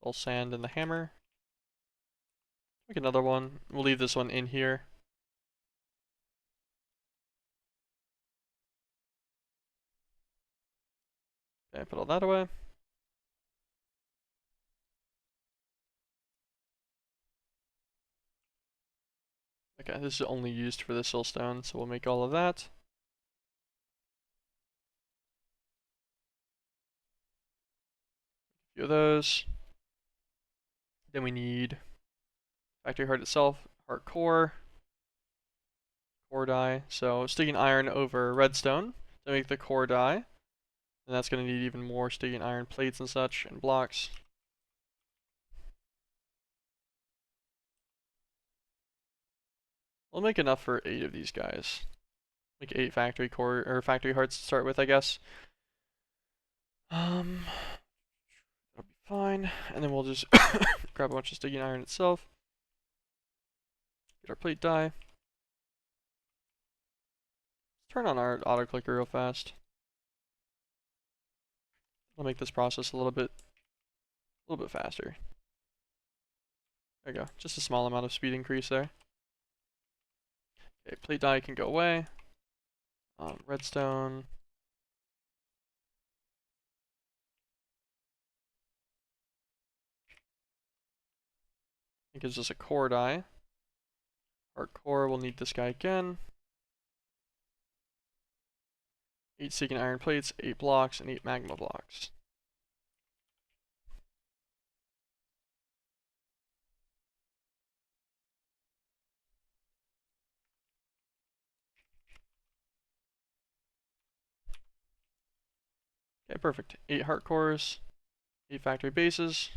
soul sand, and the hammer. Make another one. We'll leave this one in here. Okay, put all that away. Okay, this is only used for the soul stone, so we'll make all of that. A few of those. Then we need factory heart itself, heart core, core die. So sticking iron over redstone to make the core die. And that's going to need even more sticking iron plates and such and blocks. We'll make enough for 8 of these guys. Make 8 factory core or factory hearts to start with, I guess. That'll be fine. And then we'll just grab a bunch of sticking iron itself. Get our plate die. Turn on our auto clicker real fast. I'll make this process a little bit faster. There you go. Just a small amount of speed increase there. Okay, plate die can go away. Redstone. It gives us a core die. Our core will need this guy again. 8 sticking iron plates, 8 blocks, and 8 magma blocks. Okay, perfect. 8 heart cores, 8 factory bases.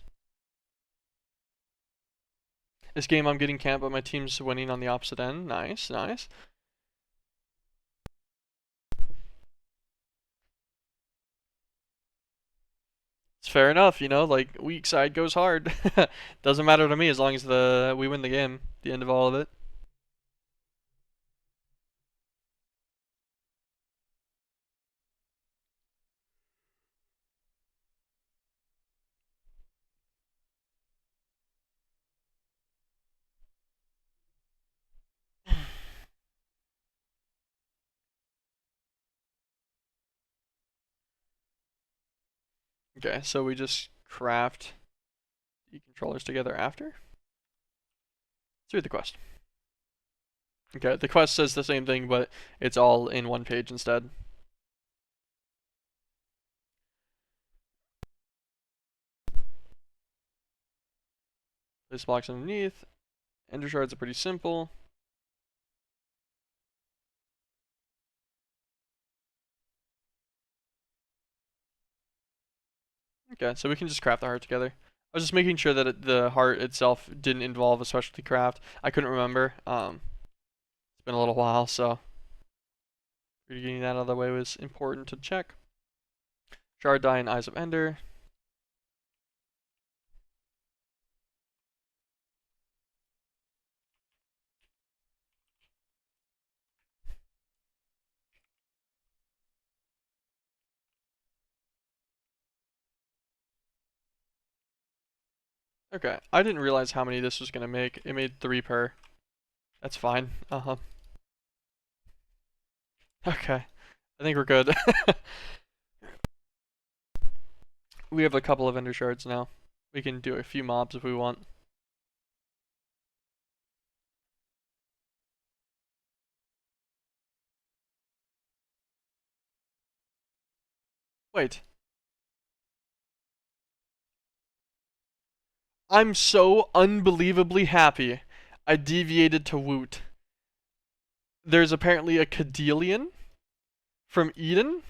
This game I'm getting camped, but my team's winning on the opposite end. Nice, nice. It's fair enough, you know, like weak side goes hard. Doesn't matter to me as long as we win the game at the end of all of it. Okay, so we just craft the controllers together after. Let's read the quest. Okay, the quest says the same thing, but it's all in one page instead. Place blocks underneath. Ender shards are pretty simple. Okay, so we can just craft the heart together. I was just making sure that the heart itself didn't involve a specialty craft. I couldn't remember. It's been a little while, so getting that out of the way was important to check. Shard die and Eyes of Ender. Okay, I didn't realize how many this was gonna make. It made 3 per. That's fine. Okay, I think we're good. We have a couple of Ender Shards now. We can do a few mobs if we want. Wait. I'm so unbelievably happy I deviated to Woot. There's apparently a Cadelian from Eden.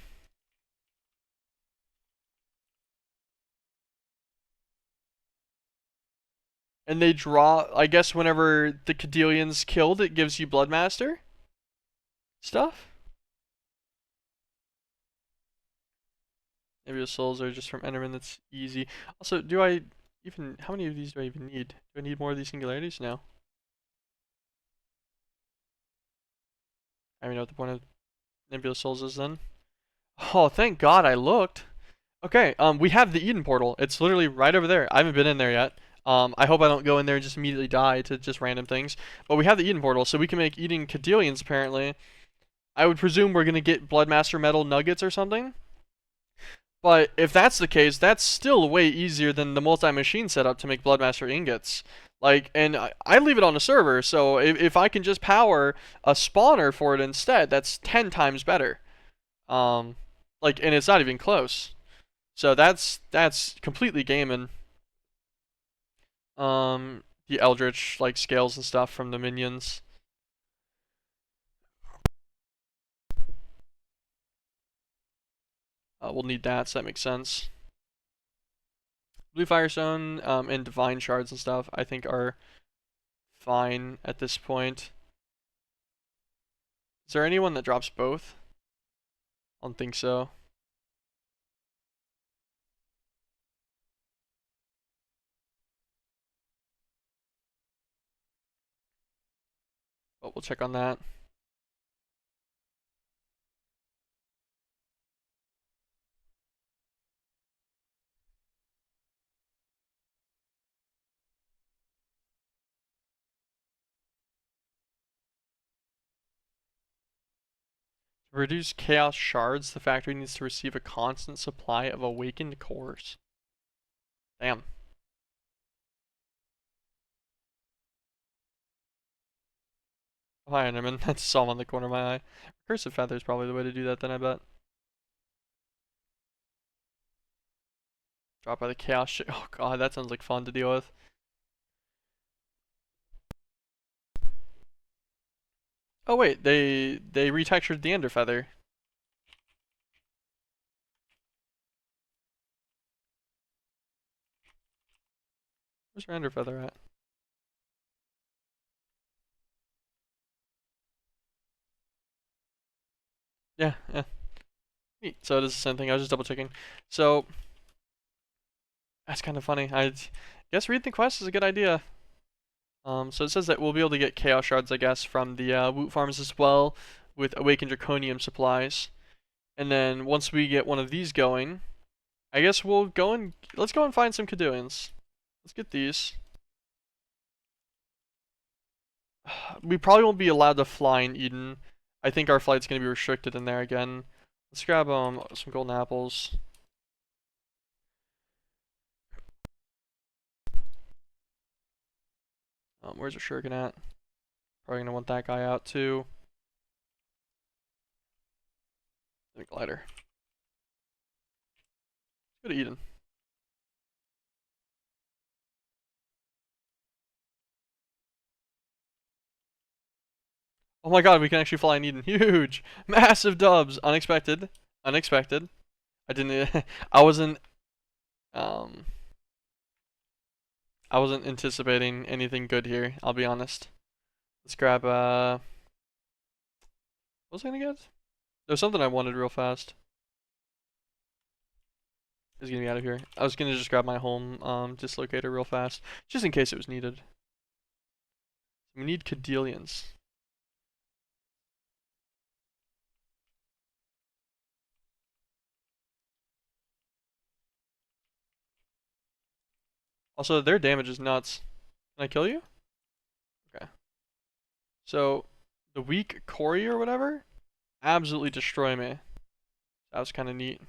And they draw, I guess whenever the Cadelian's killed, it gives you Bloodmaster stuff. Maybe the souls are just from Enderman, that's easy. Also, do I even, how many of these do I even need? Do I need more of these singularities? No. I don't even know what the point of Nebula Souls is then. Oh, thank God I looked. Okay, we have the Eden portal. It's literally right over there. I haven't been in there yet. I hope I don't go in there and just immediately die to just random things. But we have the Eden portal, so we can make Eden Cadelians apparently. I would presume we're gonna get Bloodmaster Metal Nuggets or something. But if that's the case, that's still way easier than the multi-machine setup to make Bloodmaster ingots. Like, and I leave it on the server, so if I can just power a spawner for it instead, that's 10 times better. Like, and it's not even close. So that's completely gaming. The Eldritch like scales and stuff from the minions. We'll need that, so that makes sense. Blue Firestone and Divine Shards and stuff, I think are fine at this point. Is there anyone that drops both? I don't think so. But we'll check on that. To reduce Chaos Shards, the factory needs to receive a constant supply of awakened cores. Damn. Oh, hi, Enderman. That's some on the corner of my eye. Recursive Feather is probably the way to do that then, I bet. Drop by the Chaos shit. Oh god, that sounds like fun to deal with. Oh wait, they retextured the Ender Feather. Where's your Ender Feather at? Yeah, yeah. Neat. So it is the same thing. I was just double checking. So that's kind of funny. I guess reading the quest is a good idea. So it says that we'll be able to get Chaos Shards, I guess, from the Woot farms as well, with Awakened Draconium supplies. And then once we get one of these going, I guess we'll go and let's go and find some Cadouans. Let's get these. We probably won't be allowed to fly in Eden. I think our flight's gonna be restricted in there again. Let's grab some golden apples. Where's our shuriken at? Probably gonna want that guy out too. And a glider. Let's go to Eden. Oh my god, we can actually fly in Eden. Huge! Massive dubs! Unexpected. Unexpected. I didn't I wasn't Um, I wasn't anticipating anything good here, I'll be honest. Let's grab, what was I gonna get? There's something I wanted real fast. Just get me out of here. I was gonna just grab my home, dislocator real fast, just in case it was needed. We need Cadelians. Also, their damage is nuts. Can I kill you? Okay. So, the weak Cory or whatever, absolutely destroy me. That was kind of neat.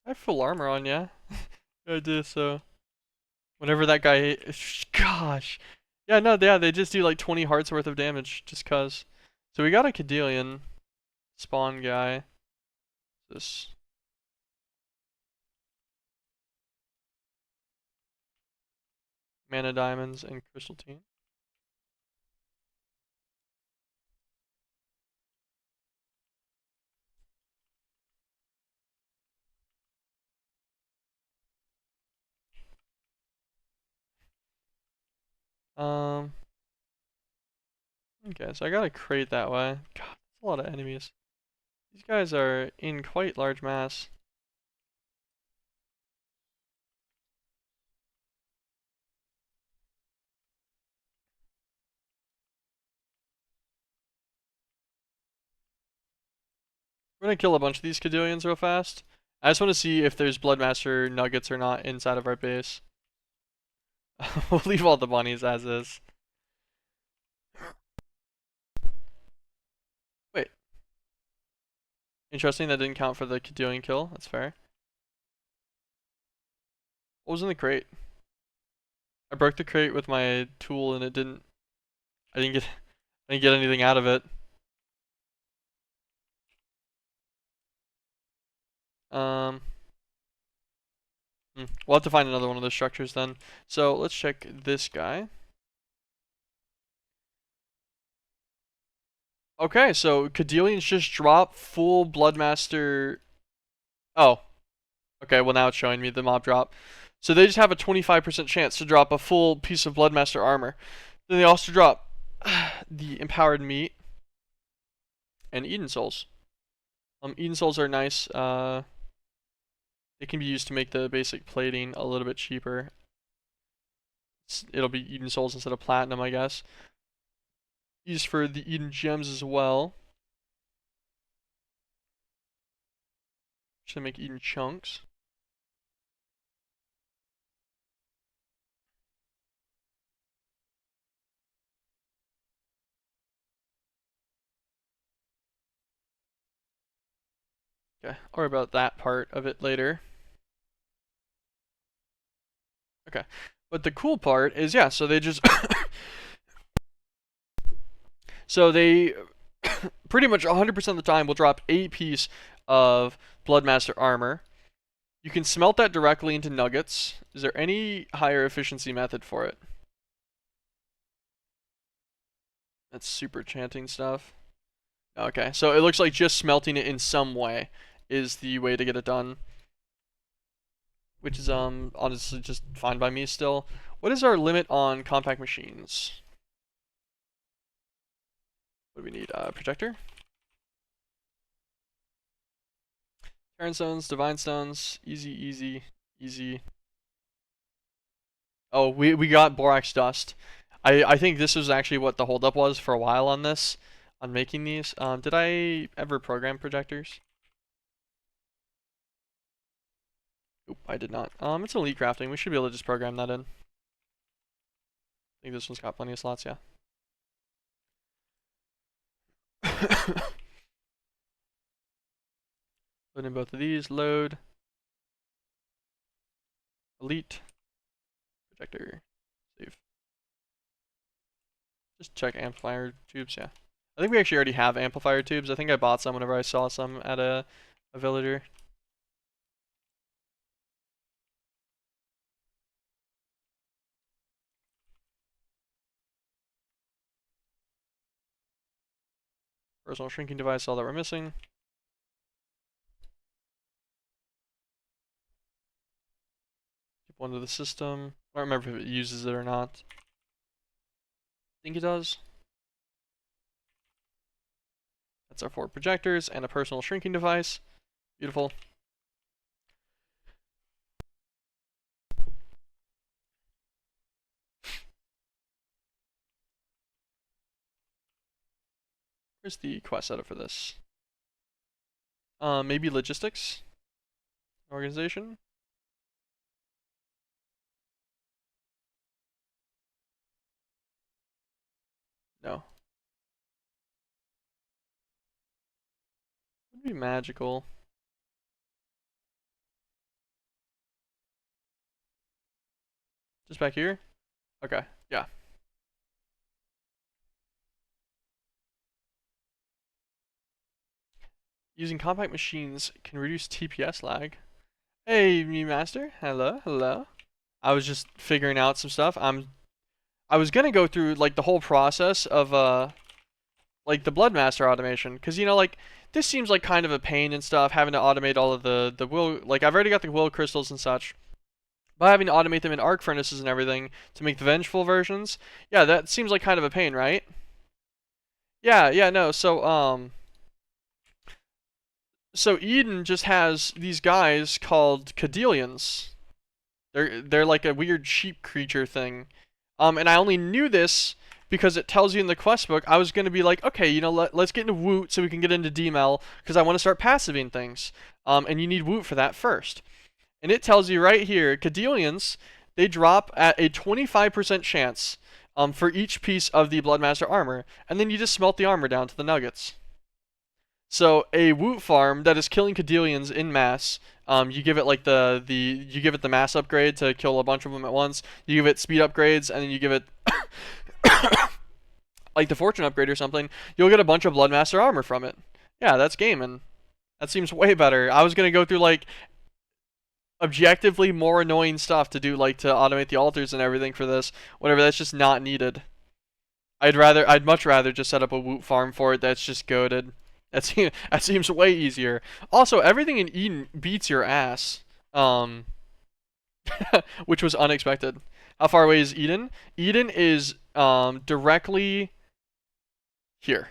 I have full armor on, yeah. I do, so. Whenever that guy, gosh. Yeah, no, yeah, they just do like 20 hearts worth of damage, just cuz. So we got a Cadelian spawn guy. This mana diamonds and crystal team. Um, okay, so I got a crate that way. God, that's a lot of enemies. These guys are in quite large mass. We're gonna kill a bunch of these Cadelians real fast. I just want to see if there's Bloodmaster nuggets or not inside of our base. We'll leave all the bunnies as is. Wait. Interesting, that didn't count for the Cadelian kill. That's fair. What was in the crate? I broke the crate with my tool and it didn't. I didn't get anything out of it. Um. We'll have to find another one of those structures then. So let's check this guy. Okay, so Cadelians just drop full Bloodmaster. Oh, okay. Well, now it's showing me the mob drop. So they just have a 25% chance to drop a full piece of Bloodmaster armor. Then they also drop the empowered meat and Eden souls. Eden souls are nice. It can be used to make the basic plating a little bit cheaper. It'll be Eden souls instead of platinum, I guess. Used for the Eden gems as well. Should make Eden chunks. Okay, I'll worry about that part of it later. Okay, but the cool part is, yeah, so they just so they pretty much 100% of the time will drop a piece of Bloodmaster armor. You can smelt that directly into nuggets. Is there any higher efficiency method for it? That's super chanting stuff. Okay, so it looks like just smelting it in some way is the way to get it done, which is honestly just fine by me still. What is our limit on compact machines? What do we need? Projector? Terran stones, divine stones, easy, easy, easy. Oh, we got borax dust. I think this was actually what the holdup was for a while on this, on making these. Did I ever program projectors? Oop, I did not. It's elite crafting. We should be able to just program that in. I think this one's got plenty of slots, yeah. Load in both of these. Load. Elite. Projector. Save. Just check amplifier tubes, yeah. I think we actually already have amplifier tubes. I think I bought some whenever I saw some at a villager. Personal shrinking device, all that we're missing. Keep one to the system. I don't remember if it uses it or not. I think it does. That's our 4 projectors and a personal shrinking device. Beautiful. Where's the quest setup for this? Maybe logistics? Organization? No. Would be magical. Just back here? Okay, yeah. Using compact machines can reduce TPS lag. Hey, me master. Hello, hello. I was just figuring out some stuff. I was gonna go through like the whole process of like the Bloodmaster automation, because you know, like, this seems like kind of a pain and stuff, having to automate all of the will, like, I've already got the will crystals and such, but having to automate them in arc furnaces and everything to make the vengeful versions, yeah, that seems like kind of a pain, right? Yeah, no, so Eden just has these guys called Cadelians. They're like a weird sheep creature thing. And I only knew this because it tells you in the quest book. I was going to be like, okay, you know, let's get into Woot so we can get into DML, because I want to start passiving things. And you need Woot for that first. And it tells you right here, Cadelians, they drop at a 25% chance for each piece of the Bloodmaster armor. And then you just smelt the armor down to the nuggets. So a Woot farm that is killing Cadelians in mass, you give it like you give it the mass upgrade to kill a bunch of them at once. You give it speed upgrades, and then you give it like the fortune upgrade or something. You'll get a bunch of Bloodmaster armor from it. Yeah, that's gaming. That seems way better. I was gonna go through like objectively more annoying stuff to do, like to automate the altars and everything for this. Whatever, that's just not needed. I'd much rather just set up a Woot farm for it that's just goated. That seems way easier. Also, everything in Eden beats your ass. Which was unexpected. How far away is Eden? Eden is directly here.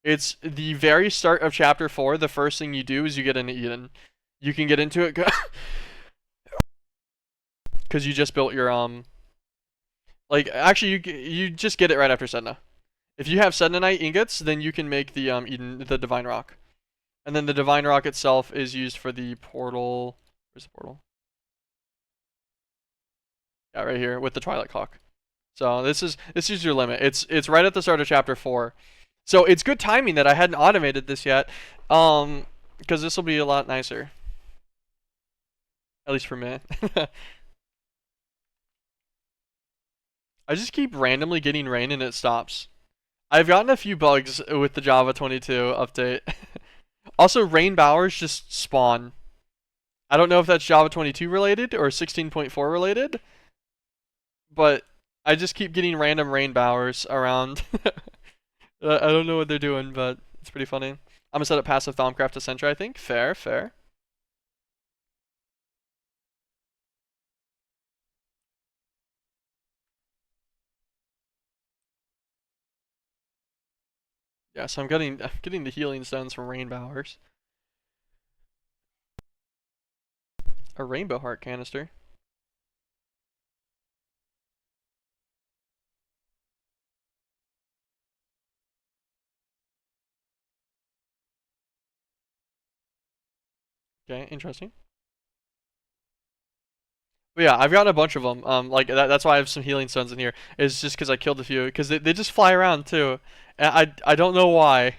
It's the very start of chapter 4. The first thing you do is you get into Eden. You can get into it because you just built your like, actually you just get it right after Sedna. If you have Sednanite ingots, then you can make the Eden, the Divine Rock. And then the Divine Rock itself is used for the portal. Where's the portal? Yeah, right here with the Twilight Clock. So this is your limit. It's right at the start of chapter 4. So it's good timing that I hadn't automated this yet, because this will be a lot nicer. At least for me. I just keep randomly getting rain and it stops. I've gotten a few bugs with the Java 22 update. Also, rain bowers just spawn. I don't know if that's Java 22 related or 16.4 related, but I just keep getting random rain bowers around. I don't know what they're doing, but it's pretty funny. I'm gonna set up passive Thaumcraft to Sentry, I think. Fair, fair. Yeah, so I'm getting the healing stones from rain bowers. A rainbow heart canister. Okay, interesting. But yeah, I've gotten a bunch of them. Like that's why I have some healing stones in here. Is just because I killed a few. Because they just fly around too, and I don't know why,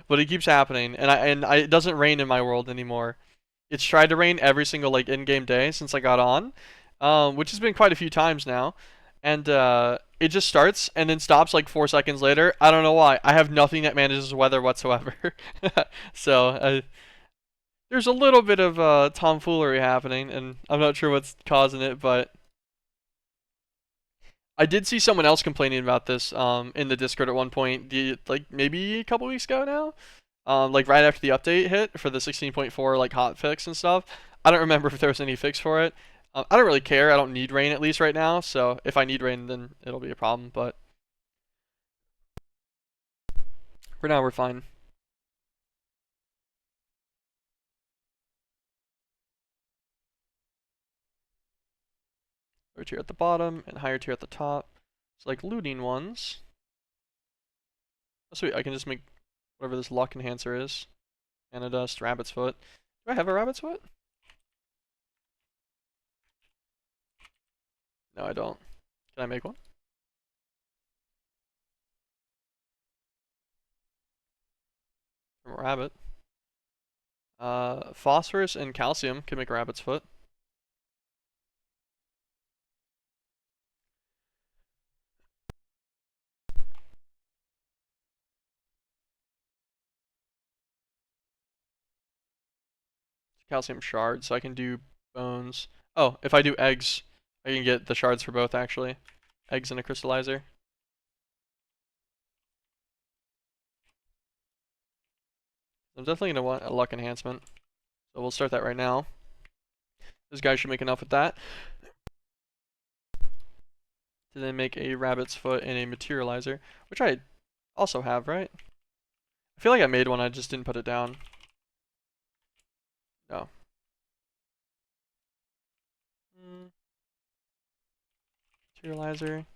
but it keeps happening. And it doesn't rain in my world anymore. It's tried to rain every single like in-game day since I got on, which has been quite a few times now. and it just starts and then stops like 4 seconds later. I don't know why. I have nothing that manages weather whatsoever. So there's a little bit of tomfoolery happening, and I'm not sure what's causing it, but I did see someone else complaining about this in the Discord at one point, like maybe a couple weeks ago now, like right after the update hit for the 16.4 like hot fix and stuff. I don't remember if there was any fix for it. I don't really care. I don't need rain at least right now. So if I need rain, then it'll be a problem. But for now, we're fine. Lower tier at the bottom and higher tier at the top. It's like looting ones. Oh, sweet. I can just make whatever this luck enhancer is. Anadust, rabbit's foot. Do I have a rabbit's foot? No, I don't. Can I make one? From a rabbit. Phosphorus and calcium can make a rabbit's foot. Calcium shards, so I can do bones. Oh, if I do eggs, I can get the shards for both actually. Eggs in a crystallizer. I'm definitely gonna want a luck enhancement. So we'll start that right now. This guy should make enough with that. To then make a rabbit's foot and a materializer, which I also have, right? I feel like I made one, I just didn't put it down. No. Materializer.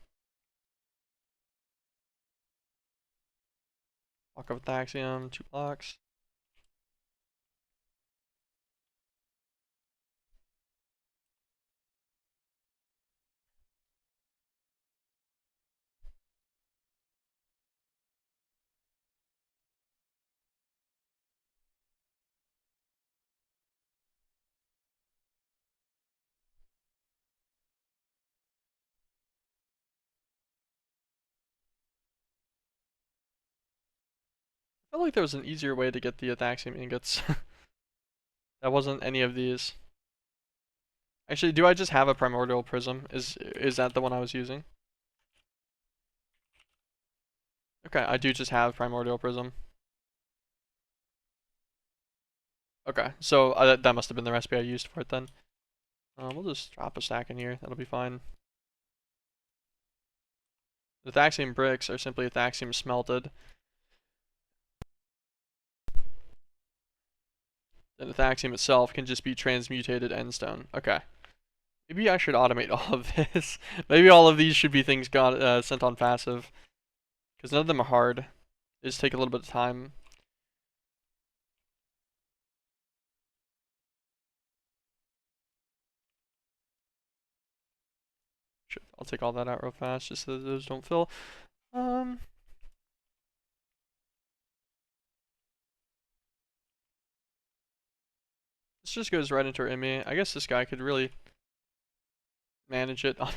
Walk up with axiom, 2 blocks. I felt like there was an easier way to get the Athaxium ingots. That wasn't any of these. Actually, do I just have a primordial prism? Is that the one I was using? Okay, I do just have primordial prism. Okay, so that must have been the recipe I used for it then. We'll just drop a stack in here. That'll be fine. The Athaxium bricks are simply Athaxium smelted. And Athaxium itself can just be transmutated endstone. Okay. Maybe I should automate all of this. Maybe all of these should be things got sent on passive. Because none of them are hard. They just take a little bit of time. I'll take all that out real fast just so those don't fill. This just goes right into our IME. I guess this guy could really manage it on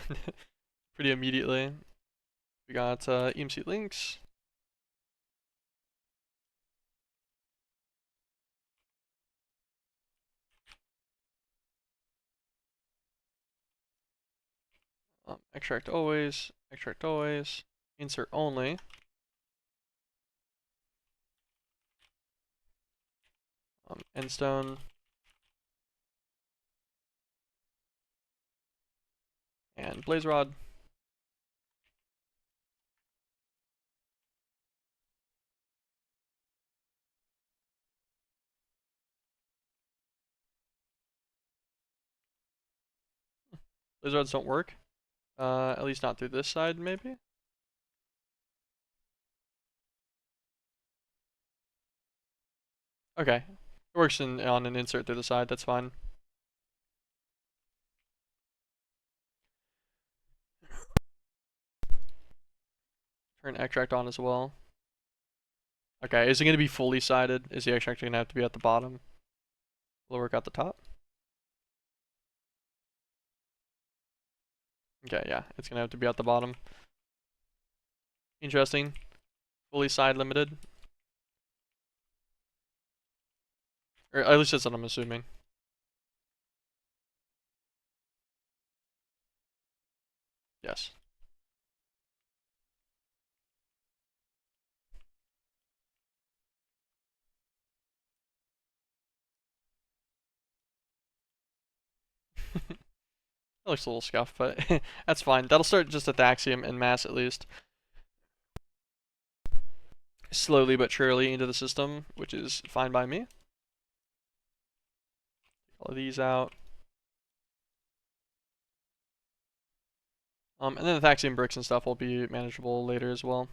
pretty immediately. We got EMC links. Extract always, insert only. Endstone. And blaze rod. Blaze rods don't work. At least not through this side, maybe? Okay. It works on an insert through the side, that's fine. Turn extract on as well. Okay, is it going to be fully sided? Is the extract going to have to be at the bottom? Will it work out the top? Okay, yeah, it's gonna have to be at the bottom. Interesting. Fully side limited. Or at least that's what I'm assuming. Yes. It looks a little scuffed, but that's fine. That'll start just at the axiom in mass at least. Slowly but surely into the system, which is fine by me. All of these out. And then the axiom bricks and stuff will be manageable later as well.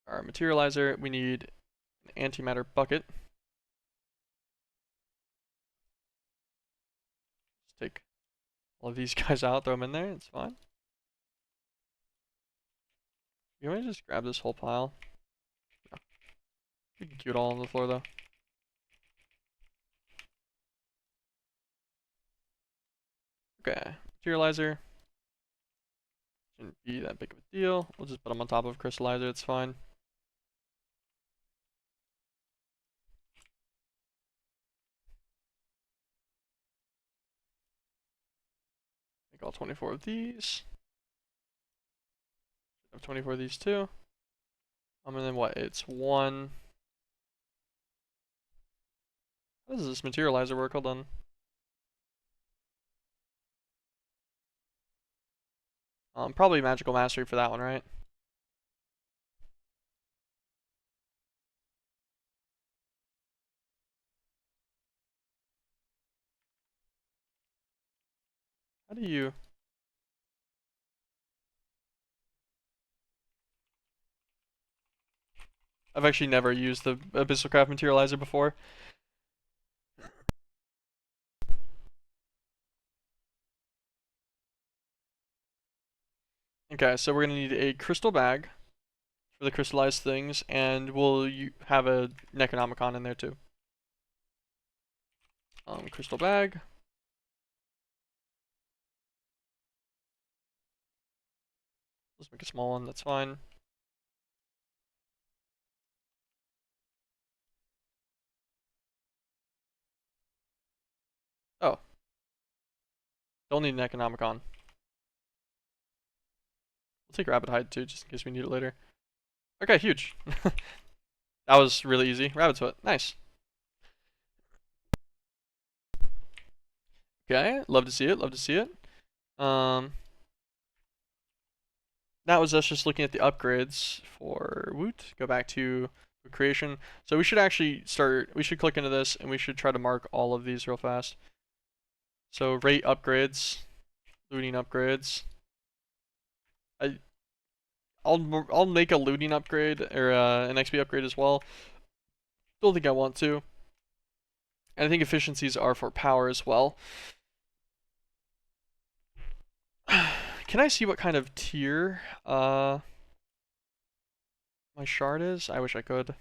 Our materializer, we need an antimatter bucket. Let's take all of these guys out, throw them in there, it's fine. You want to just grab this whole pile? Yeah. You can queue it all on the floor though. Okay, materializer. Shouldn't be that big of a deal. We'll just put them on top of crystallizer, it's fine. Make all 24 of these. Have 24 of these too. And then what? It's one. How does this materializer work? Hold on. Probably magical mastery for that one, right? How do you? I've actually never used the MeatBallCraft materializer before. Okay, so we're gonna need a crystal bag for the crystallized things, and we'll have a Necronomicon in there too. Crystal bag. Let's make a small one, that's fine. Oh. Don't need an Necronomicon. We'll take Rabbit Hide too, just in case we need it later. Okay, huge. That was really easy. Rabbit's foot, nice. Okay, love to see it, love to see it. That was us just looking at the upgrades for Woot. Go back to creation. So we should actually we should click into this and we should try to mark all of these real fast. So rate upgrades, looting upgrades. I'll make a looting upgrade or an XP upgrade as well. Don't think I want to. And I think efficiencies are for power as well. Can I see what kind of tier my shard is? I wish I could.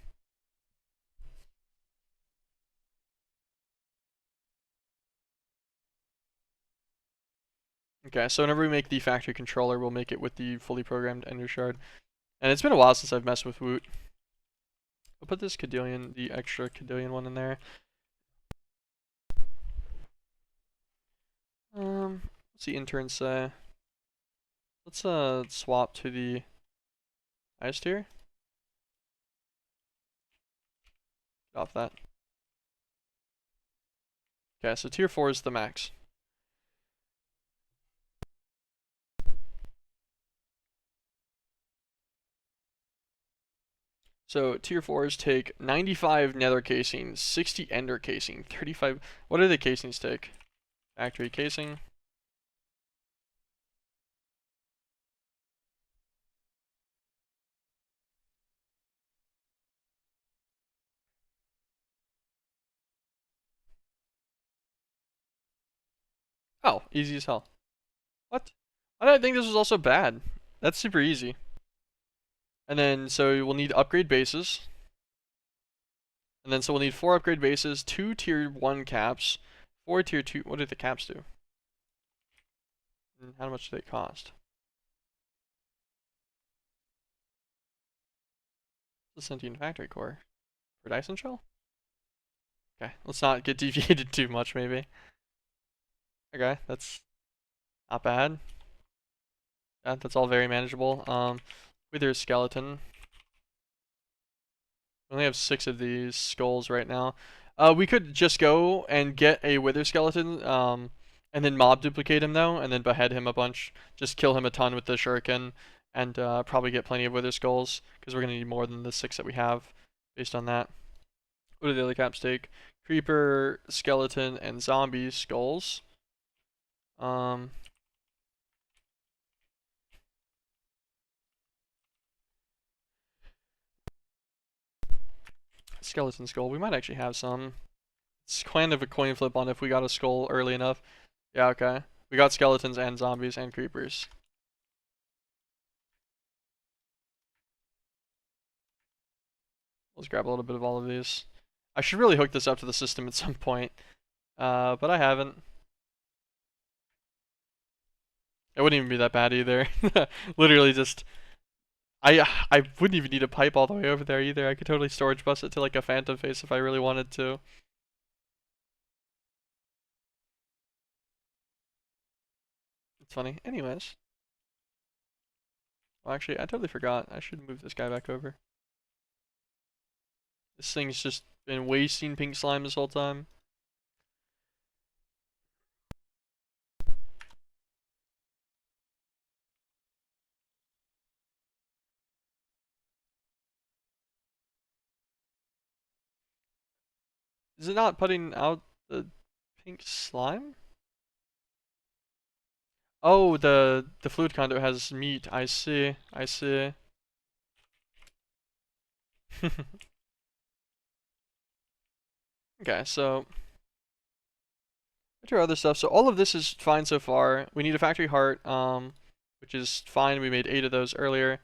Okay, so whenever we make the factory controller, we'll make it with the fully programmed Ender Shard. And it's been a while since I've messed with Woot. I'll put this Cadillion, the extra Cadillion one in there. What's the intern say? Let's swap to the highest tier. Get off that. Okay, so tier 4 is the max. So tier 4s take 95 nether casing, 60 ender casing, 35. What do the casings take? Factory casing. Oh, easy as hell. What? I didn't think this was also bad. That's super easy. And then, so we'll need upgrade bases. And then, so we'll need 4 upgrade bases, 2 tier 1 caps, 4 tier 2. What do the caps do? And how much do they cost? The sentient factory core for Dyson shell. Okay, let's not get deviated too much, maybe. Okay, that's not bad. Yeah, that's all very manageable. Wither skeleton. We only have 6 of these skulls right now. We could just go and get a wither skeleton, and then mob duplicate him though, and then behead him a bunch. Just kill him a ton with the shuriken, and probably get plenty of wither skulls, because we're gonna need more than the 6 that we have, based on that. What are the other caps take? Creeper, skeleton, and zombie skulls. Skeleton skull. We might actually have some. It's kind of a coin flip on if we got a skull early enough. Yeah, okay. We got skeletons and zombies and creepers. Let's grab a little bit of all of these. I should really hook this up to the system at some point, but I haven't. It wouldn't even be that bad either. Literally just, I wouldn't even need a pipe all the way over there either. I could totally storage bus it to like a phantom face if I really wanted to. It's funny. Anyways. Well, actually, I totally forgot. I should move this guy back over. This thing's just been wasting pink slime this whole time. Is it not putting out the pink slime? Oh, the fluid conduit has meat. I see. I see. Okay, so to our other stuff. So all of this is fine so far. We need a factory heart, which is fine. We made 8 of those earlier.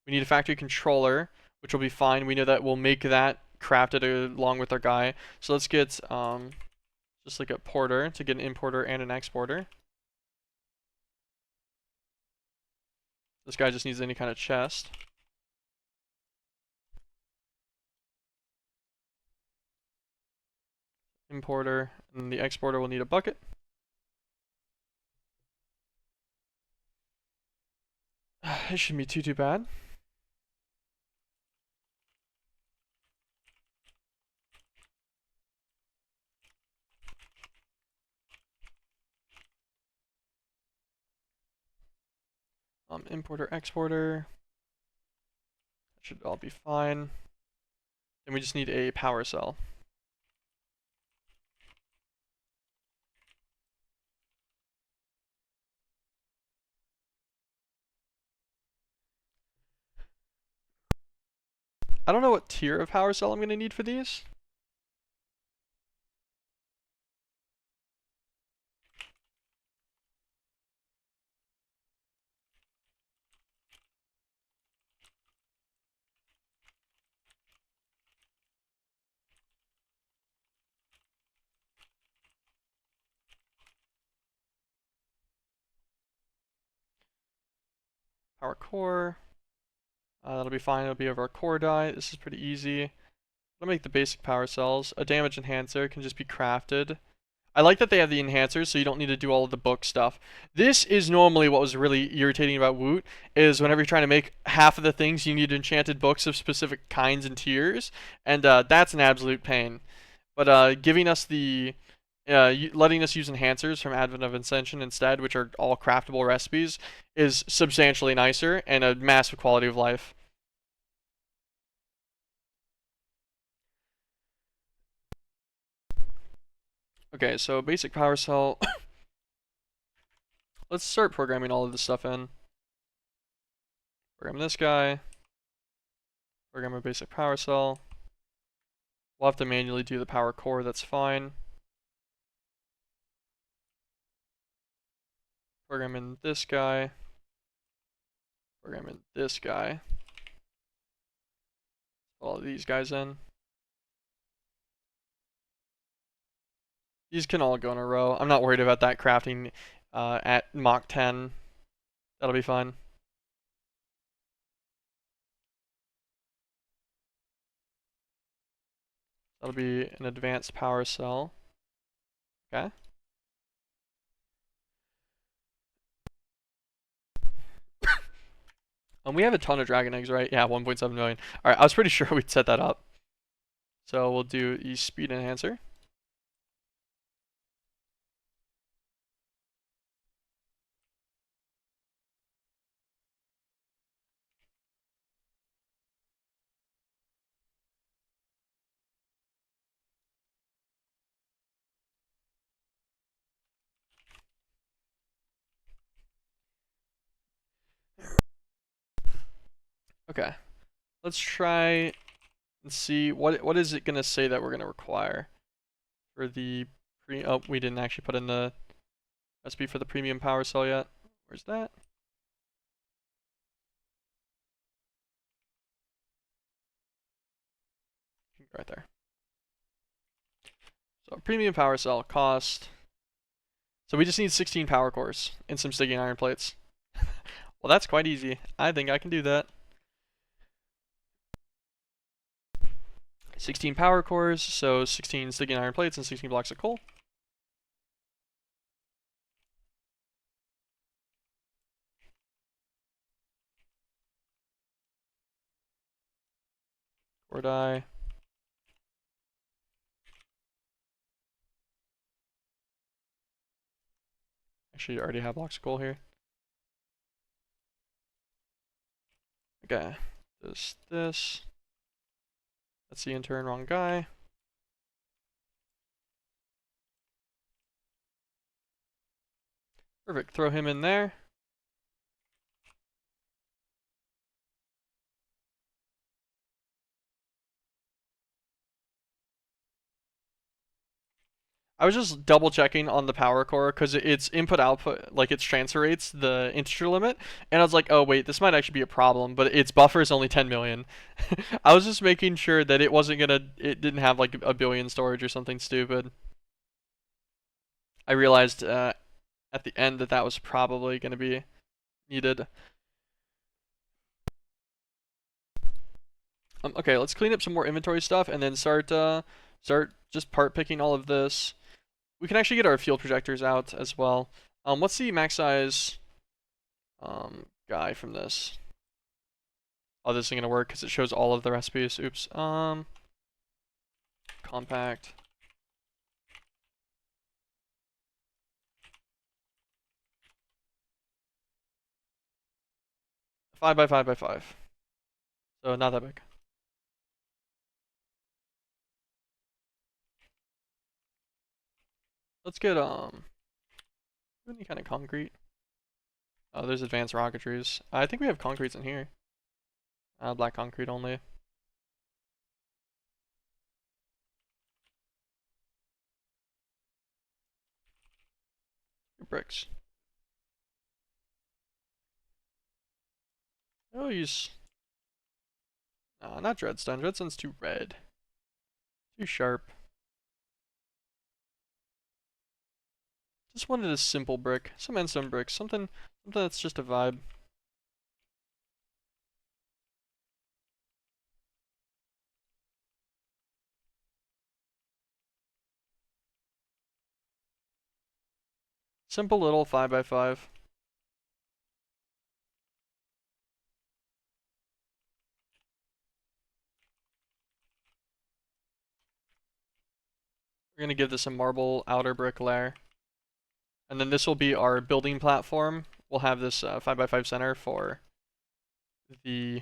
We need a factory controller, which will be fine. We know that we'll make that crafted along with our guy. So let's get just like a porter to get an importer and an exporter. This guy just needs any kind of chest. Importer, and the exporter will need a bucket. It shouldn't be too bad. Importer, exporter. That should all be fine. Then we just need a power cell. I don't know what tier of power cell I'm going to need for these. Power core. That'll be fine. It'll be over our core die. This is pretty easy. I'll make the basic power cells. A damage enhancer can just be crafted. I like that they have the enhancers, so you don't need to do all of the book stuff. This is normally what was really irritating about Woot, is whenever you're trying to make half of the things, you need enchanted books of specific kinds and tiers, and that's an absolute pain. But giving us the letting us use enhancers from Advent of Ascension instead, which are all craftable recipes, is substantially nicer and a massive quality of life. Okay, so basic power cell. Let's start programming all of this stuff in. Program this guy. Program a basic power cell. We'll have to manually do the power core, that's fine. Program in this guy. Program in this guy. All of these guys in. These can all go in a row. I'm not worried about that crafting at Mach 10. That'll be fine. That'll be an advanced power cell. Okay. We have a ton of dragon eggs, right? Yeah, 1.7 million. All right, I was pretty sure we'd set that up. So we'll do the speed enhancer. Okay. Let's try and see what is it gonna say that we're gonna require for the oh, we didn't actually put in the recipe for the premium power cell yet. Where's that? Right there. So premium power cell cost. So we just need 16 power cores and some sticky iron plates. Well, that's quite easy. I think I can do that. 16 power cores, so 16 sticky iron plates and 16 blocks of coal. Core die. Actually, I already have blocks of coal here. Okay. This. That's the intern, wrong guy. Perfect. Throw him in there. I was just double checking on the power core because it's input output, like its transfer rates, the integer limit, and I was like, oh wait, this might actually be a problem, but its buffer is only 10 million. I was just making sure that it didn't have like a billion storage or something stupid. I realized at the end that that was probably going to be needed. Okay, let's clean up some more inventory stuff and then start just part picking all of this. We can actually get our field projectors out as well. What's the max size guy from this? Oh, this isn't gonna work because it shows all of the recipes. Oops. Compact. 5 by 5 by 5. So not that big. Let's get any kind of concrete. Oh, there's advanced rocketries. I think we have concretes in here. Black concrete only. Bricks. Oh, use. Not Dreadstone. Dreadstone's too red. Too sharp. Just wanted a simple brick. Some endstone bricks. Something that's just a vibe. Simple little 5 by 5. We're gonna give this a marble outer brick layer. And then this will be our building platform. We'll have this 5 by 5 center for the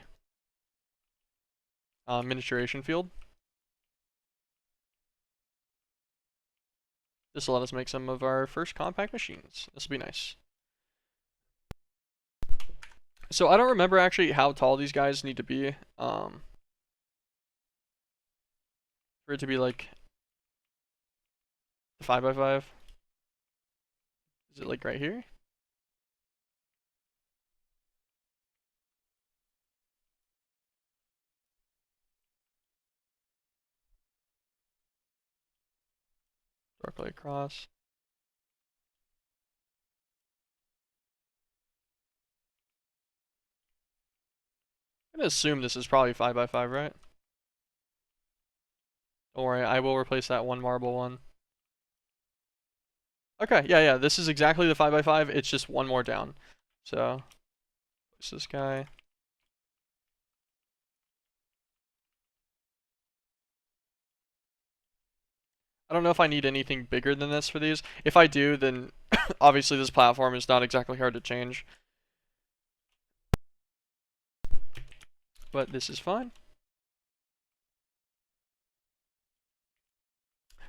miniaturation field. This will let us make some of our first compact machines. This will be nice. So I don't remember actually how tall these guys need to be for it to be like 5 by 5. Is it like right here? Directly across. I'm gonna assume this is probably 5x5, right? Don't worry, I will replace that one marble one. Okay, yeah, this is exactly the 5x5, it's just one more down. So, place this guy. I don't know if I need anything bigger than this for these. If I do, then obviously this platform is not exactly hard to change. But this is fine.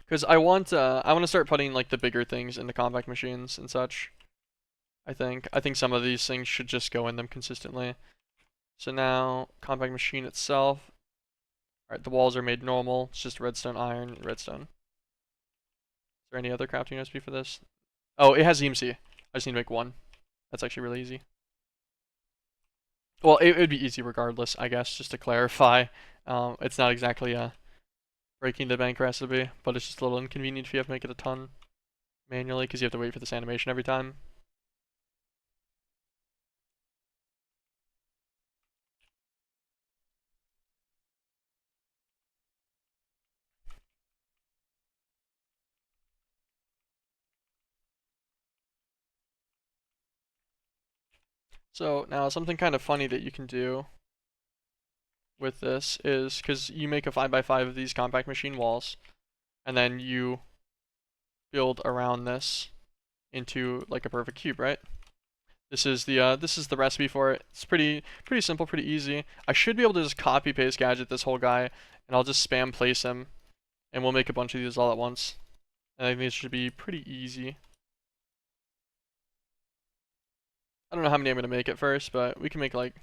Because I want to start putting like the bigger things into compact machines and such. I think some of these things should just go in them consistently. So now compact machine itself. Alright, the walls are made normal. It's just redstone, iron, redstone. Is there any other crafting recipe for this? Oh, it has EMC. I just need to make one. That's actually really easy. Well, it would be easy regardless, I guess, just to clarify. It's not exactly a breaking the bank recipe, but it's just a little inconvenient if you have to make it a ton manually because you have to wait for this animation every time. So now something kind of funny that you can do with this is because you make a 5x5 of these compact machine walls, and then you build around this into like a perfect cube, right? This is the recipe for it. It's pretty simple, pretty easy. I should be able to just copy paste gadget this whole guy, and I'll just spam place him, and we'll make a bunch of these all at once. And I think this should be pretty easy. I don't know how many I'm gonna make at first, but we can make like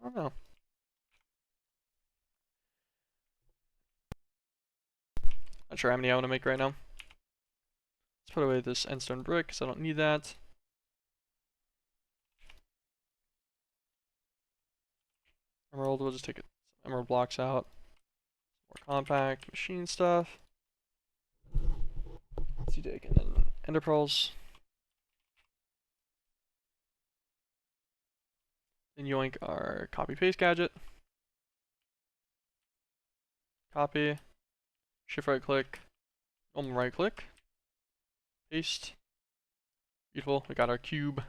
I don't know. Not sure how many I want to make right now. Let's put away this endstone brick because I don't need that. Emerald, we'll just take it. Emerald blocks out. More compact machine stuff. Let's take and then ender pearls. Then yoink our copy paste gadget. Copy. Shift right click. Normal right click. Paste. Beautiful. We got our cube.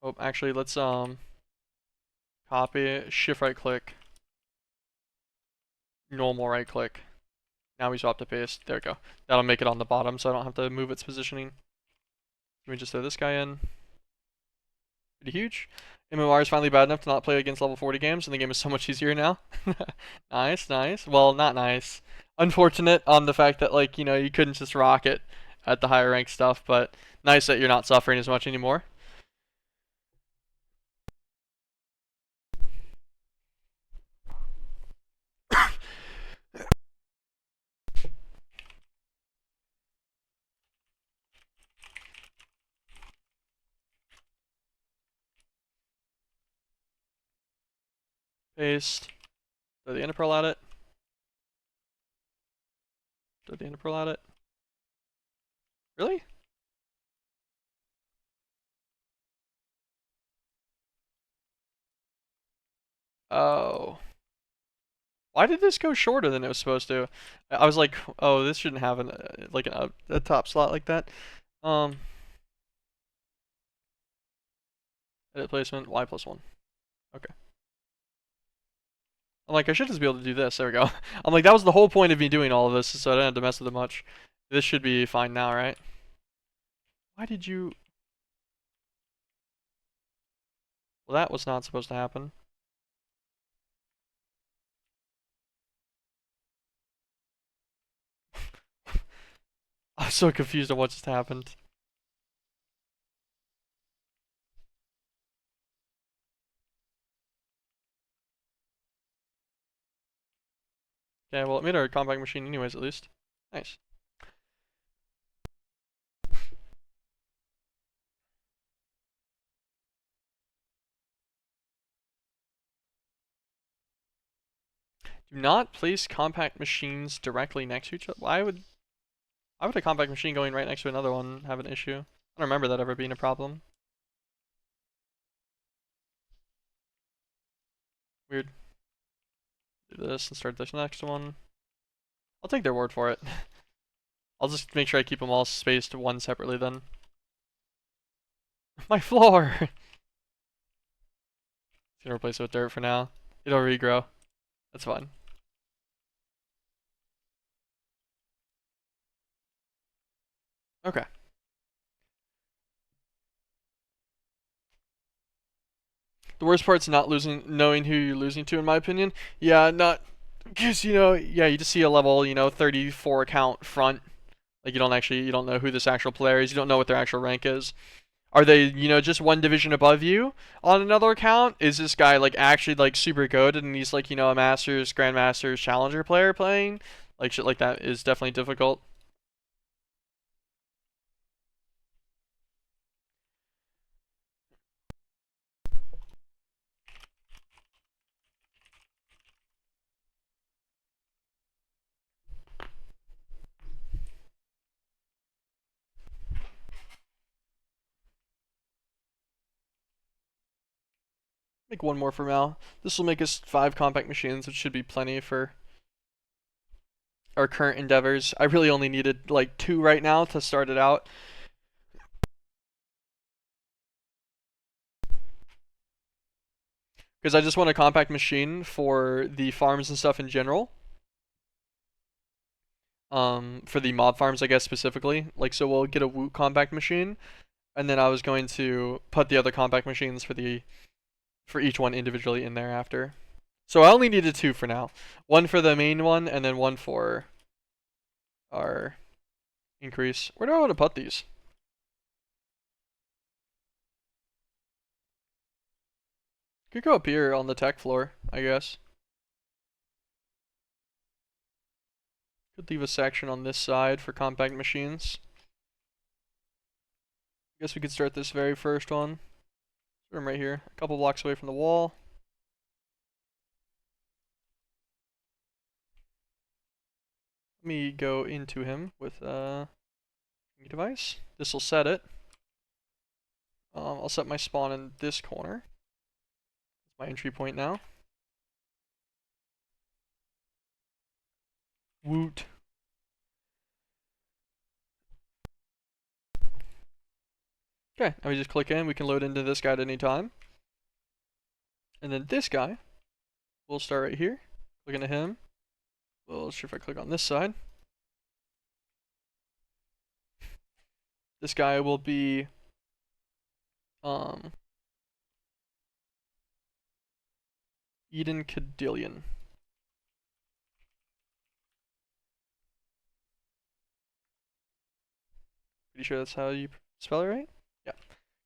Oh, actually, let's copy. Shift right click. Normal right click. Now we swap to paste. There we go. That'll make it on the bottom, so I don't have to move its positioning. Let me just throw this guy in. Pretty huge. MMR is finally bad enough to not play against level 40 games, and the game is so much easier now. Nice, nice. Well, not nice. Unfortunate on the fact that, like, you couldn't just rock it at the higher rank stuff, but nice that you're not suffering as much anymore. Paste. Throw the ender pearl at it. Throw the ender pearl at it. Really? Oh. Why did this go shorter than it was supposed to? I was like, oh, this shouldn't have a top slot like that. Edit placement, Y+1. Okay. I'm like, I should just be able to do this. There we go. I'm like, that was the whole point of me doing all of this, so I didn't have to mess with it much. This should be fine now, right? Why did you... Well, that was not supposed to happen. I'm so confused on what just happened. Okay, well, it made our compact machine anyways, at least. Nice. Do not place compact machines directly next to each other. Why would... Why would a compact machine going right next to another one have an issue? I don't remember that ever being a problem. Weird. Do this and start this next one. I'll take their word for it. I'll just make sure I keep them all spaced one separately then. My floor! Gonna replace it with dirt for now. It'll regrow. That's fine. Okay. The worst part's not knowing who you're losing to, in my opinion. Yeah, not, because, yeah, you just see a level, 34 account front. Like, you don't know who this actual player is. You don't know what their actual rank is. Are they, just one division above you on another account? Is this guy, like, actually, like, super good and he's, like, a Masters, Grandmasters, Challenger player playing? Like, shit like that is definitely difficult. Make one more for Mal. This will make us 5 compact machines, which should be plenty for our current endeavors. I really only needed like 2 right now to start it out. Because I just want a compact machine for the farms and stuff in general. For the mob farms, I guess, specifically. Like, so we'll get a Woot compact machine, and then I was going to put the other compact machines for each one individually in there after. So I only needed 2 for now. One for the main one, and then one for our increase. Where do I want to put these? Could go up here on the tech floor, I guess. Could leave a section on this side for compact machines. Guess we could start this very first one. Start him right here, a couple blocks away from the wall. Let me go into him with a device. This will set it. I'll set my spawn in this corner. That's my entry point now. Woot. Okay, now we just click in. We can load into this guy at any time. And then this guy, we'll start right here. Click into him. Well, sure if I click on this side. This guy will be Eden Cadillion. Pretty sure that's how you spell it, right? Yeah.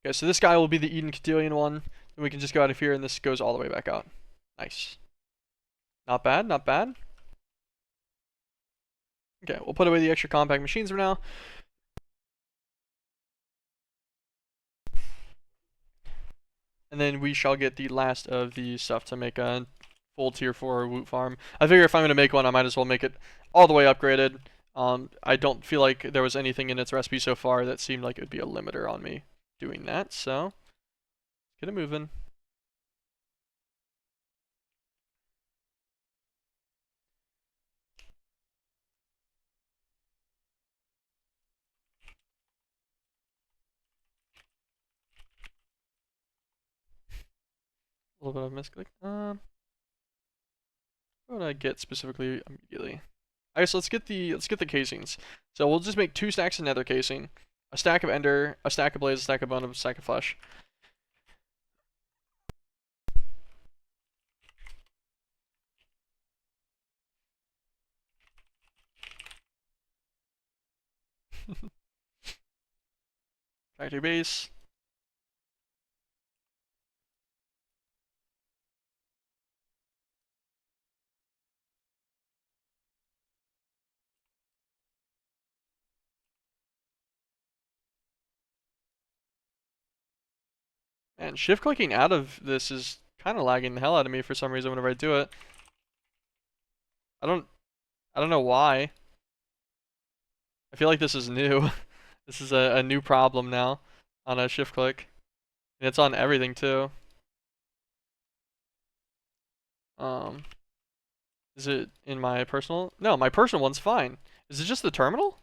Okay, so this guy will be the Eden Cadillion one. Then we can just go out of here and this goes all the way back out. Nice. Not bad, not bad. Okay, we'll put away the extra compact machines for now. And then we shall get the last of the stuff to make a full tier 4 Woot farm. I figure if I'm going to make one, I might as well make it all the way upgraded. I don't feel like there was anything in its recipe so far that seemed like it would be a limiter on me doing that, so let's get it moving. A little bit of misclick. What would I get specifically immediately? I guess let's get the casings. So we'll just make 2 stacks of nether casing, a stack of ender, a stack of blaze, a stack of bone, a stack of flesh. Factory base. And shift clicking out of this is kind of lagging the hell out of me for some reason whenever I do it. I don't know why. I feel like this is new. This is a new problem now on a shift click. And it's on everything too. Um, is it in my personal? No, my personal one's fine. Is it just the terminal?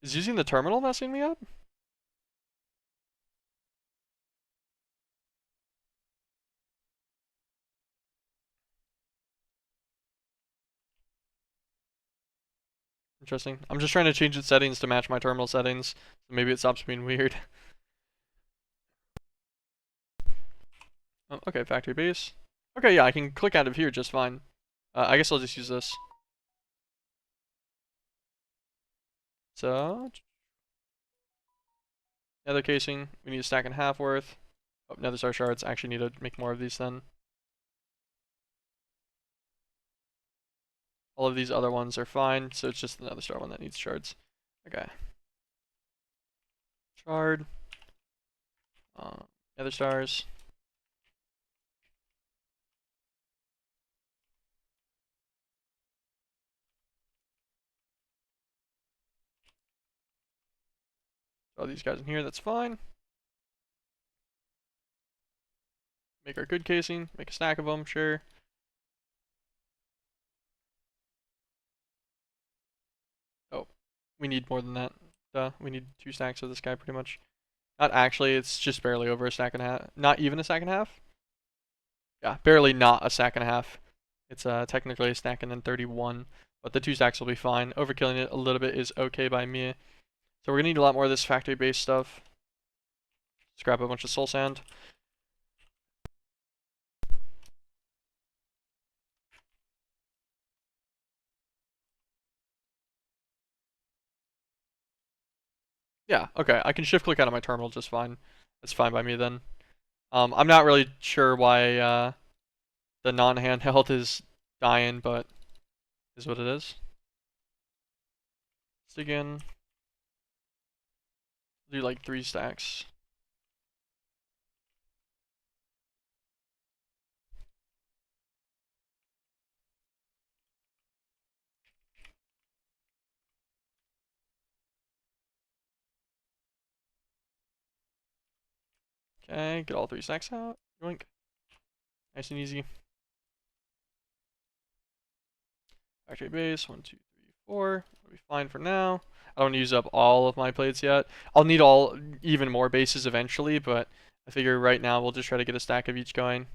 Is using the terminal messing me up? Interesting. I'm just trying to change its settings to match my terminal settings. So maybe it stops being weird. Oh, okay, factory base. Okay, yeah, I can click out of here just fine. I guess I'll just use this. So, nether casing. We need a stack and a half worth. Oh, nether star shards. I actually need to make more of these then. All of these other ones are fine, so it's just the nether star one that needs shards. Okay. Shard. Nether stars. Throw these guys in here, that's fine. Make our good casing, make a stack of them, sure. Oh, we need more than that. Duh, we need 2 stacks of this guy pretty much. Not actually, it's just barely over a stack and a half. Not even a stack and a half? Yeah, barely not a stack and a half. It's technically a stack and then 31, but the 2 stacks will be fine. Overkilling it a little bit is okay by me. So we're gonna need a lot more of this factory-based stuff. Scrap a bunch of soul sand. Yeah, okay, I can shift click out of my terminal just fine. That's fine by me then. I'm not really sure why the non-handheld is dying, but is what it is. Let's dig in. Do like 3 stacks. Okay, get all 3 stacks out. Yoink. Nice and easy. Factory base, 1, 2, 3, 4. We'll be fine for now. I don't use up all of my plates yet. I'll need even more bases eventually, but I figure right now we'll just try to get a stack of each going.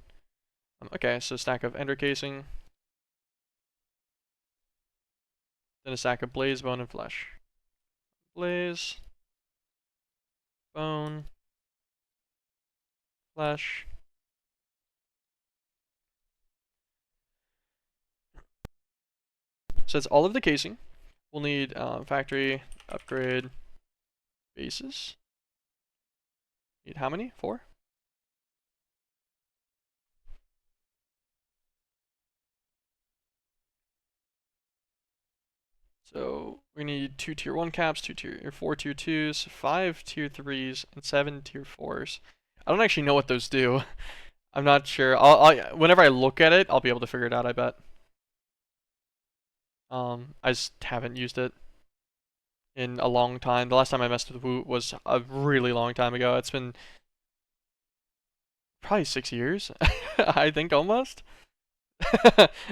Okay, so stack of ender casing. Then a stack of blaze, bone, and flesh. Blaze. Bone. Flesh. So that's all of the casing. We'll need factory, upgrade, bases. Need how many? 4? So we need 2 tier 1 caps, 4 tier 2s, 5 tier 3s, and 7 tier 4s. I don't actually know what those do. I'm not sure. Whenever I look at it, I'll be able to figure it out, I bet. I just haven't used it in a long time. The last time I messed with Woot was a really long time ago. It's been probably 6 years, I think almost.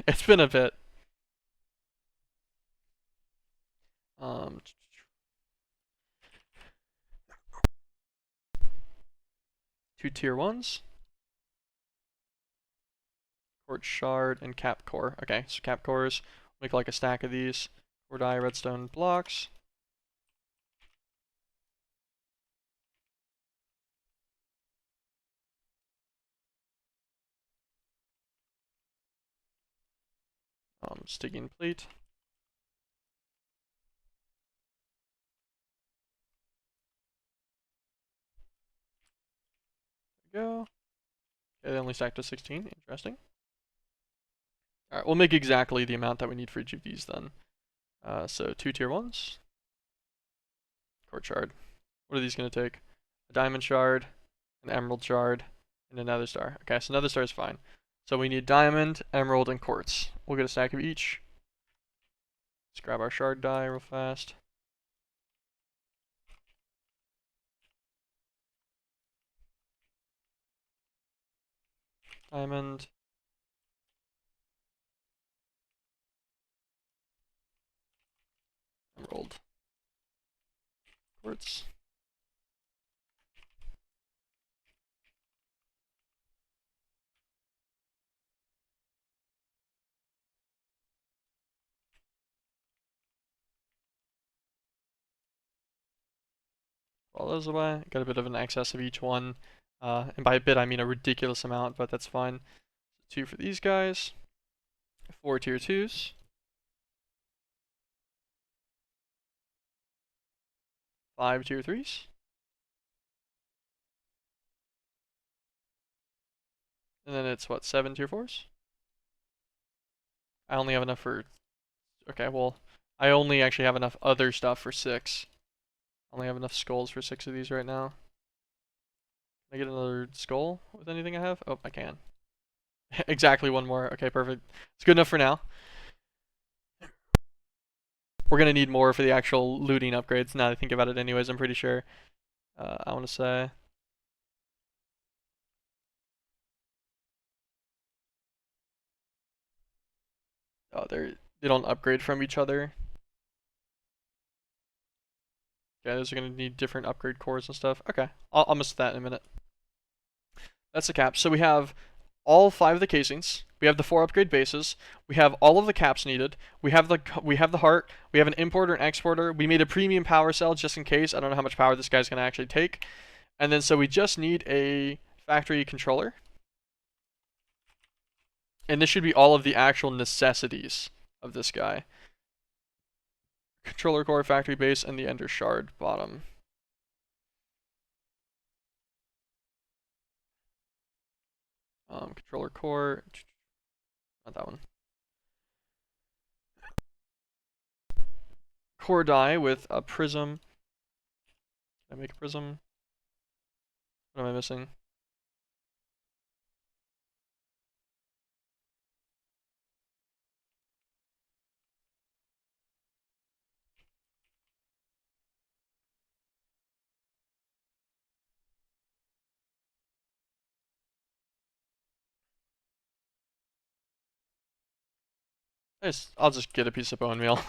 It's been a bit. Um, 2 tier 1s. Quartz shard and cap core. Okay, so cap cores. Make like a stack of these. Core dye redstone blocks. Stigging plate. There we go. Okay, they only stacked to 16. Interesting. Alright, we'll make exactly the amount that we need for each of these then. So 2 tier 1s. Quartz shard. What are these going to take? A diamond shard, an emerald shard, and another star. Okay, so another star is fine. So we need diamond, emerald, and quartz. We'll get a stack of each. Let's grab our shard die real fast. Diamond. Emerald. Quartz. All those away. Got a bit of an excess of each one. And by a bit, I mean a ridiculous amount, but that's fine. 2 for these guys. 4 tier 2s. 5 tier 3s. And then it's what, 7 tier 4s? I only have enough for... Okay, well, I only actually have enough other stuff for 6. I only have enough skulls for 6 of these right now. Can I get another skull with anything I have? Oh, I can. Exactly one more. Okay, perfect. It's good enough for now. We're gonna need more for the actual looting upgrades now that I think about it anyways, I'm pretty sure. I want to say... Oh, they don't upgrade from each other. Yeah, those are gonna need different upgrade cores and stuff. Okay, I'll miss that in a minute. That's the cap. So we have all 5 of the casings. We have the 4 upgrade bases. We have all of the caps needed. We have the heart. We have an importer and exporter. We made a premium power cell just in case. I don't know how much power this guy's gonna actually take. And then so we just need a factory controller. And this should be all of the actual necessities of this guy. Controller core, factory base, and the ender shard bottom. Controller core, not that one. Core die with a prism. Can I make a prism? What am I missing? I'll just get a piece of bone meal.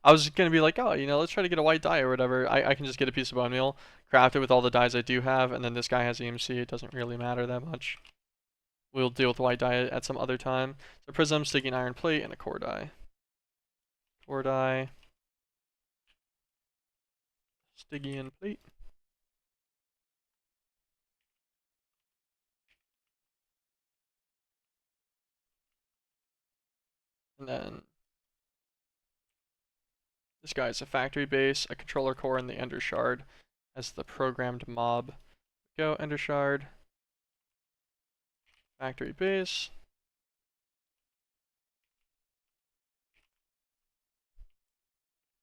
I was gonna be like, oh, let's try to get a white dye or whatever. I can just get a piece of bone meal, craft it with all the dyes I do have, and then this guy has EMC. It doesn't really matter that much. We'll deal with white dye at some other time. So prism, sticky iron plate, and a core die. Core die. Stygian plate. And then this guy is a factory base, a controller core, and the ender shard as the programmed mob. Go ender shard. Factory base.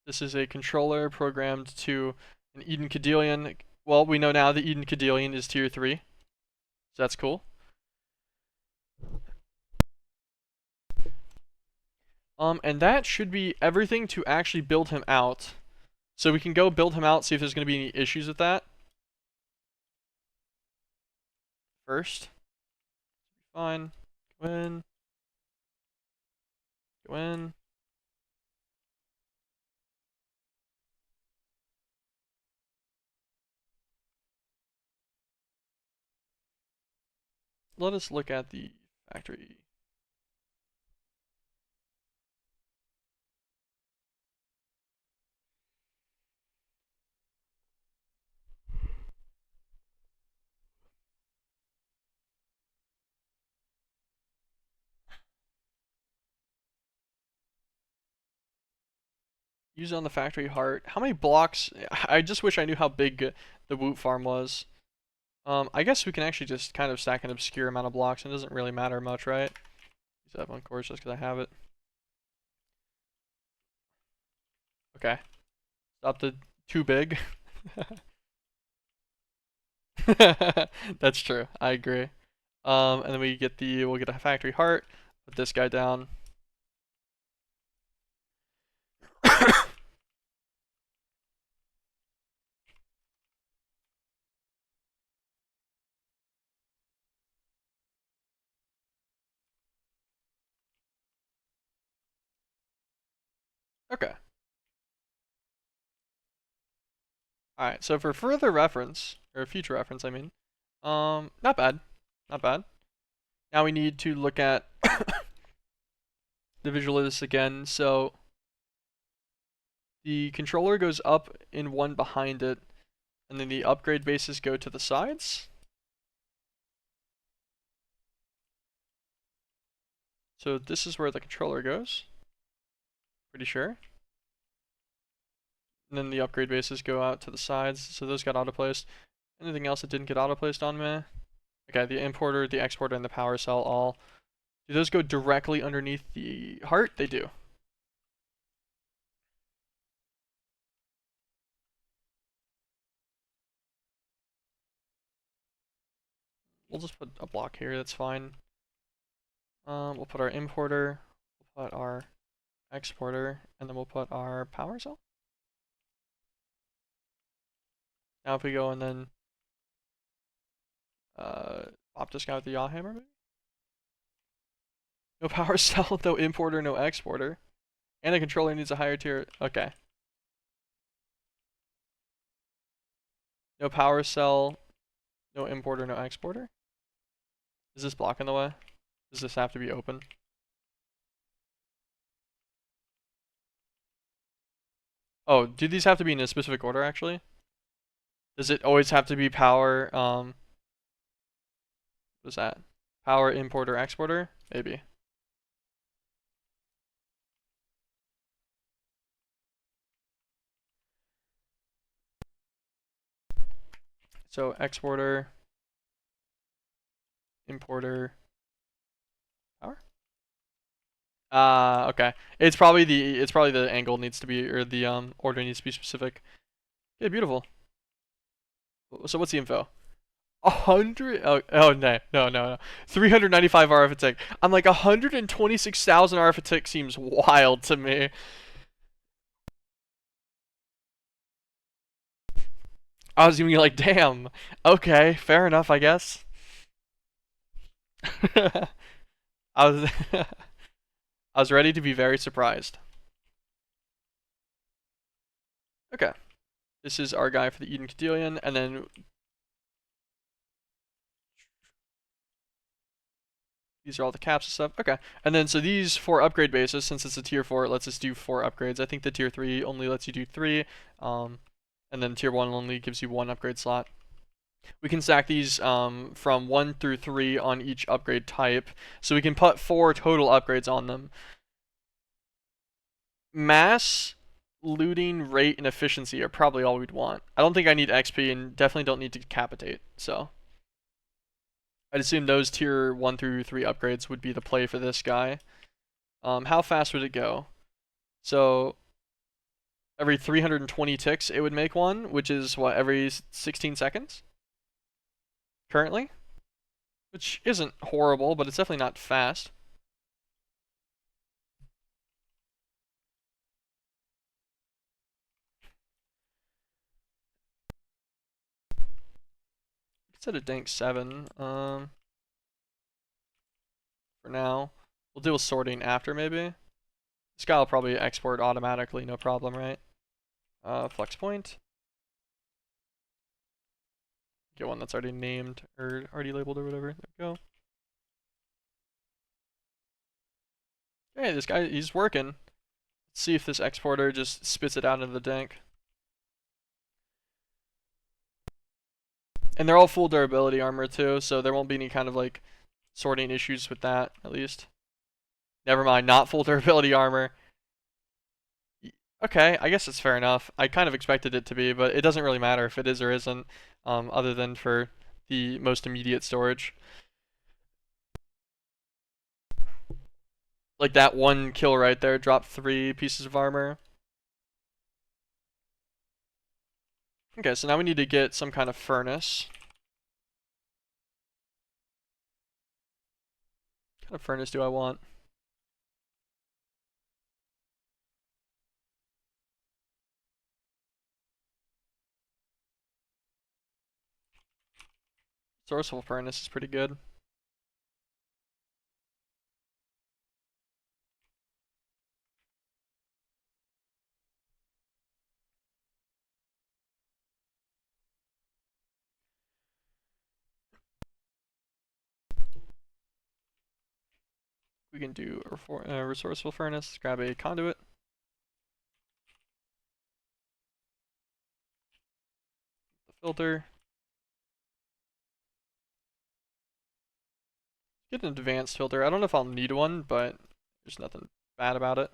This is a controller programmed to an Eden Cadillion. Well, we know now the Eden Cadillion is tier 3. So that's cool. And that should be everything to actually build him out. So we can go build him out, see if there's going to be any issues with that. First. Fine. Go in. Go in. Let us look at the factory. Use on the factory heart. How many blocks? I just wish I knew how big the Woot farm was. I guess we can actually just kind of stack an obscure amount of blocks, and it doesn't really matter much, right? Use that one course just because I have it. Okay. Stop the too big. That's true. I agree. And then we'll get a factory heart. Put this guy down. Okay. Alright, so for further reference, or future reference, I mean, not bad. Not bad. Now we need to look at the visual of this again. So the controller goes up in one behind it, and then the upgrade bases go to the sides. So this is where the controller goes. Pretty sure. And then the upgrade bases go out to the sides, so those got auto-placed. Anything else that didn't get auto-placed on me? Okay, the importer, the exporter, and the power cell all. Do those go directly underneath the heart? They do. We'll just put a block here, that's fine. We'll put our importer, we'll put our exporter, and then we'll put our power cell. Now if we go and then pop this guy with the yaw hammer, maybe? No power cell, no importer, no exporter. And the controller needs a higher tier. Okay. No power cell, no importer, no exporter. Is this block in the way? Does this have to be open? Oh, do these have to be in a specific order actually? Does it always have to be power, what is that? Power importer, exporter? Maybe. So exporter, importer, power? Okay. It's probably the angle needs to be, or the order needs to be specific. Yeah, beautiful. So what's the info? 100. Oh no. 395 RF a tick. I'm like 126,000 RF a tick seems wild to me. I was even like, damn. Okay, fair enough, I guess. I was I was ready to be very surprised. Okay. This is our guy for the Eden Cadillion, and then these are all the caps and stuff. Okay. And then so these 4 upgrade bases, since it's a tier 4, it lets us do 4 upgrades. I think the tier 3 only lets you do 3. And then tier 1 only gives you 1 upgrade slot. We can stack these from 1 through 3 on each upgrade type. So we can put 4 total upgrades on them. Mass, looting, rate, and efficiency are probably all we'd want. I don't think I need XP and definitely don't need to decapitate. So I'd assume those tier 1 through 3 upgrades would be the play for this guy. How fast would it go? So every 320 ticks it would make one, which is what, every 16 seconds? Currently? Which isn't horrible, but it's definitely not fast. Set a dank 7. For now. We'll do a sorting after, maybe. This guy will probably export automatically, no problem, right? Flex point. Get one that's already named, or already labeled, or whatever. There we go. Hey, this guy, he's working. Let's see if this exporter just spits it out into the dank. And they're all full durability armor too, so there won't be any kind of like sorting issues with that, at least. Never mind, not full durability armor. Okay, I guess it's fair enough. I kind of expected it to be, but it doesn't really matter if it is or isn't, other than for the most immediate storage. Like that one kill right there dropped 3 pieces of armor. Okay, so now we need to get some kind of furnace. What kind of furnace do I want? Resourceful furnace is pretty good. We can do a resourceful furnace, grab a conduit. The filter. Get an advanced filter. I don't know if I'll need one, but there's nothing bad about it.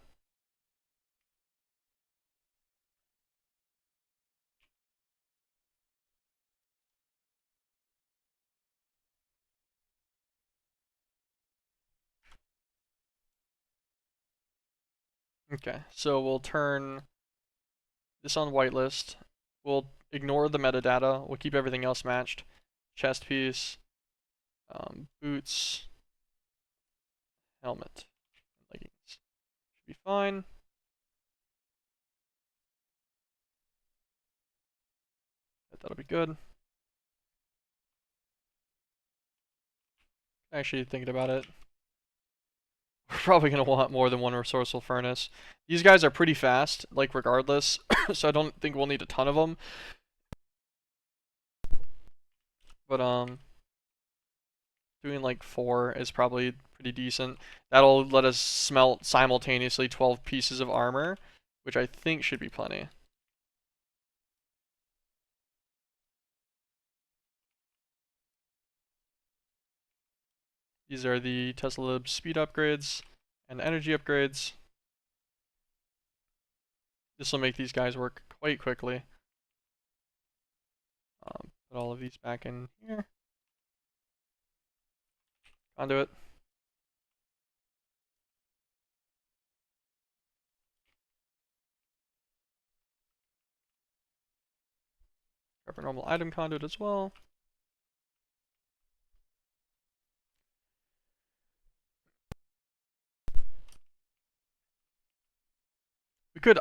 Okay, so we'll turn this on whitelist. We'll ignore the metadata. We'll keep everything else matched. Chest piece, boots, helmet, leggings. Should be fine. That'll be good. Actually, thinking about it, we're probably going to want more than one resourceful furnace. These guys are pretty fast, like regardless, so I don't think we'll need a ton of them. But doing like 4 is probably pretty decent. That'll let us smelt simultaneously 12 pieces of armor, which I think should be plenty. These are the Tesla Lib speed upgrades and energy upgrades. This will make these guys work quite quickly. Put all of these back in here. Conduit. Grab a normal item conduit as well. We could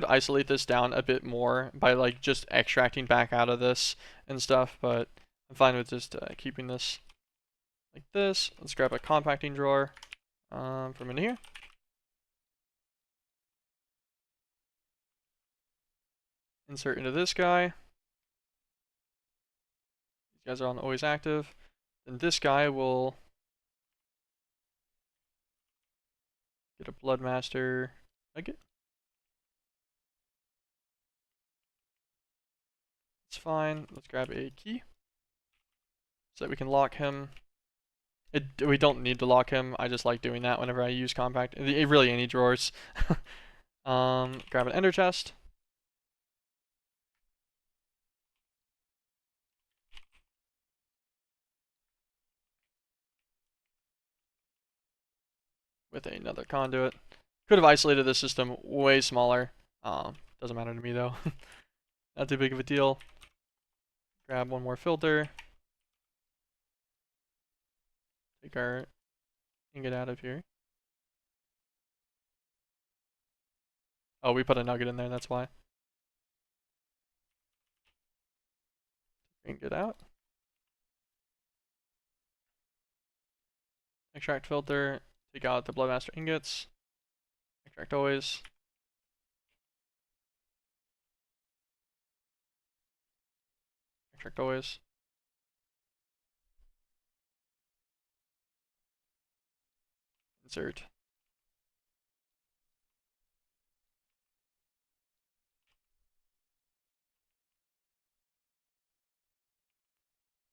isolate this down a bit more by like just extracting back out of this and stuff, but I'm fine with just keeping this like this. Let's grab a compacting drawer from in here. Insert into this guy. These guys are on always active. Then this guy will get a Bloodmaster nugget. It's fine. Let's grab a key so that we can lock him. We don't need to lock him. I just like doing that whenever I use compact. Really any drawers. Grab an ender chest. With another conduit. Could have isolated this system way smaller. Doesn't matter to me though. Not too big of a deal. Grab one more filter. Take our ingot out of here. Oh, we put a nugget in there, that's why. Ingot out. Extract filter. Take out the Bloodmaster ingots. Extract always. Extract always. Insert.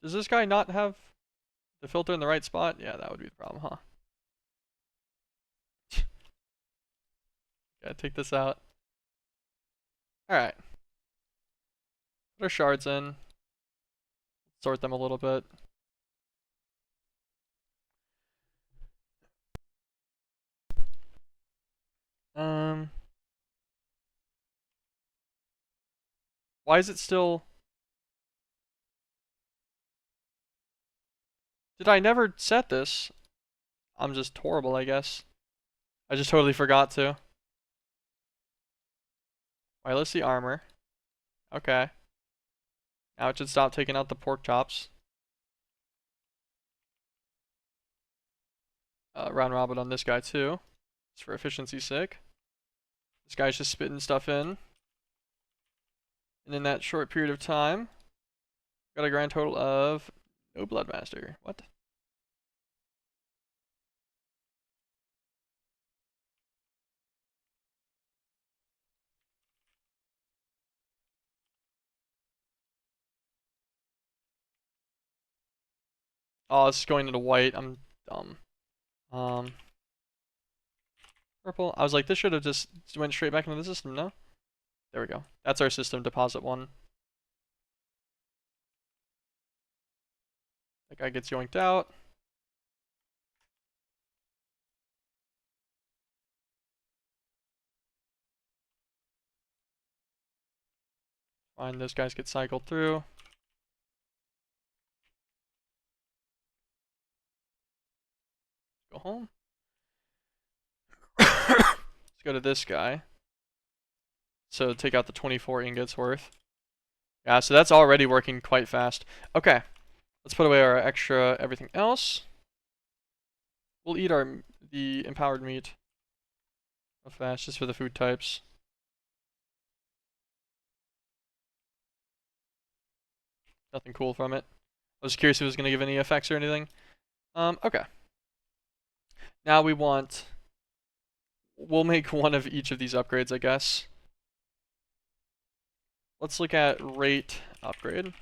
Does this guy not have the filter in the right spot? Yeah, that would be the problem, huh? Gotta take this out. Alright. Put our shards in. Sort them a little bit. Why is it still... Did I never set this? I'm just horrible, I guess. I just totally forgot to. Alright, let's see armor. Okay. Now it should stop taking out the pork chops. round robin on this guy too, just for efficiency's sake. This guy's just spitting stuff in. And in that short period of time, got a grand total of no Bloodmaster. What? Oh, it's going into white. I'm dumb. Purple. I was like, this should have just went straight back into the system, no? There we go. That's our system, deposit 1. That guy gets yoinked out. Fine, those guys get cycled through. Go home. Let's go to this guy. So take out the 24 ingots worth. Yeah, so that's already working quite fast. Okay, let's put away our extra everything else. We'll eat the empowered meat real fast, just for the food types. Nothing cool from it. I was curious if it was going to give any effects or anything. Okay. Now we'll make one of each of these upgrades, I guess. Let's look at rate upgrade.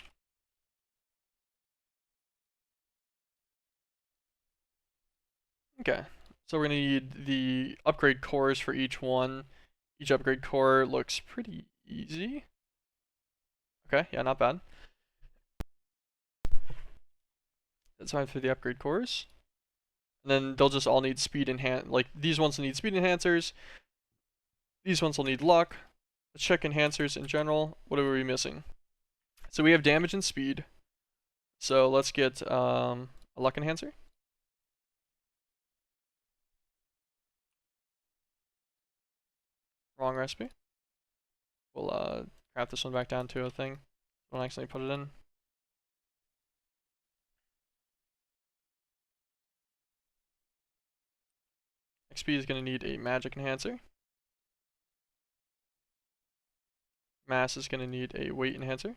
Okay, so we're gonna need the upgrade cores for each one. Each upgrade core looks pretty easy. Okay, yeah, not bad. That's fine for the upgrade cores. And then they'll just all need speed like these ones will need speed enhancers. These ones will need luck. Let's check enhancers in general. What are we missing? So we have damage and speed. So let's get a luck enhancer. Wrong recipe. We'll craft this one back down to a thing. Don't accidentally put it in. XP is going to need a magic enhancer. Mass is going to need a weight enhancer.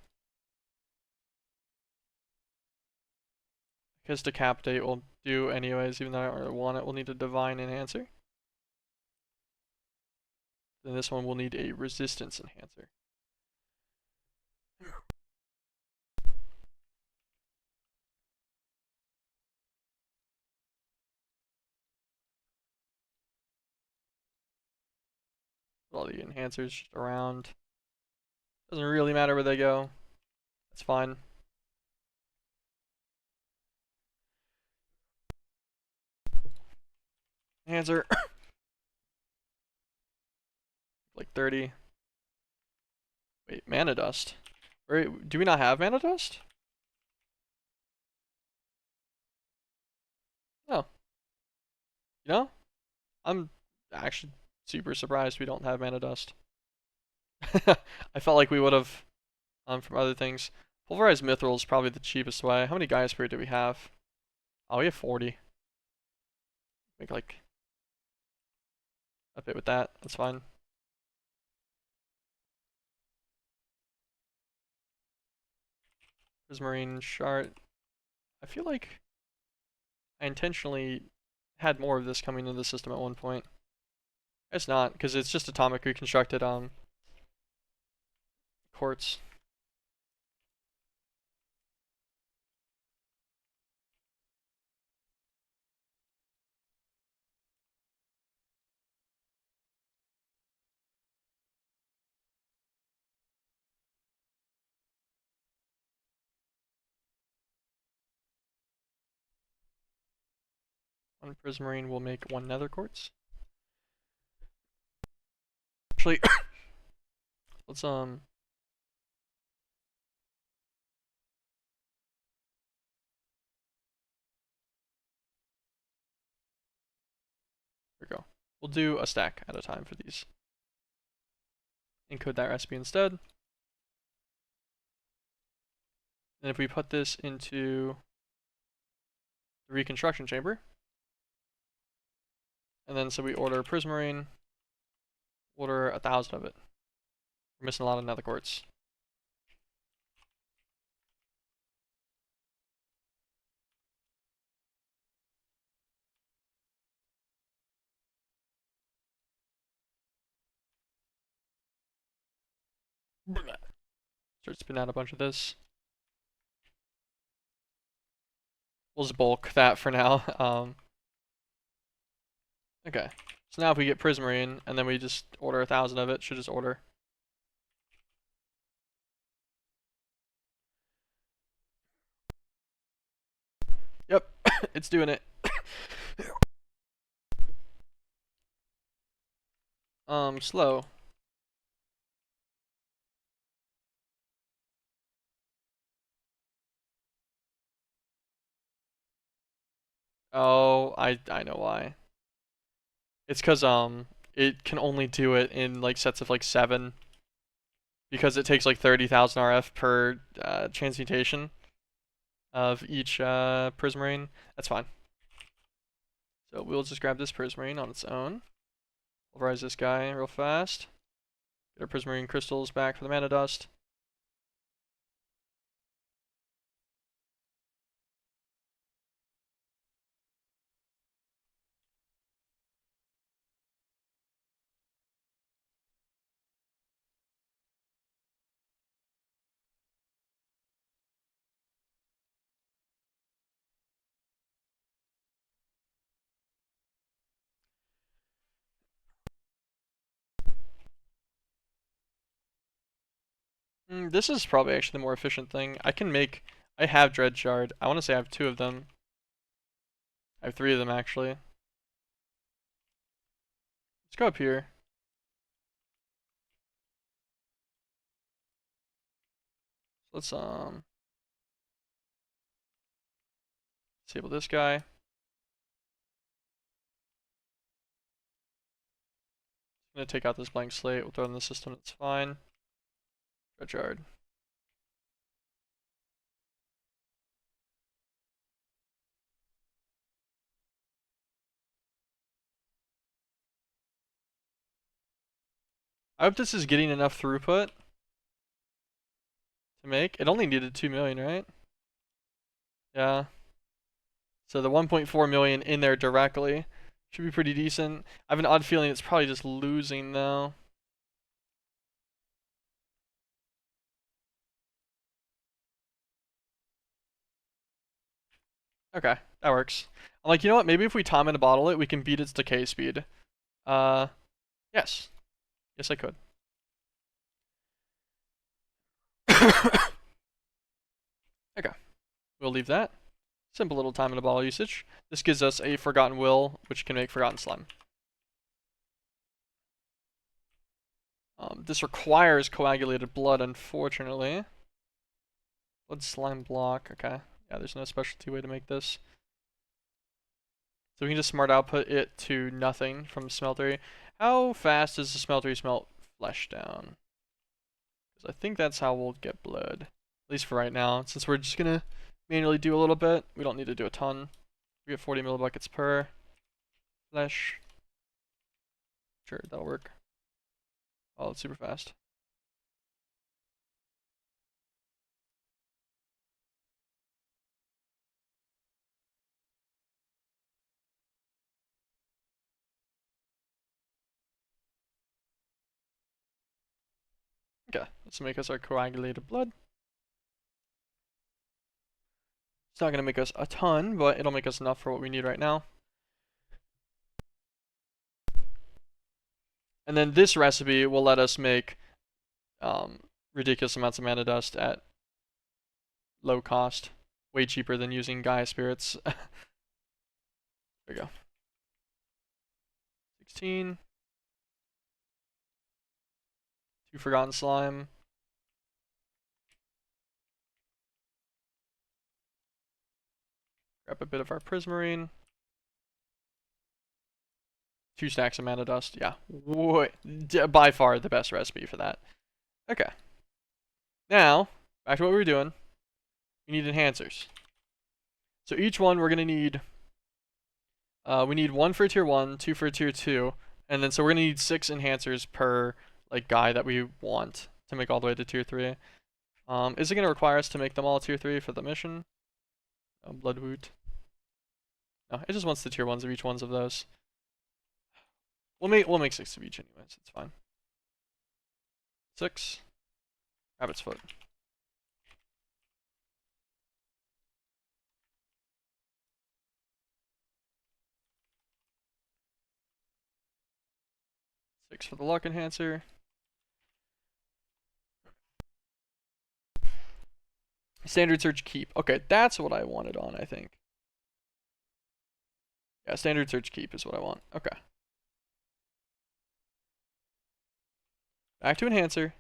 Because decapitate will do anyways, even though I don't really want it, we'll need a divine enhancer. Then this one will need a resistance enhancer. All the enhancers just around. Doesn't really matter where they go. That's fine. Enhancer. Like 30. Wait, mana dust. Wait, do we not have mana dust? No. You know? I'm actually super surprised we don't have mana dust. I felt like we would have from other things. Pulverized mithril is probably the cheapest way. How many Gaia Spirit do we have? Oh, we have 40. Make like a bit with that. That's fine. Prismarine shard. I feel like I intentionally had more of this coming into the system at one point. It's not, because it's just atomic reconstructed quartz. One prismarine will make one nether quartz. Actually, let's there we go. We'll do a stack at a time for these. Encode that recipe instead. And if we put this into the reconstruction chamber, And then so we order prismarine, order 1,000 of it. We're missing a lot of nether quartz. Start spinning out a bunch of this. We'll just bulk that for now. Okay. So now if we get prismarine and then we just order 1,000 of it, should just order. Yep, it's doing it. Slow. Oh, I know why. It's because it can only do it in like sets of like 7 because it takes like 30,000 RF per transmutation of each prismarine. That's fine. So we'll just grab this prismarine on its own. Pulverize this guy real fast. Get our prismarine crystals back for the mana dust. This is probably actually the more efficient thing. I have Dread Shard. I want to say I have 2 of them. I have 3 of them actually. Let's go up here. Let's disable this guy. I'm gonna take out this blank slate. We'll throw it in the system. It's fine. Dread Shard. I hope this is getting enough throughput to make. It only needed 2 million, right? Yeah. So the 1.4 million in there directly should be pretty decent. I have an odd feeling it's probably just losing though. Okay, that works. I'm like, you know what? Maybe if we time and bottle it, we can beat its decay speed. Uh, yes. Yes, I could. Okay, we'll leave that. Simple little time and bottle usage. This gives us a Forgotten Will, which can make Forgotten Slime. This requires coagulated blood, unfortunately. Blood slime block. Okay. Yeah, there's no specialty way to make this. So we can just smart output it to nothing from smeltery. How fast does the smeltery smelt flesh down? Because I think that's how we'll get blood. At least for right now. Since we're just gonna manually do a little bit, we don't need to do a ton. We get 40 millibuckets per flesh. Sure, that'll work. Oh, it's super fast. Okay, let's make us our coagulated blood. It's not gonna make us a ton, but it'll make us enough for what we need right now. And then this recipe will let us make ridiculous amounts of mana dust at low cost. Way cheaper than using Gaia spirits. There we go. 16. 2 Forgotten Slime. Grab a bit of our prismarine. 2 stacks of mana dust. Yeah, by far the best recipe for that. Okay. Now, back to what we were doing. We need enhancers. So each one we're going to need We need 1 for tier 1, 2 for tier 2, and then so we're gonna need 6 enhancers per like guy that we want to make all the way to tier 3. Is it gonna require us to make them all tier 3 for the mission? Oh, Bloodwoot. No, it just wants the tier 1s of each ones of those. We'll make 6 of each anyways, it's fine. 6. Rabbit's foot. Six for the luck enhancer. Standard search keep. Okay, that's what I wanted on, I think. Yeah, standard search keep is what I want. Okay. Back to enhancer.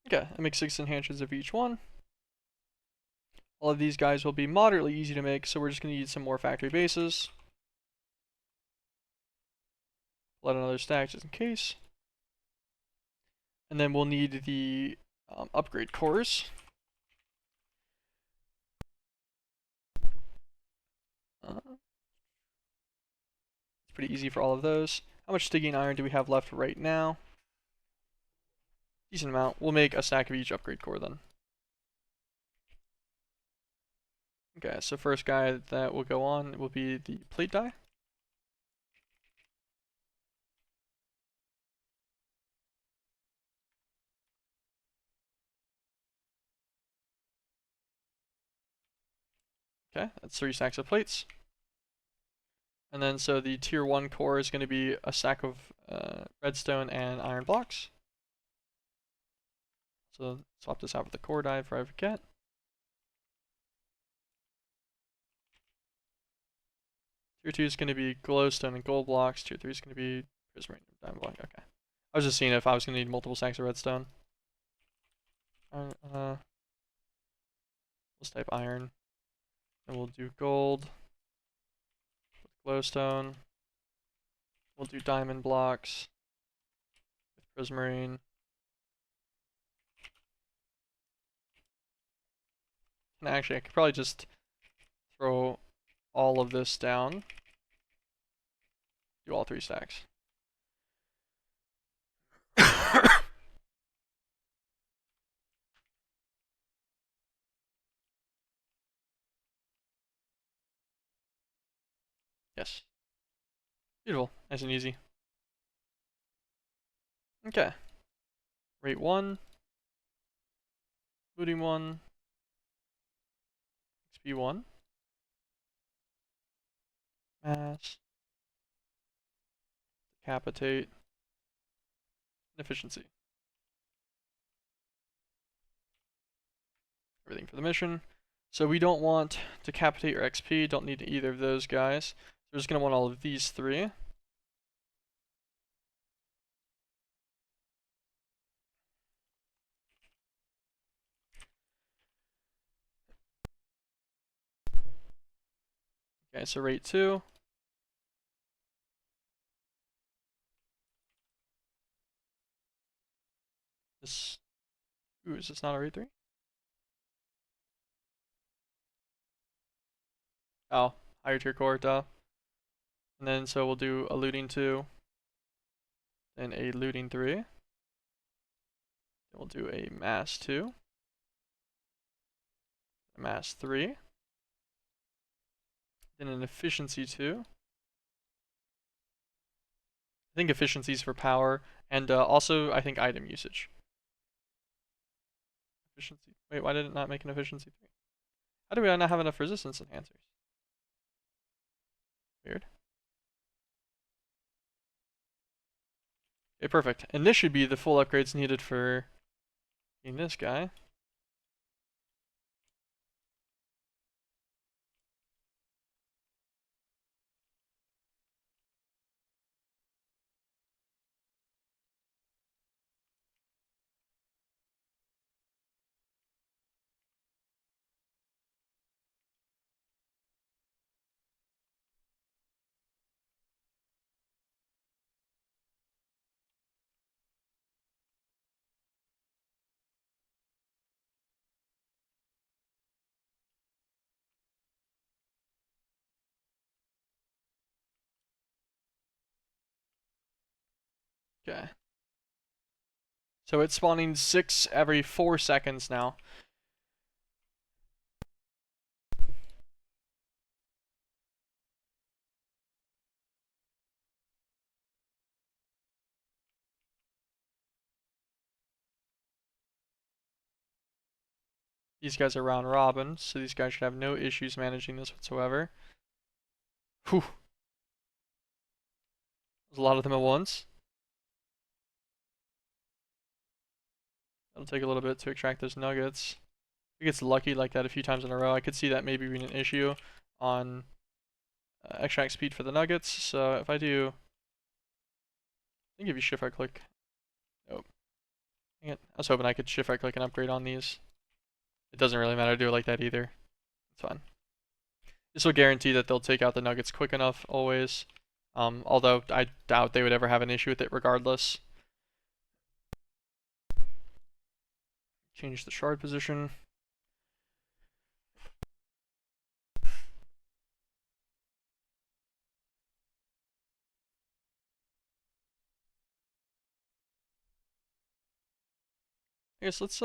Okay, I make 6 enhancers of each one. All of these guys will be moderately easy to make, so we're just going to need some more factory bases. Let another stack just in case. And then we'll need the upgrade cores. It's pretty easy for all of those. How much sticky iron do we have left right now? Decent amount. We'll make a stack of each upgrade core then. Okay, so first guy that will go on will be the plate die. Okay, that's 3 stacks of plates. And then so the tier 1 core is going to be a stack of redstone and iron blocks. So swap this out with the core die before I forget. Tier 2 is going to be glowstone and gold blocks. Tier 3 is going to be prismarine and diamond block. Okay. I was just seeing if I was going to need multiple stacks of redstone. Let's type iron. And we'll do gold. Glowstone. We'll do diamond blocks. With prismarine. And actually, I could probably just throw all of this down. Do all 3 stacks. Yes. Beautiful. Nice and easy. Okay. Rate 1. Looting 1. XP 1. Mass. Decapitate. And efficiency. Everything for the mission. So we don't want decapitate or XP. Don't need either of those guys. So we're just going to want all of these 3. Okay, so rate 2. This. Ooh, is this not a rate 3? Oh, higher tier core, duh. And then so we'll do a looting 2. Then a looting 3. Then we'll do a mass 2. A mass 3. Then an efficiency 2. I think efficiencies for power, and also I think item usage. Efficiency. Wait, why did it not make an efficiency 3? How do we not have enough resistance enhancers? Weird. Okay, perfect. And this should be the full upgrades needed for this guy. Okay. So it's spawning 6 every 4 seconds now. These guys are round robin, so these guys should have no issues managing this whatsoever. Whew. There's a lot of them at once. It'll take a little bit to extract those nuggets. If it gets lucky like that a few times in a row, I could see that maybe being an issue on extract speed for the nuggets. So if I do, I think if you shift right click, nope. Dang it. I was hoping I could shift right click and upgrade on these. It doesn't really matter to do it like that either. It's fine. This will guarantee that they'll take out the nuggets quick enough always. Although I doubt they would ever have an issue with it regardless. Change the shard position. I guess let's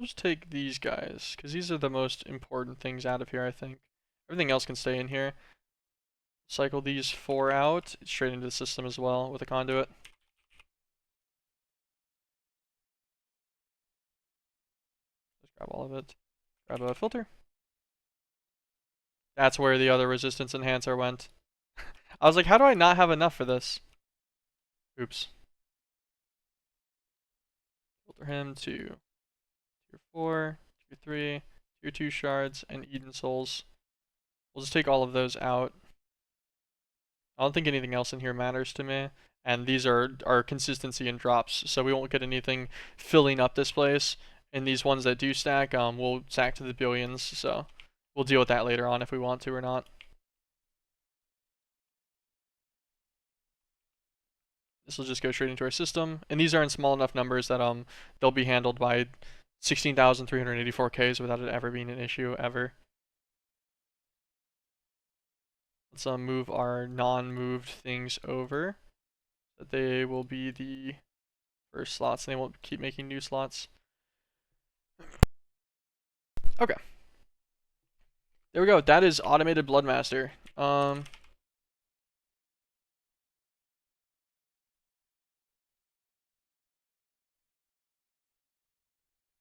just take these guys, because these are the most important things out of here, I think. Everything else can stay in here. Cycle these 4 out, straight into the system as well with a conduit. Just grab all of it. Grab a filter. That's where the other resistance enhancer went. I was like, how do I not have enough for this? Oops. Filter him to tier 4, tier 3, tier 2 shards, and Eden souls. We'll just take all of those out. I don't think anything else in here matters to me. And these are our consistency and drops, so we won't get anything filling up this place. And these ones that do stack, will stack to the billions, so we'll deal with that later on if we want to or not. This will just go straight into our system, and these are in small enough numbers that they'll be handled by 16,384 Ks without it ever being an issue ever. Let's move our non-moved things over. That they will be the first slots, and they won't keep making new slots. Okay. There we go. That is automated Bloodmaster.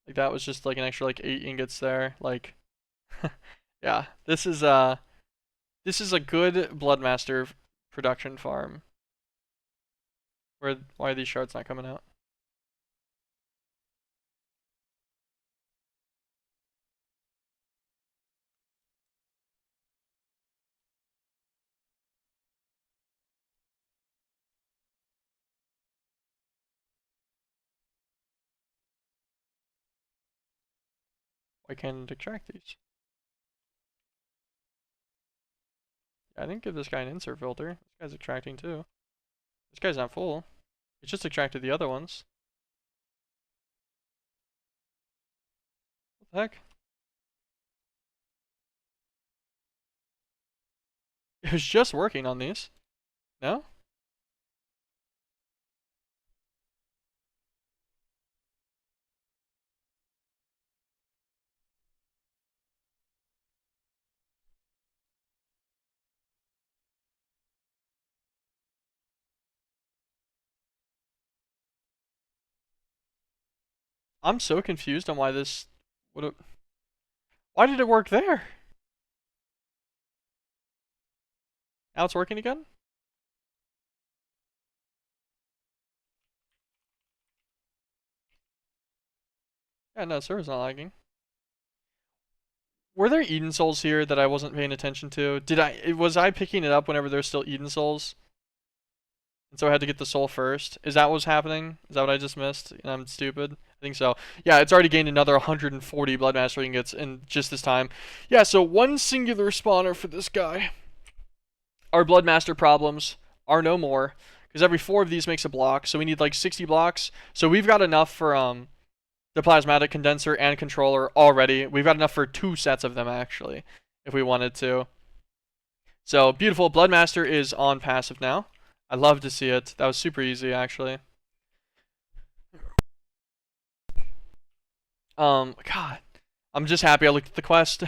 Like that was just like an extra like 8 ingots there. Like, yeah, this is a good Bloodmaster production farm. Why are these shards not coming out? Why can't it extract these? Yeah, I didn't give this guy an insert filter. This guy's extracting too. This guy's not full. It's just extracted the other ones. What the heck? It was just working on these. No? I'm so confused on why this would. Why did it work there? Now it's working again? Yeah, no, server's not lagging. Were there Eden Souls here that I wasn't paying attention to? Was I picking it up whenever there's still Eden Souls? And so I had to get the soul first. Is that what was happening? Is that what I just missed? And I'm stupid? I think so. Yeah, it's already gained another 140 Bloodmaster ingots in just this time. Yeah, so one singular spawner for this guy. Our Bloodmaster problems are no more. Because every 4 of these makes a block. So we need like 60 blocks. So we've got enough for the plasmatic condenser and controller already. We've got enough for 2 sets of them, actually, if we wanted to. So, beautiful. Bloodmaster is on passive now. I love to see it. That was super easy, actually. God. I'm just happy I looked at the quest.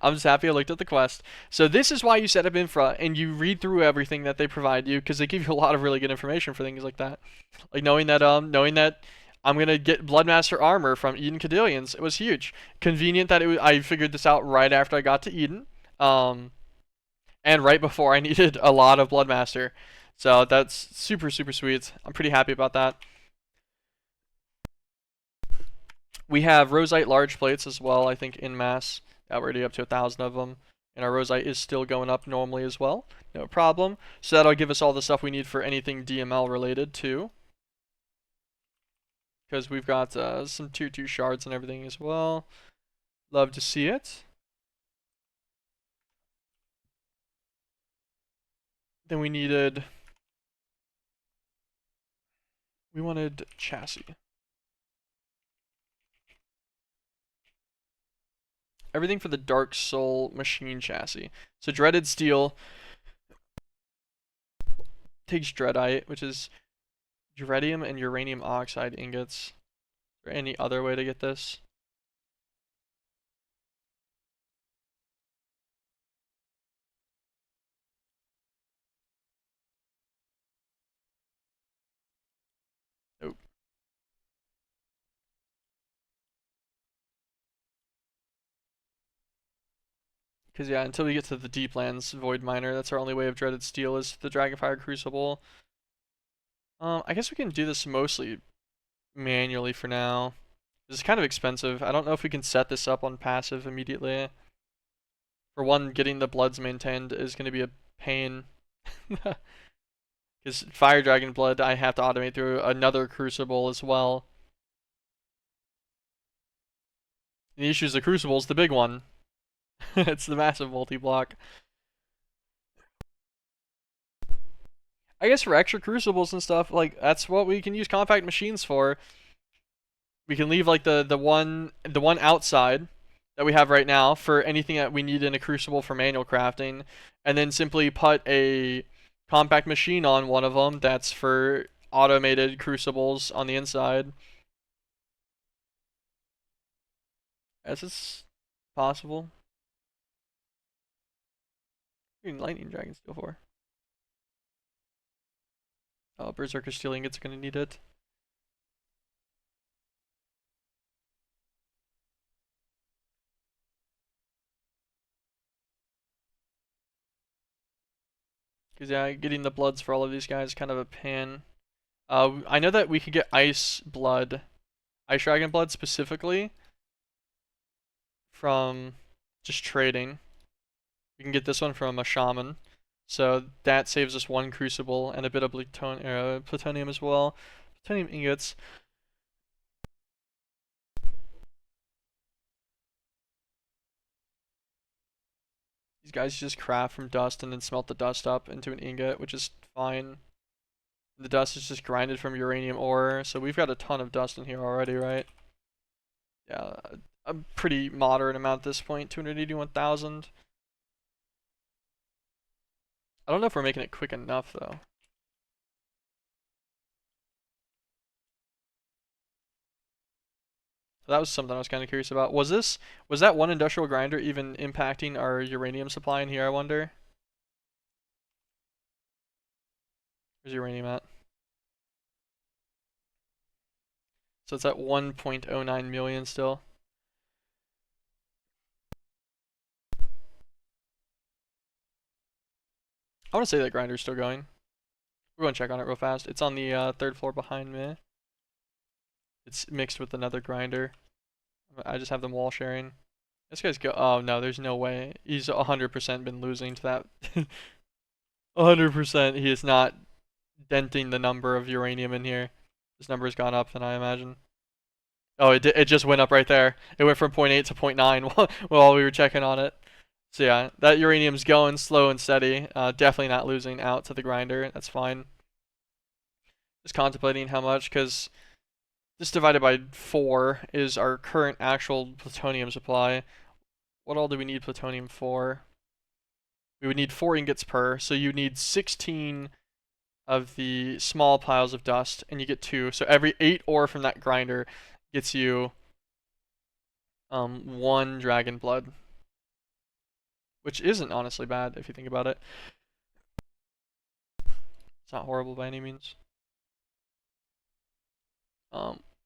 I'm just happy I looked at the quest. So this is why you set up infra and you read through everything that they provide you, because they give you a lot of really good information for things like that. Like knowing that I'm gonna get Bloodmaster armor from Eden Cadillions. It was huge. Convenient that I figured this out right after I got to Eden. And right before I needed a lot of Bloodmaster. So that's super, super sweet. I'm pretty happy about that. We have Rosite large plates as well, I think, in mass. Yeah, we're already up to 1,000 of them. And our Rosite is still going up normally as well. No problem. So that'll give us all the stuff we need for anything DML related too. Because we've got some tier 2 shards and everything as well. Love to see it. Then we wanted chassis. Everything for the Dark Soul machine chassis. So Dreaded Steel takes Dreadite, which is Dreadium and Uranium Oxide ingots. Is there any other way to get this? Nope. Because yeah, until we get to the Deeplands Void Miner, that's our only way of Dreaded Steel is the Dragonfire Crucible. I guess we can do this mostly manually for now. This is kind of expensive. I don't know if we can set this up on passive immediately. For one, getting the bloods maintained is going to be a pain. Because Fire Dragon Blood, I have to automate through another Crucible as well. And the issue is the Crucible is the big one. It's the massive multi-block. I guess for extra crucibles and stuff, like that's what we can use compact machines for. We can leave like the one outside that we have right now for anything that we need in a crucible for manual crafting, and then simply put a compact machine on one of them that's for automated crucibles on the inside. As it's possible. Lightning Dragon Steel for. Oh, Berserker Steel Ingots are going to need it. Because yeah, getting the bloods for all of these guys is kind of a pain. I know that we could get Ice Blood, Ice Dragon Blood specifically, from just trading. We can get this one from a Shaman. So that saves us 1 Crucible and a bit of Plutonium as well. Plutonium ingots. These guys just craft from dust and then smelt the dust up into an ingot, which is fine. The dust is just grinded from uranium ore, so we've got a ton of dust in here already, right? Yeah, a pretty moderate amount at this point, 281,000. I don't know if we're making it quick enough, though. So that was something I was kind of curious about. Was that one industrial grinder even impacting our uranium supply in here, I wonder? Where's uranium at? So it's at 1.09 million still. I want to say that grinder's still going. We're going to check on it real fast. It's on the 3rd floor behind me. It's mixed with another grinder. I just have them wall sharing. This guy's go. Oh no, there's no way. He's 100% been losing to that. 100%. He is not denting the number of uranium in here. This number has gone up, then I imagine. Oh, it just went up right there. It went from 0.8 to 0.9 while we were checking on it. So yeah, that uranium's going slow and steady. Definitely not losing out to the grinder. That's fine. Just contemplating how much, because this divided by 4 is our current actual plutonium supply. What all do we need plutonium for? We would need 4 ingots per, so you need 16 of the small piles of dust, and you get 2. So every 8 ore from that grinder gets you 1 dragon blood, which isn't honestly bad if you think about it. It's not horrible by any means.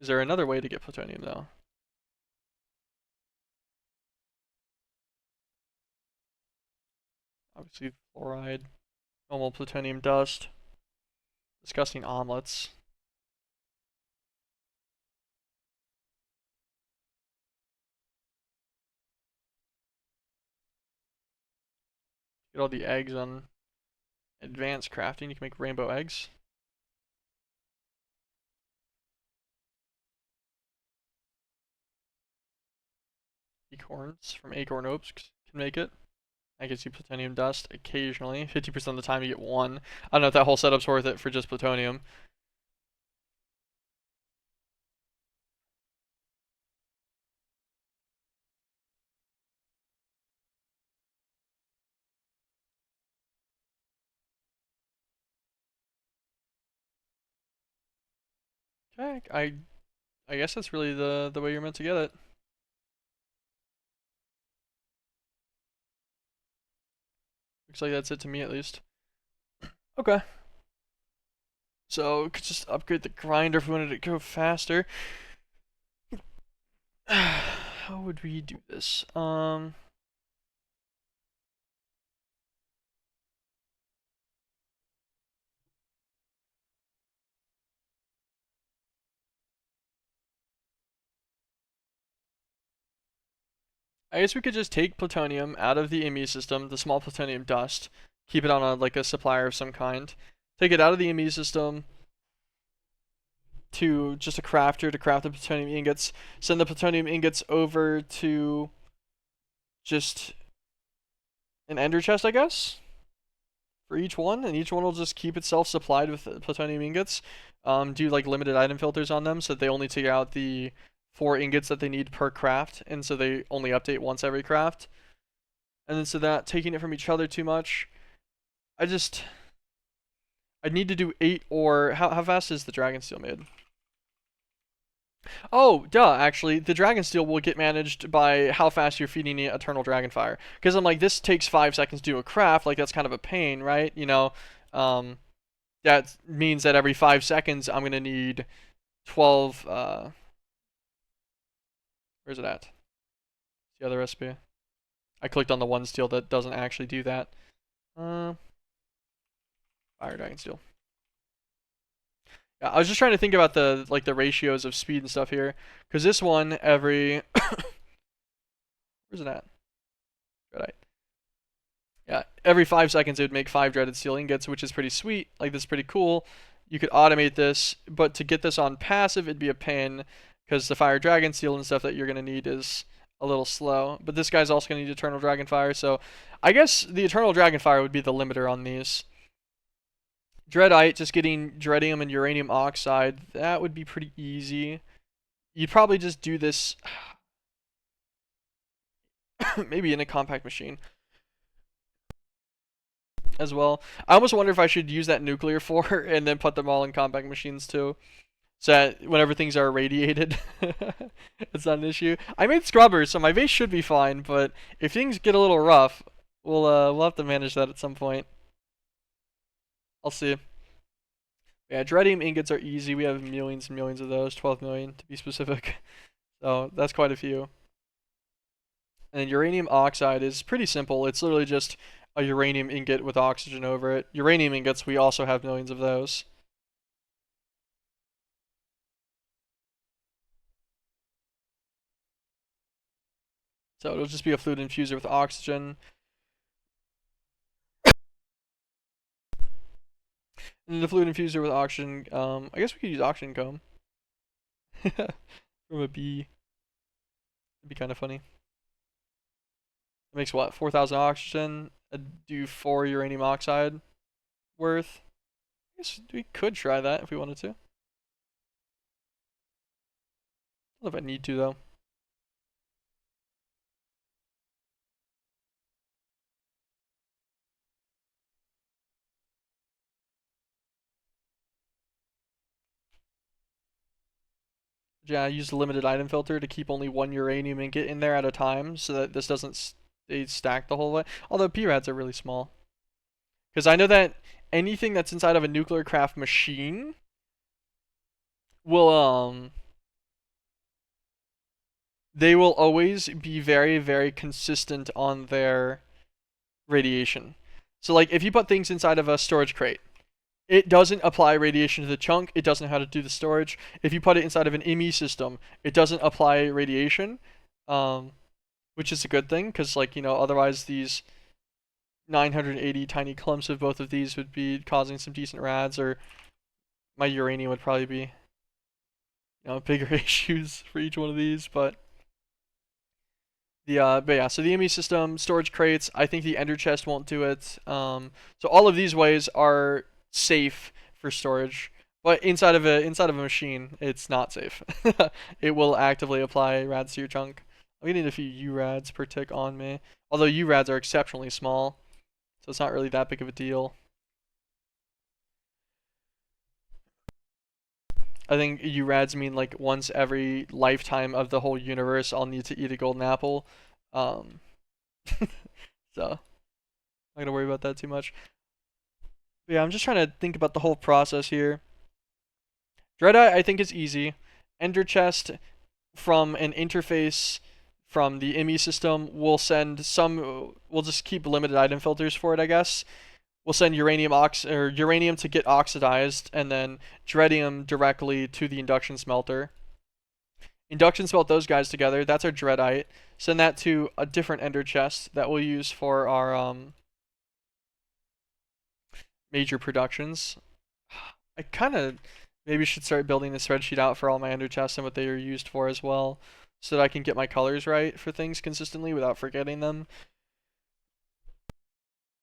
Is there another way to get plutonium though? Obviously fluoride, normal plutonium dust, disgusting omelets. Get all the eggs on advanced crafting. You can make rainbow eggs. Acorns from acorn oaks can make it. That gives you plutonium dust occasionally. 50% of the time you get 1. I don't know if that whole setup's worth it for just plutonium. Okay, I guess that's really the way you're meant to get it. Looks like that's it to me at least. Okay. So could just upgrade the grinder if we wanted to go faster. How would we do this? I guess we could just take plutonium out of the ME system, the small plutonium dust, keep it on a supplier of some kind, take it out of the ME system to just a crafter to craft the plutonium ingots, send the plutonium ingots over to just an ender chest, I guess, for each one, and each one will just keep itself supplied with plutonium ingots. Do like limited item filters on them so that they only take out the 4 ingots that they need per craft, and so they only update once every craft. And then so that taking it from each other too much, I need to do 8 ore. How fast is the dragon steel made? Oh, duh, actually, the dragon steel will get managed by how fast you're feeding the eternal dragonfire. Because I'm like, this takes 5 seconds to do a craft, like that's kind of a pain, right? You know, that means that every 5 seconds I'm gonna need 12, where's it at? The other recipe. I clicked on the one steel that doesn't actually do that. Fire dragon steel. Yeah, I was just trying to think about the ratios of speed and stuff here, because this one every where's it at? Right. Yeah, every 5 seconds it would make 5 dreaded steel ingots, which is pretty sweet. Like, this is pretty cool. You could automate this, but to get this on passive, it'd be a pain, because the fire dragon steel and stuff that you're going to need is a little slow. But this guy's also going to need eternal dragonfire, so I guess the eternal dragonfire would be the limiter on these. Dreadite, just getting dreadium and uranium oxide, that would be pretty easy. You'd probably just do this maybe in a compact machine as well. I almost wonder if I should use that nuclear for and then put them all in compact machines too. So that whenever things are irradiated, it's not an issue. I made scrubbers, so my vase should be fine, but if things get a little rough, we'll have to manage that at some point. I'll see. Yeah, dreadium ingots are easy. We have millions and millions of those, 12 million to be specific. So that's quite a few. And uranium oxide is pretty simple. It's literally just a uranium ingot with oxygen over it. Uranium ingots, we also have millions of those. So it'll just be a fluid infuser with oxygen. And the fluid infuser with oxygen, I guess we could use oxygen comb. From a bee. It'd be kind of funny. It makes what? 4,000 oxygen? Do 4 uranium oxide worth? I guess we could try that if we wanted to. I don't know if I need to though. Yeah, I use the limited item filter to keep only one uranium ingot in there at a time so that this doesn't stay stacked the whole way. Although PRADs are really small. Because I know that anything that's inside of a nuclear craft machine will, they will always be very, very consistent on their radiation. So, like, if you put things inside of a storage crate, it doesn't apply radiation to the chunk. It doesn't know how to do the storage. If you put it inside of an ME system, it doesn't apply radiation, um, which is a good thing because, like, otherwise these 980 tiny clumps of both of these would be causing some decent rads, or my uranium would probably be, bigger issues for each one of these. But yeah, so the ME system, storage crates. I think the ender chest won't do it. So all of these ways are safe for storage, but inside of a machine, it's not safe. It will actively apply rads to your chunk. I'm getting a few U-rads per tick on me, although U-rads are exceptionally small, so it's not really that big of a deal. I think U-rads mean like once every lifetime of the whole universe, I'll need to eat a golden apple. Um, so I'm not gonna worry about that too much. But yeah, I'm just trying to think about the whole process here. Dreadeye, I think is easy. Ender chest from an interface from the ME system, we'll send some. We'll just keep limited item filters for it, I guess. We'll send uranium to get oxidized, and then dreadium directly to the induction smelter. Induction smelt those guys together. That's our dreadite. Send that to a different ender chest that we'll use for our major productions. I kind of maybe should start building a spreadsheet out for all my ender chests and what they are used for as well, so that I can get my colors right for things consistently without forgetting them.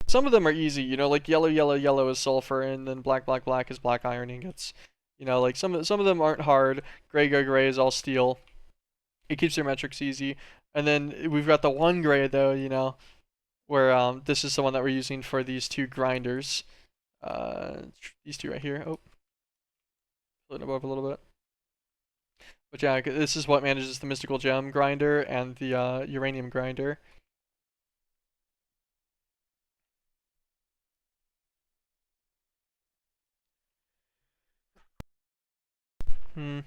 Some of them are easy, like yellow, yellow, yellow is sulfur, and then black, black, black is black iron ingots. Like some of them aren't hard. Gray, gray, gray is all steel. It keeps their metrics easy. And then we've got the one gray though, where this is the one that we're using for these two grinders. These two right here. Oh, flip them over a little bit. But yeah, this is what manages the mystical gem grinder and the uranium grinder. Hmm.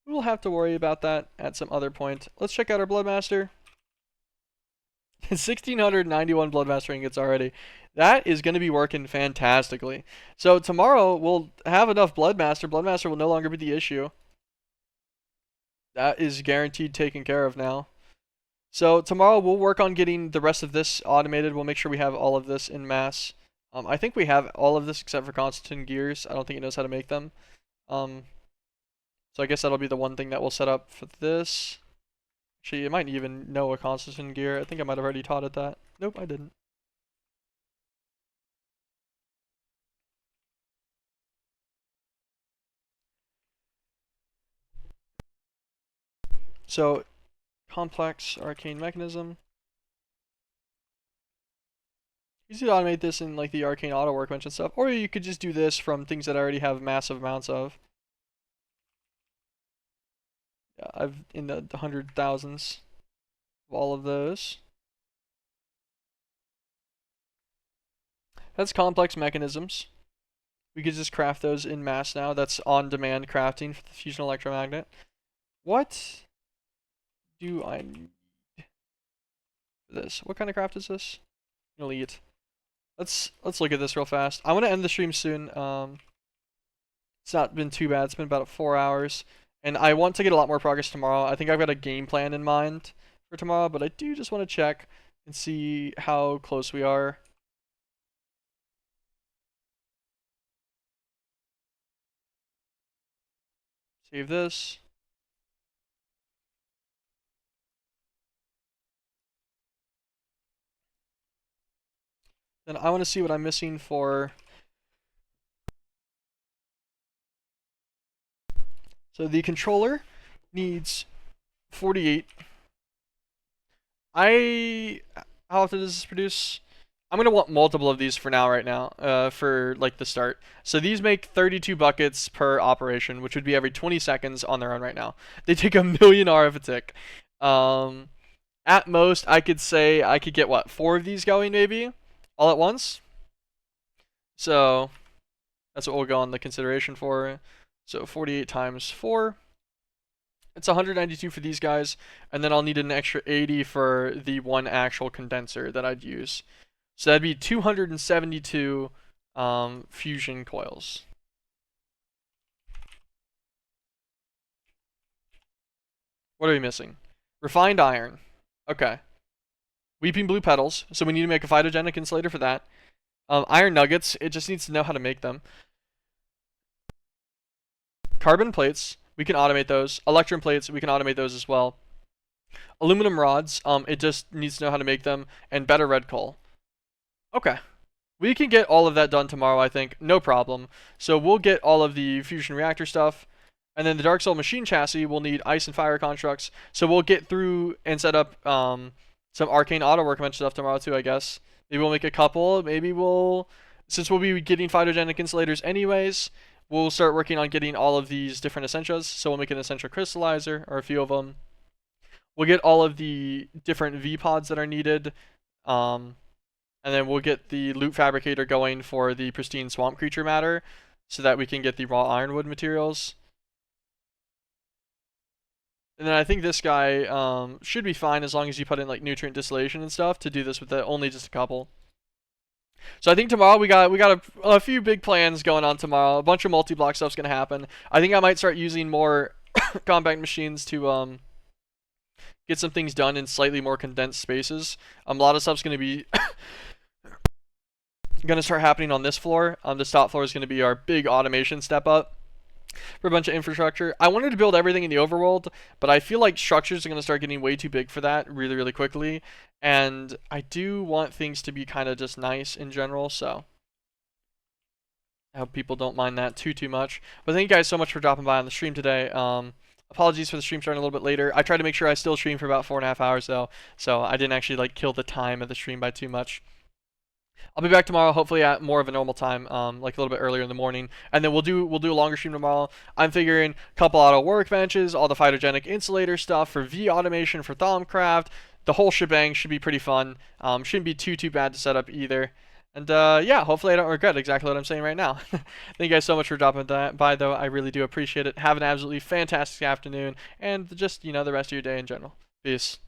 We'll have to worry about that at some other point. Let's check out our Bloodmaster. 1,691 Bloodmaster ingots already. That is going to be working fantastically. So tomorrow we'll have enough Bloodmaster. Bloodmaster will no longer be the issue. That is guaranteed taken care of now. So tomorrow we'll work on getting the rest of this automated. We'll make sure we have all of this in mass. I think we have all of this except for Constantine gears. I don't think it knows how to make them. So I guess that'll be the one thing that we'll set up for this. Actually, it might even know a Constantine gear. I think I might have already taught it that. Nope, I didn't. So, complex arcane mechanism. Easy to automate this in like the arcane auto workbench and stuff, or you could just do this from things that I already have massive amounts of. Yeah, I've in the hundred thousands of all of those. That's complex mechanisms. We could just craft those in mass now. That's on-demand crafting for the fusion electromagnet. What do I need for this? What kind of craft is this? Elite. Let's look at this real fast. I want to end the stream soon. It's not been too bad. It's been about 4 hours, and I want to get a lot more progress tomorrow. I think I've got a game plan in mind for tomorrow, but I do just want to check and see how close we are. Save this. Then I want to see what I'm missing for So the controller needs 48. How often does this produce? I'm gonna want multiple of these for now, right now, for like the start. So these make 32 buckets per operation, which would be every 20 seconds on their own right now. They take a million RF a tick. At most, I could say I could get what, 4 of these going maybe, all at once. So that's what we'll go on the consideration for. So 48 times 4. It's 192 for these guys, and then I'll need an extra 80 for the one actual condenser that I'd use. So that'd be 272 fusion coils. What are we missing? Refined iron. Okay. Weeping blue petals, so we need to make a phytogenic insulator for that. Iron nuggets, it just needs to know how to make them. Carbon plates, we can automate those. Electrum plates, we can automate those as well. Aluminum rods, it just needs to know how to make them. And better red coal. Okay. We can get all of that done tomorrow, I think. No problem. So we'll get all of the fusion reactor stuff. And then the Dark Soul machine chassis will need ice and fire constructs. So we'll get through and set up some arcane auto workbench stuff tomorrow too, I guess. Maybe we'll make a couple. Maybe we'll, since we'll be getting phytogenic insulators anyways, we'll start working on getting all of these different essentials. So we'll make an essential crystallizer, or a few of them. We'll get all of the different V-pods that are needed. And then we'll get the loot fabricator going for the pristine swamp creature matter, so that we can get the raw ironwood materials. And then I think this guy should be fine as long as you put in like nutrient distillation and stuff to do this with only just a couple. So I think tomorrow we got a few big plans going on tomorrow. A bunch of multi-block stuff's gonna happen. I think I might start using more compact machines to get some things done in slightly more condensed spaces. A lot of stuff's gonna be gonna start happening on this floor. This top floor is gonna be our big automation step up for a bunch of infrastructure. I wanted to build everything in the overworld, but I feel like structures are going to start getting way too big for that really, really quickly. And I do want things to be kind of just nice in general, so I hope people don't mind that too much. But thank you guys so much for dropping by on the stream today. Apologies for the stream starting a little bit later. I tried to make sure I still stream for about 4.5 hours though, so I didn't actually like kill the time of the stream by too much. I'll be back tomorrow, hopefully at more of a normal time, like a little bit earlier in the morning, and then we'll do a longer stream tomorrow. I'm figuring a couple auto workbenches, all the phytogenic insulator stuff for V automation for Thaumcraft. The whole shebang should be pretty fun. Shouldn't be too bad to set up either. And yeah, hopefully I don't regret exactly what I'm saying right now. Thank you guys so much for dropping by, though. I really do appreciate it. Have an absolutely fantastic afternoon, and just the rest of your day in general. Peace.